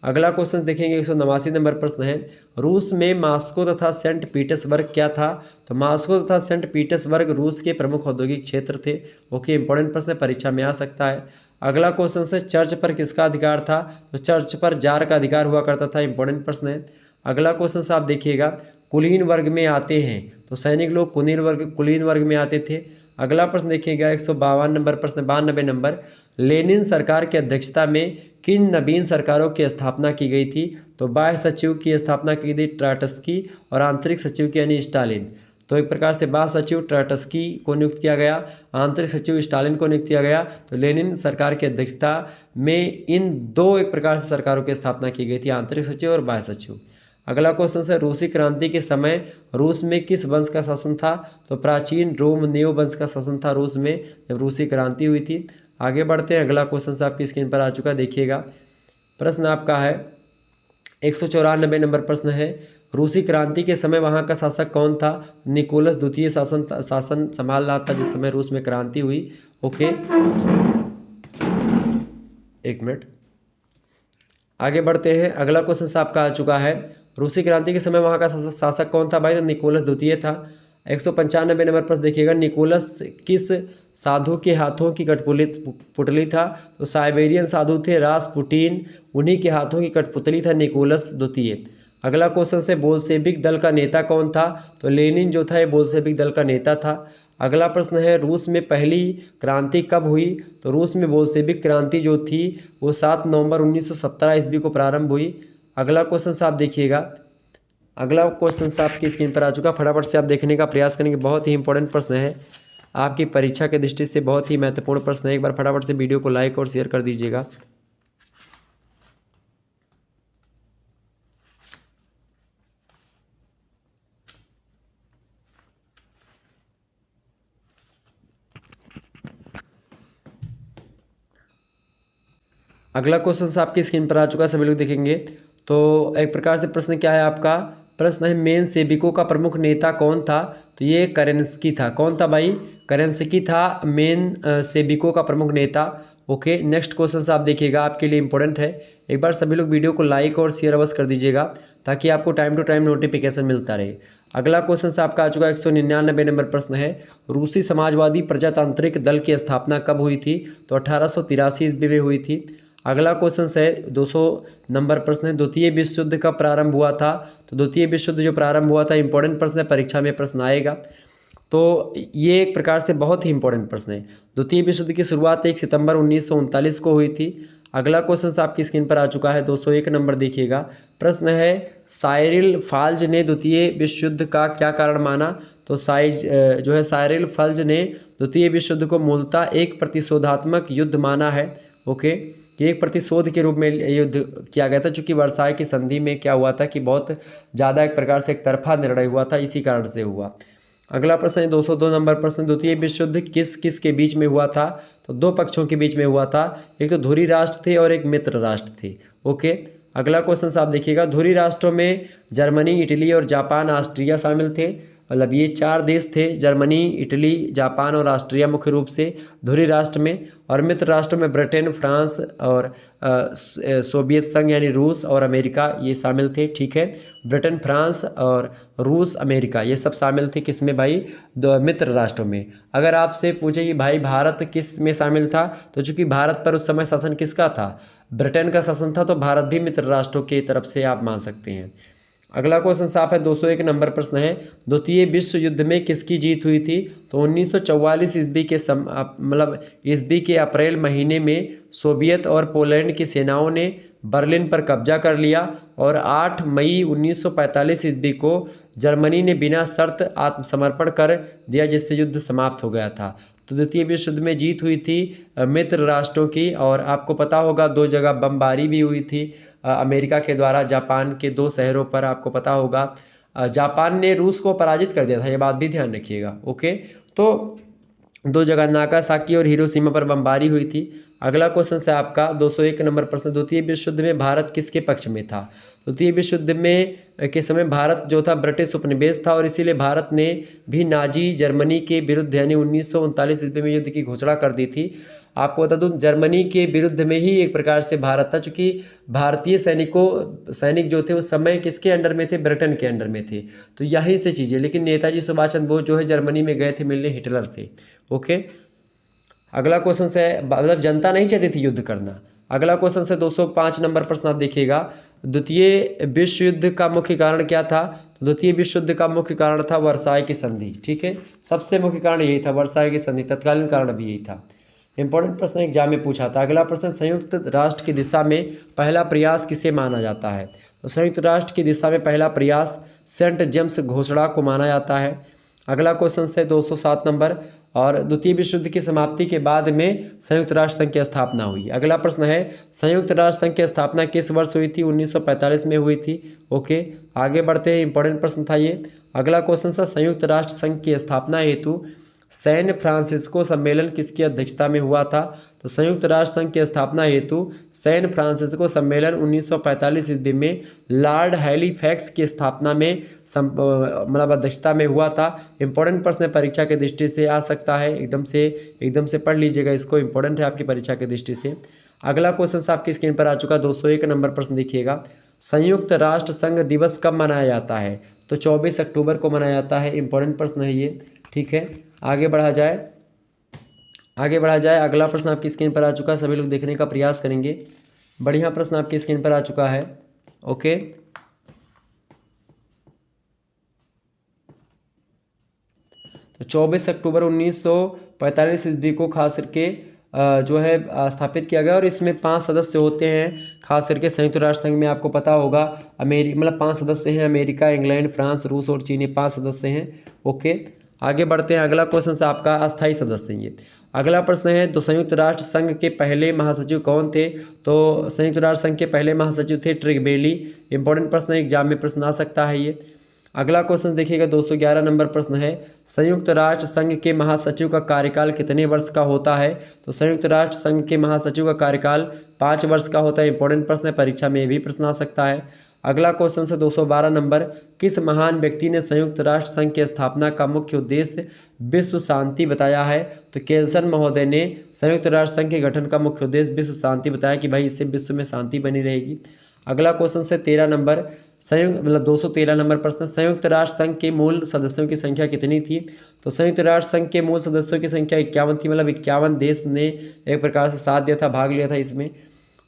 अगला क्वेश्चन देखेंगे 189 नंबर प्रश्न है, रूस में मास्को तथा सेंट पीटर्सबर्ग क्या था? तो मास्को तथा सेंट पीटर्सबर्ग रूस के प्रमुख औद्योगिक क्षेत्र थे। ओके, इंपॉर्टेंट प्रश्न परीक्षा में आ सकता है। अगला क्वेश्चन से चर्च पर किसका अधिकार था? तो चर्च पर जार का अधिकार हुआ करता था। इंपॉर्टेंट प्रश्न है। अगला क्वेश्चन से आप देखिएगा, कुलीन वर्ग में आते हैं, तो सैनिक लोग कुलीन वर्ग में आते थे। अगला प्रश्न देखिएगा 152 नंबर प्रश्न, 92 नंबर, लेनिन सरकार की अध्यक्षता में किन नवीन सरकारों की स्थापना की गई थी? तो बाह्य सचिव की स्थापना की गई ट्राटस्की और आंतरिक सचिव की यानी स्टालिन। तो एक प्रकार से बाह्य सचिव ट्राटस्की को नियुक्त किया गया, आंतरिक सचिव स्टालिन को नियुक्त किया गया। तो लेनिन सरकार की अध्यक्षता में इन दो एक प्रकार से सरकारों की स्थापना की गई थी, आंतरिक सचिव और बाह्य सचिव। अगला क्वेश्चन है, रूसी क्रांति के समय रूस में किस वंश का शासन था? तो प्राचीन रोम नेव वंश का शासन था रूस में जब रूसी क्रांति हुई थी। आगे बढ़ते हैं। अगला क्वेश्चन आपकी स्क्रीन पर आ चुका है, देखिएगा। प्रश्न आपका है 194 नंबर प्रश्न है, रूसी क्रांति के समय वहाँ का शासक कौन था? निकोलस द्वितीय शासन संभाल रहा था जिस समय रूस में क्रांति हुई। ओके, एक मिनट, आगे बढ़ते हैं। अगला क्वेश्चन आपका आ चुका है, रूसी क्रांति के समय वहाँ का शासक कौन था भाई? तो निकोलस द्वितीय था। 195 नंबर प्रश्न देखिएगा, निकोलस किस साधु के हाथों की कठपुतली था? तो साइबेरियन साधु थे रासपुटीन, उन्हीं के हाथों की कठपुतली था निकोलस द्वितीय। अगला क्वेश्चन से, बोल्शेविक दल का नेता कौन था? तो लेनिन जो था ये बोल्शेविक दल का नेता था। अगला प्रश्न है, रूस में पहली क्रांति कब हुई? तो रूस में बोल्शेविक क्रांति जो थी वो 7 नवंबर 1917 ईस्वी को प्रारंभ हुई। अगला क्वेश्चन आप देखिएगा, अगला क्वेश्चन आपकी स्क्रीन पर आ चुका, फटाफट से आप देखने का प्रयास करेंगे। बहुत ही इंपॉर्टेंट प्रश्न है, आपकी परीक्षा के दृष्टि से बहुत ही महत्वपूर्ण प्रश्न है। एक बार फटाफट से वीडियो को लाइक और शेयर कर दीजिएगा। अगला क्वेश्चन आपकी स्क्रीन पर आ चुका है, सभी लोग देखेंगे। तो एक प्रकार से प्रश्न क्या है आपका? प्रश्न है, मेन सेबिको का प्रमुख नेता कौन था? तो ये करेंस्की था। कौन था भाई? करेंस्की था मेन सेबिको का प्रमुख नेता। ओके, नेक्स्ट क्वेश्चन आप देखिएगा, आपके लिए इंपॉर्टेंट है। एक बार सभी लोग वीडियो को लाइक और शेयर अवश्य कर दीजिएगा ताकि आपको टाइम टू टाइम नोटिफिकेशन मिलता रहे। अगला क्वेश्चन आपका आ चुका है 199 नंबर प्रश्न है, रूसी समाजवादी प्रजातांत्रिक दल की स्थापना कब हुई थी? तो 1883 ईस्वी में हुई थी। अगला क्वेश्चन है 200 नंबर प्रश्न है, द्वितीय विश्व युद्ध कब प्रारंभ हुआ था? तो द्वितीय विश्व युद्ध जो प्रारंभ हुआ था, इंपॉर्टेंट प्रश्न है, परीक्षा में प्रश्न आएगा। तो ये एक प्रकार से बहुत ही इंपॉर्टेंट प्रश्न है। द्वितीय विश्व युद्ध की शुरुआत 1 सितंबर 1939 को हुई थी। अगला क्वेश्चन आपकी स्क्रीन पर आ चुका है, 201 नंबर देखिएगा। प्रश्न है, साइरिल फाल्ज ने द्वितीय विश्व युद्ध का क्या कारण माना? तो साइरिल फाल्ज ने द्वितीय विश्व युद्ध को मूलतः एक प्रतिशोधात्मक युद्ध माना है। ओके, कि एक प्रतिशोध के रूप में युद्ध किया गया था, चूँकि वर्साय की संधि में क्या हुआ था कि बहुत ज़्यादा एक प्रकार से एक तरफा निर्णय हुआ था, इसी कारण से हुआ। अगला प्रश्न है 202 नंबर प्रश्न, द्वितीय विश्व युद्ध किस किस के बीच में हुआ था? तो दो पक्षों के बीच में हुआ था, एक तो धुरी राष्ट्र थे और एक मित्र राष्ट्र थे। ओके, अगला क्वेश्चन आप देखिएगा, धुरी राष्ट्रों में जर्मनी, इटली और जापान, ऑस्ट्रिया शामिल थे। मतलब ये 4 देश थे, जर्मनी, इटली, जापान और ऑस्ट्रिया मुख्य रूप से धुरी राष्ट्र में। और मित्र राष्ट्रों में ब्रिटेन, फ्रांस और सोवियत संघ यानी रूस और अमेरिका ये शामिल थे। ठीक है, ब्रिटेन, फ्रांस और रूस, अमेरिका ये सब शामिल थे किस में भाई? मित्र राष्ट्रों में। अगर आपसे पूछे कि भाई भारत किस में शामिल था, तो चूंकि भारत पर उस समय शासन किसका था? ब्रिटेन का शासन था, तो भारत भी मित्र राष्ट्रों की तरफ से आप मान सकते हैं। अगला क्वेश्चन साफ है, 201 नंबर प्रश्न है, द्वितीय विश्व युद्ध में किसकी जीत हुई थी? तो 1944 ईस्वी के मतलब ईस्वी के अप्रैल महीने में सोवियत और पोलैंड की सेनाओं ने बर्लिन पर कब्जा कर लिया और 8 मई 1945 ईस्वी को जर्मनी ने बिना शर्त आत्मसमर्पण कर दिया, जिससे युद्ध समाप्त हो गया था। तो द्वितीय विश्व युद्ध में जीत हुई थी मित्र राष्ट्रों की। और आपको पता होगा 2 जगह बमबारी भी हुई थी अमेरिका के द्वारा जापान के 2 शहरों पर। आपको पता होगा जापान ने रूस को पराजित कर दिया था, ये बात भी ध्यान रखिएगा। ओके, तो 2 जगह नागासाकी और हिरोशिमा पर बमबारी हुई थी। अगला क्वेश्चन है आपका 201 नंबर प्रश्न, द्वितीय विश्व युद्ध में भारत किसके पक्ष में था? द्वितीय विश्व युद्ध में के समय भारत जो था ब्रिटिश उपनिवेश था और इसीलिए भारत ने भी नाजी जर्मनी के विरुद्ध यानी 1939 ईस्वी में युद्ध की घोषणा कर दी थी। आपको बता दूं जर्मनी के विरुद्ध में ही एक प्रकार से भारत था, चूँकि भारतीय सैनिक जो थे उस समय किसके अंडर में थे, ब्रिटेन के अंडर में थे। तो यही से चीज़ें, लेकिन नेताजी सुभाष चंद्र बोस जो है जर्मनी में गए थे मिलने हिटलर से। ओके, अगला क्वेश्चन से मतलब जनता नहीं चाहती थी युद्ध करना। अगला क्वेश्चन से 205 नंबर प्रश्न आप देखिएगा, द्वितीय विश्व युद्ध का मुख्य कारण क्या था। तो द्वितीय विश्व युद्ध का मुख्य कारण था वर्साई की संधि। ठीक है, सबसे मुख्य कारण यही था, वर्साई की संधि, तत्कालीन कारण भी यही था। इंपॉर्टेंट प्रश्न एग्जाम में पूछा था। अगला प्रश्न, संयुक्त राष्ट्र की दिशा में पहला प्रयास किसे माना जाता है। तो संयुक्त राष्ट्र की दिशा में पहला प्रयास सेंट जेम्स घोषणा को माना जाता है। अगला क्वेश्चन से 207 नंबर, और द्वितीय विश्व युद्ध की समाप्ति के बाद में संयुक्त राष्ट्र संघ की स्थापना हुई। अगला प्रश्न है, संयुक्त राष्ट्र संघ की स्थापना किस वर्ष हुई थी। 1945 में हुई थी। ओके, आगे बढ़ते हैं, इंपॉर्टेंट प्रश्न था ये। अगला क्वेश्चन था, संयुक्त राष्ट्र संघ की स्थापना हेतु सैन फ्रांसिस्को सम्मेलन किसकी अध्यक्षता में हुआ था। तो संयुक्त राष्ट्र संघ की स्थापना हेतु सैन फ्रांसिस्को सम्मेलन 1945 ईस्वी में लॉर्ड हैलीफैक्स की स्थापना में मतलब अध्यक्षता में हुआ था। इंपॉर्टेंट प्रश्न परीक्षा की दृष्टि से आ सकता है, एकदम से पढ़ लीजिएगा इसको, इंपॉर्टेंट है आपकी परीक्षा की दृष्टि से। अगला क्वेश्चन आपकी स्क्रीन पर आ चुका, 201 नंबर प्रश्न देखिएगा, संयुक्त राष्ट्र संघ दिवस कब मनाया जाता है। तो 24 अक्टूबर को मनाया जाता है। इंपॉर्टेंट प्रश्न है ये। ठीक है, आगे बढ़ा जाए। अगला प्रश्न आपकी स्क्रीन पर आ चुका है, सभी लोग देखने का प्रयास करेंगे। बढ़िया प्रश्न आपकी स्क्रीन पर आ चुका है। ओके, तो 24 अक्टूबर 1945 ईस्वी को खास करके जो है स्थापित किया गया, और इसमें 5 सदस्य होते हैं। खास करके संयुक्त राष्ट्र संघ में आपको पता होगा मतलब 5 सदस्य हैं, अमेरिका, इंग्लैंड, फ्रांस, रूस और चीन, 5 सदस्य हैं। ओके, आगे बढ़ते हैं। अगला क्वेश्चन से आपका अस्थायी सदस्य हैं ये। अगला प्रश्न है, तो संयुक्त राष्ट्र संघ के पहले महासचिव कौन थे। तो संयुक्त राष्ट्र संघ के पहले महासचिव थे ट्रिगबेली। इंपॉर्टेंट प्रश्न है, एग्जाम में प्रश्न आ सकता है ये। अगला क्वेश्चन देखिएगा, 211 नंबर प्रश्न है, संयुक्त राष्ट्र संघ के महासचिव का कार्यकाल कितने वर्ष का होता है। तो संयुक्त राष्ट्र संघ के महासचिव का कार्यकाल 5 वर्ष का होता है। इंपॉर्टेंट प्रश्न है, परीक्षा में भी प्रश्न आ सकता है। अगला क्वेश्चन से 212 नंबर, किस महान व्यक्ति ने संयुक्त राष्ट्र संघ की स्थापना का मुख्य उद्देश्य विश्व शांति बताया है। तो केल्सन महोदय ने संयुक्त राष्ट्र संघ के गठन का मुख्य उद्देश्य विश्व शांति बताया कि भाई इससे विश्व में शांति बनी रहेगी। अगला क्वेश्चन से 13 नंबर, 213 नंबर प्रश्न, संयुक्त राष्ट्र संघ के मूल सदस्यों की संख्या कितनी थी। तो संयुक्त राष्ट्र संघ के मूल सदस्यों की संख्या 51 थी, मतलब 51 देश ने एक प्रकार से साथ दिया था, भाग लिया था इसमें।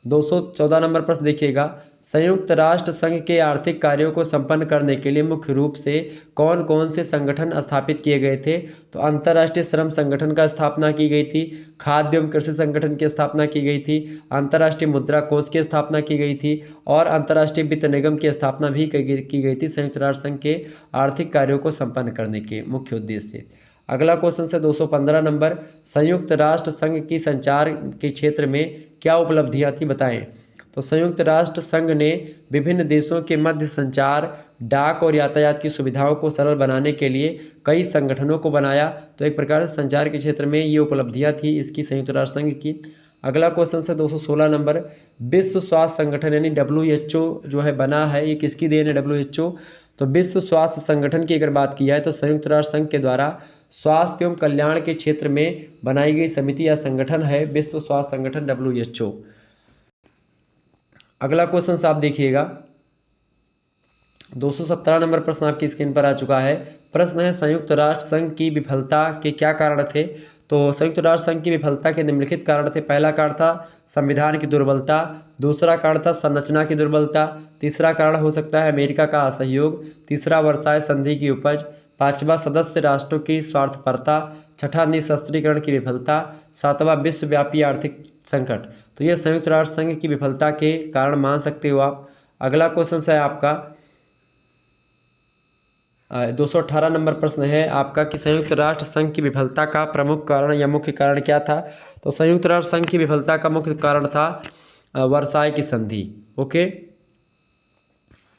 214 नंबर प्रश्न देखिएगा, संयुक्त राष्ट्र संघ के आर्थिक कार्यों को संपन्न करने के लिए मुख्य रूप से कौन कौन से संगठन स्थापित किए गए थे। तो अंतर्राष्ट्रीय श्रम संगठन का स्थापना की गई थी, खाद्य एवं कृषि संगठन की स्थापना की गई थी, अंतर्राष्ट्रीय मुद्रा कोष की स्थापना की गई थी, और अंतर्राष्ट्रीय वित्त निगम की स्थापना भी की गई थी संयुक्त राष्ट्र संघ के आर्थिक कार्यों को संपन्न करने के मुख्य उद्देश्य से। अगला क्वेश्चन से 215 नंबर, संयुक्त राष्ट्र संघ की संचार के क्षेत्र में क्या उपलब्धियां थी बताएं। तो संयुक्त राष्ट्र संघ ने विभिन्न देशों के मध्य संचार, डाक और यातायात की सुविधाओं को सरल बनाने के लिए कई संगठनों को बनाया। तो एक प्रकार से संचार के क्षेत्र में ये उपलब्धियां थी इसकी संयुक्त राष्ट्र संघ की। अगला क्वेश्चन से 216 नंबर, विश्व स्वास्थ्य संगठन यानी WHO जो है बना है, ये किसकी देन है WHO। तो विश्व स्वास्थ्य संगठन की अगर बात की जाए तो संयुक्त राष्ट्र संघ के द्वारा स्वास्थ्य एवं कल्याण के क्षेत्र में बनाई गई समिति या संगठन है विश्व स्वास्थ्य संगठन WHO। अगला क्वेश्चन आप देखिएगा, 217 नंबर प्रश्न आपकी स्क्रीन पर आ चुका है। प्रश्न है, संयुक्त राष्ट्र संघ की विफलता के क्या कारण थे। तो संयुक्त राष्ट्र संघ की विफलता के निम्नलिखित कारण थे। पहला कारण था संविधान की दुर्बलता, दूसरा कारण था संरचना की दुर्बलता, तीसरा कारण हो सकता है अमेरिका का असहयोग, तीसरा वर्साय संधि की उपज, पांचवा सदस्य राष्ट्रों की स्वार्थपरता, छठा निशस्त्रीकरण की विफलता, सातवां विश्वव्यापी आर्थिक संकट। तो ये संयुक्त राष्ट्र संघ की विफलता के कारण मान सकते हो आप। अगला क्वेश्चन है आपका 218 नंबर प्रश्न है आपका कि संयुक्त राष्ट्र संघ की विफलता का प्रमुख कारण या मुख्य कारण क्या था। तो संयुक्त राष्ट्र संघ की विफलता का मुख्य कारण था वर्साय की संधि। ओके,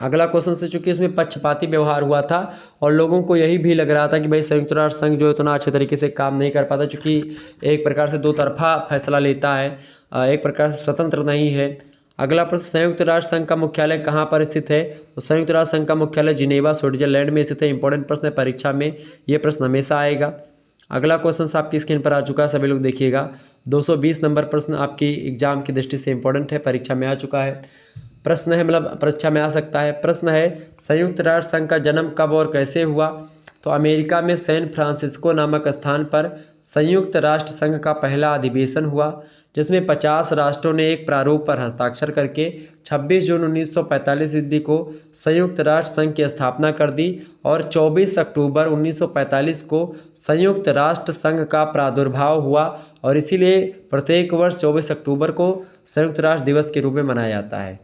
अगला क्वेश्चन से, चूंकि इसमें पक्षपाती व्यवहार हुआ था और लोगों को यही भी लग रहा था कि भाई संयुक्त राष्ट्र संघ जो है इतना अच्छे तरीके से काम नहीं कर पाता, चूंकि एक प्रकार से दो तरफा फैसला लेता है, एक प्रकार से स्वतंत्र नहीं है। अगला प्रश्न, संयुक्त राष्ट्र संघ का मुख्यालय कहाँ पर स्थित है। तो संयुक्त राष्ट्र संघ का मुख्यालय जिनेवा स्विट्जरलैंड में स्थित है। इंपॉर्टेंट प्रश्न है, परीक्षा में ये प्रश्न हमेशा आएगा। अगला क्वेश्चन आपकी स्क्रीन पर आ चुका है, सभी लोग देखिएगा। 220 नंबर प्रश्न आपकी एग्जाम की दृष्टि से इंपॉर्टेंट है, परीक्षा में आ चुका है। प्रश्न है, मतलब परीक्षा में आ सकता है। प्रश्न है, संयुक्त राष्ट्र संघ का जन्म कब और कैसे हुआ? तो अमेरिका में सैन फ्रांसिस्को नामक स्थान पर संयुक्त राष्ट्र संघ का पहला अधिवेशन हुआ, जिसमें 50 राष्ट्रों ने एक प्रारूप पर हस्ताक्षर करके 26 जून 1945 ईस्वी को संयुक्त राष्ट्र संघ की स्थापना कर दी और 24 अक्टूबर 1945 को संयुक्त राष्ट्र संघ का प्रादुर्भाव हुआ और इसीलिए प्रत्येक वर्ष 24 अक्टूबर को संयुक्त राष्ट्र दिवस के रूप में मनाया जाता है।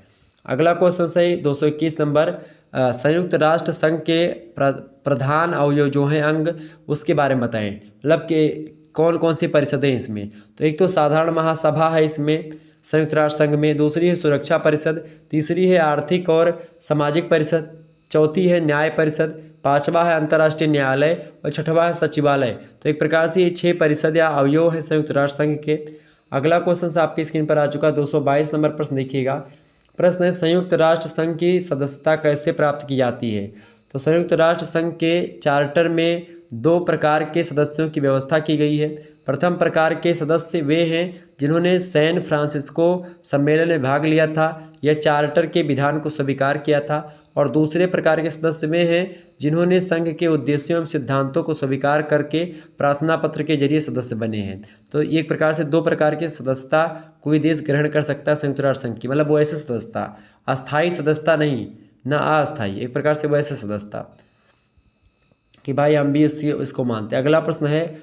अगला क्वेश्चन सही 221 नंबर, संयुक्त राष्ट्र संघ के प्रधान अवयव जो हैं अंग, उसके बारे में बताएं। मतलब कि कौन कौन सी परिषदें इसमें? तो एक तो साधारण महासभा है इसमें संयुक्त राष्ट्र संघ में, दूसरी है सुरक्षा परिषद, तीसरी है आर्थिक और सामाजिक परिषद, चौथी है न्याय परिषद, पांचवा है अंतर्राष्ट्रीय न्यायालय और छठवा है सचिवालय। तो एक प्रकार से ये 6 परिषद या अवयव है संयुक्त राष्ट्र संघ के। अगला क्वेश्चन आपकी स्क्रीन पर आ चुका है, 222 नंबर प्रश्न देखिएगा। प्रश्न है, संयुक्त राष्ट्र संघ की सदस्यता कैसे प्राप्त की जाती है? तो संयुक्त राष्ट्र संघ के चार्टर में 2 प्रकार के सदस्यों की व्यवस्था की गई है। प्रथम प्रकार के सदस्य वे हैं जिन्होंने सैन फ्रांसिस्को सम्मेलन में भाग लिया था या चार्टर के विधान को स्वीकार किया था, और दूसरे प्रकार के सदस्य वे हैं जिन्होंने संघ के उद्देश्यों एवं सिद्धांतों को स्वीकार करके प्रार्थना पत्र के जरिए सदस्य बने हैं। तो एक प्रकार से 2 प्रकार की सदस्यता कोई देश ग्रहण कर सकता है संयुक्त राष्ट्र संघ की, मतलब वो ऐसे सदस्यता, अस्थायी सदस्यता नहीं, ना अस्थायी, एक प्रकार से वो ऐसे सदस्यता कि भाई हम भी इसको मानते हैं। अगला प्रश्न है,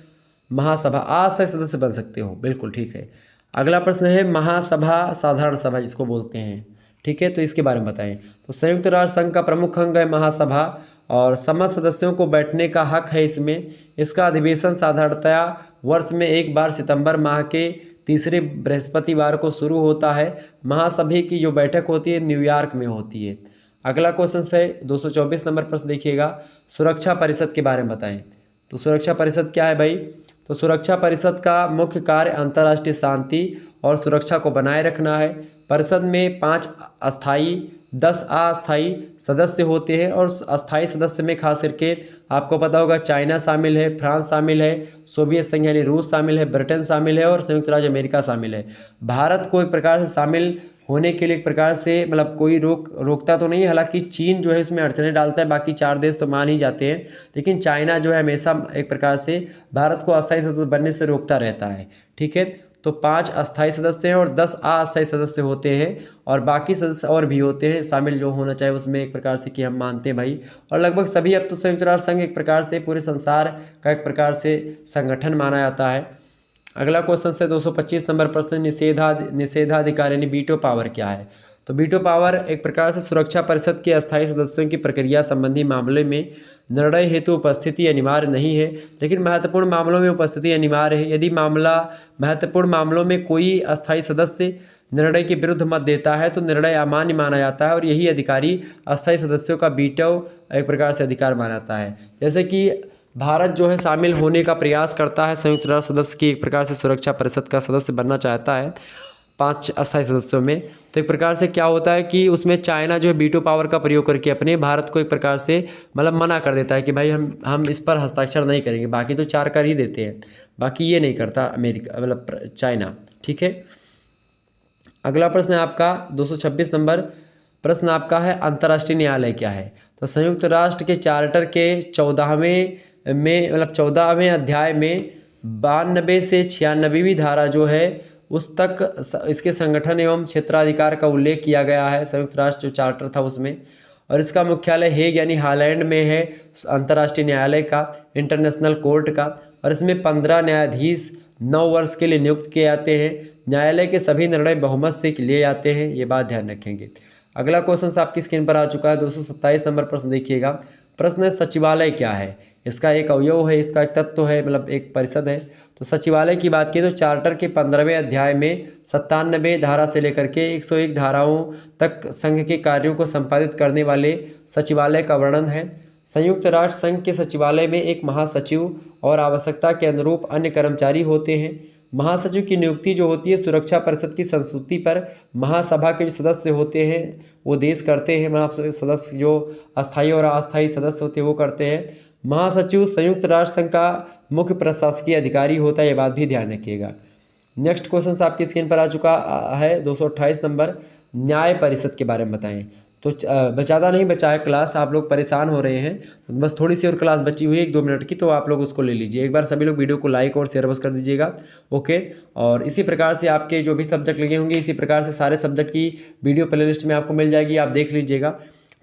महासभा अस्थायी सदस्य बन सकते हो, बिल्कुल ठीक है। अगला प्रश्न है, महासभा साधारण सभा जिसको बोलते हैं, ठीक है, तो इसके बारे में बताएं। तो संयुक्त राष्ट्र संघ का प्रमुख अंग है महासभा और समस्त सदस्यों को बैठने का हक है इसमें। इसका अधिवेशन साधारणतया वर्ष में एक बार सितंबर माह के तीसरे बृहस्पतिवार को शुरू होता है। महासभा की जो बैठक होती है न्यूयॉर्क में होती है। अगला क्वेश्चन है 224 नंबर प्रश्न देखिएगा, सुरक्षा परिषद के बारे में बताएं। तो सुरक्षा परिषद क्या है भाई? तो सुरक्षा परिषद का मुख्य कार्य अंतर्राष्ट्रीय शांति और सुरक्षा को बनाए रखना है। परिषद में 5 अस्थायी 10 अस्थायी सदस्य होते हैं और अस्थायी सदस्य में खास करके आपको पता होगा चाइना शामिल है, फ्रांस शामिल है, सोवियत संघ यानी रूस शामिल है, ब्रिटेन शामिल है और संयुक्त राज्य अमेरिका शामिल है। भारत को एक प्रकार से शामिल होने के लिए एक प्रकार से मतलब कोई रोकता तो नहीं है, हालांकि चीन जो है इसमें अड़चने डालता है, बाकी 4 देश तो मान ही जाते हैं, लेकिन चाइना जो है हमेशा एक प्रकार से भारत को अस्थायी सदस्य बनने से रोकता रहता है, ठीक है। तो 5 अस्थायी सदस्य हैं और 10 अस्थायी सदस्य होते हैं और बाकी सदस्य और भी होते हैं शामिल, जो होना चाहिए उसमें एक प्रकार से कि हम मानते हैं भाई। और लगभग सभी अब तो संयुक्त राष्ट्र संघ एक प्रकार से पूरे संसार का एक प्रकार से संगठन माना जाता है। अगला क्वेश्चन से 225 नंबर प्रश्न, निषेधाधिकार यानी वीटो पावर क्या है? तो वीटो पावर एक प्रकार से सुरक्षा परिषद के अस्थायी सदस्यों की प्रक्रिया संबंधी मामले में निर्णय हेतु उपस्थिति अनिवार्य नहीं है, लेकिन महत्वपूर्ण मामलों में उपस्थिति अनिवार्य है। यदि महत्वपूर्ण मामलों में कोई अस्थायी सदस्य निर्णय के विरुद्ध मत देता है तो निर्णय अमान्य माना जाता है और यही अधिकारी अस्थायी सदस्यों का वीटो एक प्रकार से अधिकार माना जाता है। जैसे कि भारत जो है शामिल होने का प्रयास करता है संयुक्त राष्ट्र सदस्य की एक प्रकार से सुरक्षा परिषद का सदस्य बनना चाहता है 5 अस्थायी सदस्यों में, तो एक प्रकार से क्या होता है कि उसमें चाइना जो है वीटो पावर का प्रयोग करके अपने भारत को एक प्रकार से मतलब मना कर देता है कि भाई हम इस पर हस्ताक्षर नहीं करेंगे। बाकी तो 4 कर ही देते हैं, बाकी ये नहीं करता अमेरिका मतलब चाइना, ठीक है। अगला प्रश्न है आपका 226 नंबर प्रश्न आपका है, अंतर्राष्ट्रीय न्यायालय क्या है? तो संयुक्त राष्ट्र के चार्टर के 14वें अध्याय में 92 से 96वीं धारा जो है उस तक इसके संगठन एवं क्षेत्राधिकार का उल्लेख किया गया है। संयुक्त राष्ट्र जो चार्टर था उसमें, और इसका मुख्यालय हेग यानी हॉलैंड में है, अंतर्राष्ट्रीय न्यायालय का, इंटरनेशनल कोर्ट का। और इसमें 15 न्यायाधीश 9 वर्ष के लिए नियुक्त किए जाते हैं। न्यायालय के सभी निर्णय बहुमत से लिए जाते हैं, ये बात ध्यान रखेंगे। अगला क्वेश्चन आपकी स्क्रीन पर आ चुका है 227 नंबर प्रश्न देखिएगा। प्रश्न है, सचिवालय क्या है? इसका एक अवयव है, इसका एक तत्व है, मतलब एक परिषद है। तो सचिवालय की बात की तो चार्टर के 15वें अध्याय में 97 धारा से लेकर के 101 धाराओं तक संघ के कार्यों को संपादित करने वाले सचिवालय का वर्णन है। संयुक्त राष्ट्र संघ के सचिवालय में एक महासचिव और आवश्यकता के अनुरूप अन्य कर्मचारी होते हैं। महासचिव की नियुक्ति जो होती है सुरक्षा परिषद की संस्तुति पर महासभा के जो सदस्य होते हैं वो देश करते हैं, मतलब सदस्य जो अस्थायी और अस्थायी सदस्य होते हैं वो करते हैं। महासचिव संयुक्त राष्ट्र संघ का मुख्य प्रशासकीय अधिकारी होता है, ये बात भी ध्यान रखिएगा। नेक्स्ट क्वेश्चन आपकी स्क्रीन पर आ चुका है 228 नंबर, न्याय परिषद के बारे में बताएं। तो ज़्यादा नहीं बचा है क्लास, आप लोग परेशान हो रहे हैं, तो बस थोड़ी सी और क्लास बची हुई है 1-2 मिनट की, तो आप लोग उसको ले लीजिए। एक बार सभी लोग वीडियो को लाइक और शेयर बस कर दीजिएगा, ओके। और इसी प्रकार से आपके जो भी सब्जेक्ट लगे होंगे, इसी प्रकार से सारे सब्जेक्ट की वीडियो प्लेलिस्ट में आपको मिल जाएगी, आप देख लीजिएगा।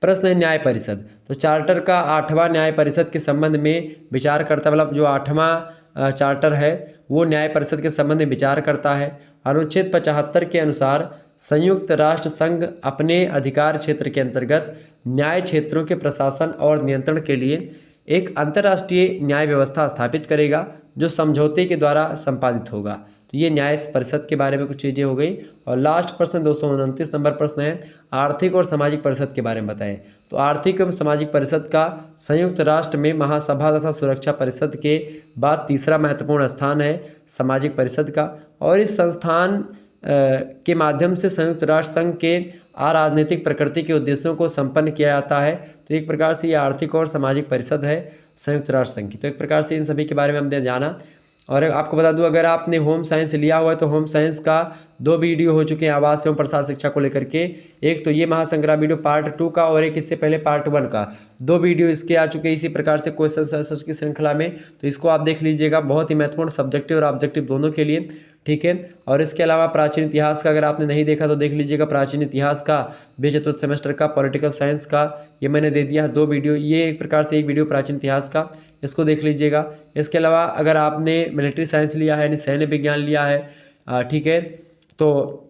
प्रश्न है न्याय परिषद। तो चार्टर का 8वां न्याय परिषद के संबंध में विचार करता, मतलब जो 8वां चार्टर है वो न्याय परिषद के संबंध में विचार करता है। अनुच्छेद 75 के अनुसार संयुक्त राष्ट्र संघ अपने अधिकार क्षेत्र के अंतर्गत न्याय क्षेत्रों के प्रशासन और नियंत्रण के लिए एक अंतर्राष्ट्रीय न्याय व्यवस्था स्थापित करेगा जो समझौते के द्वारा संपादित होगा। तो ये न्याय परिषद के बारे में कुछ चीज़ें हो गई। और लास्ट प्रश्न 229 नंबर प्रश्न है, आर्थिक और सामाजिक परिषद के बारे में बताएं। तो आर्थिक एवं सामाजिक परिषद का संयुक्त राष्ट्र में महासभा तथा सुरक्षा परिषद के बाद तीसरा महत्वपूर्ण स्थान है सामाजिक परिषद का। और इस संस्थान के माध्यम से संयुक्त राष्ट्र संघ के अराजनीतिक प्रकृति के उद्देश्यों को संपन्न किया जाता है। तो एक प्रकार से ये आर्थिक और सामाजिक परिषद है संयुक्त राष्ट्र संघ की। तो एक प्रकार से इन सभी के बारे में हमने जाना। और आपको बता दूं, अगर आपने होम साइंस लिया हुआ है तो होम साइंस का 2 वीडियो हो चुके हैं आवास एवं प्रसार शिक्षा को लेकर के। एक तो ये महासंग्रह वीडियो पार्ट 2 का, और एक इससे पहले पार्ट 1 का। 2 वीडियो इसके आ चुके हैं इसी प्रकार से क्वेश्चन आंसर्स की श्रृंखला में। तो इसको आप देख लीजिएगा, बहुत ही महत्वपूर्ण सब्जेक्टिव और ऑब्जेक्टिव दोनों के लिए, ठीक है। और इसके अलावा प्राचीन इतिहास का अगर आपने नहीं देखा तो देख लीजिएगा, प्राचीन इतिहास का बी चतुर्थ सेमेस्टर का, पॉलिटिकल साइंस का, ये मैंने दे दिया है 2 वीडियो। ये एक प्रकार से एक वीडियो प्राचीन इतिहास का, इसको देख लीजिएगा। इसके अलावा अगर आपने मिलिट्री साइंस लिया है यानी सैन्य विज्ञान लिया है, ठीक है, तो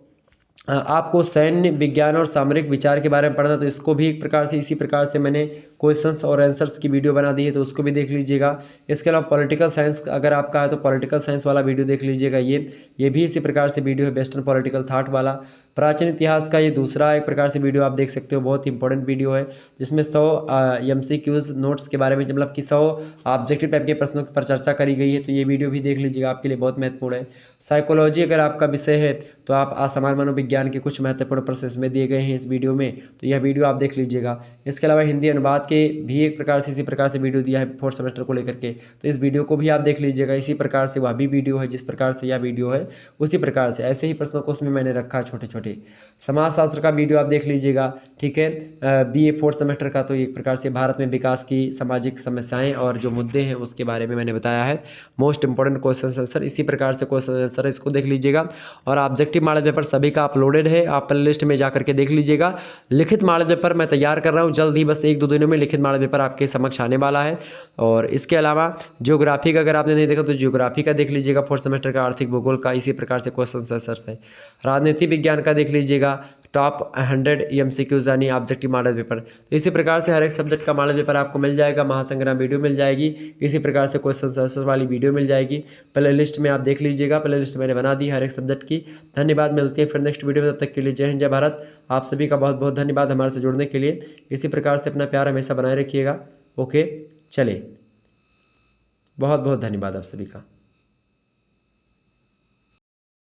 आपको सैन्य विज्ञान और सामरिक विचार के बारे में पढ़ना, तो इसको भी एक प्रकार से इसी प्रकार से मैंने क्वेश्चंस और आंसर्स की वीडियो बना दी है, तो उसको भी देख लीजिएगा। इसके अलावा पॉलिटिकल साइंस अगर आपका है तो पॉलिटिकल साइंस वाला वीडियो देख लीजिएगा। ये भी इसी प्रकार से वीडियो है, वेस्टर्न पॉलिटिकल थाट वाला। प्राचीन इतिहास का ये दूसरा एक प्रकार से वीडियो आप देख सकते हो, बहुत ही इंपॉर्टेंट वीडियो है, जिसमें 100 MCQs नोट्स के बारे में, मतलब कि 100 ऑब्जेक्टिव टाइप के प्रश्नों पर चर्चा करी गई है। तो ये वीडियो भी देख लीजिएगा, आपके लिए बहुत महत्वपूर्ण है। साइकोलॉजी अगर आपका विषय है तो आप असामान्य मनोविज्ञान के कुछ महत्वपूर्ण प्रश्न इसमें दिए गए हैं इस वीडियो में, तो यह वीडियो आप देख लीजिएगा। इसके अलावा हिंदी अनुवाद के भी एक प्रकार से इसी प्रकार से वीडियो दिया है 4th सेमेस्टर को लेकर के, तो इस वीडियो को भी आप देख लीजिएगा। इसी प्रकार से वह भी वीडियो है, जिस प्रकार से यह वीडियो है उसी प्रकार से ऐसे ही प्रश्नों को उसमें मैंने रखा है छोटे छोटे। समाजशास्त्र का वीडियो आप देख लीजिएगा, ठीक है, BA 4th सेमेस्टर का। तो एक प्रकार से भारत में विकास की सामाजिक समस्याएं और जो मुद्दे हैं उसके बारे में मैंने बताया है। मोस्ट इंपॉर्टेंट क्वेश्चन आंसर इसी प्रकार से क्वेश्चन आंसर, इसको देख लीजिएगा। और ऑब्जेक्टिव मॉडल पेपर सभी का अपलोडेड है, आप प्ले लिस्ट में जा करके देख लीजिएगा। लिखित मॉडल पेपर मैं तैयार कर रहा हूँ, जल्द ही बस 1-2 दिनों में लिखित मॉडल पेपर आपके समक्ष आने वाला है। और इसके अलावा ज्योग्राफी का अगर आपने नहीं देखा तो ज्योग्राफी का देख लीजिएगा, 4th सेमेस्टर का आर्थिक भूगोल का इसी प्रकार से क्वेश्चन आंसर्स है। राजनीति विज्ञान का देख लीजिएगा, टॉप 100 MCQs यानी ऑब्जेक्टिव मॉडल पेपर। तो इसी प्रकार से हर एक सब्जेक्ट का मॉडल पेपर आपको मिल जाएगा, महासंग्राम वीडियो मिल जाएगी, इसी प्रकार से क्वेश्चन आंसर वाली वीडियो मिल जाएगी। प्ले लिस्ट में आप देख लीजिएगा, प्ले लिस्ट मैंने बना दी हर एक सब्जेक्ट की। धन्यवाद, मिलती है फिर नेक्स्ट वीडियो में, तब तक के लिए जय हिंद जय भारत। आप सभी का बहुत बहुत धन्यवाद हमारे से जुड़ने के लिए। इसी प्रकार से अपना प्यार हमेशा बनाए रखिएगा, ओके। चलिए, बहुत बहुत धन्यवाद आप सभी का।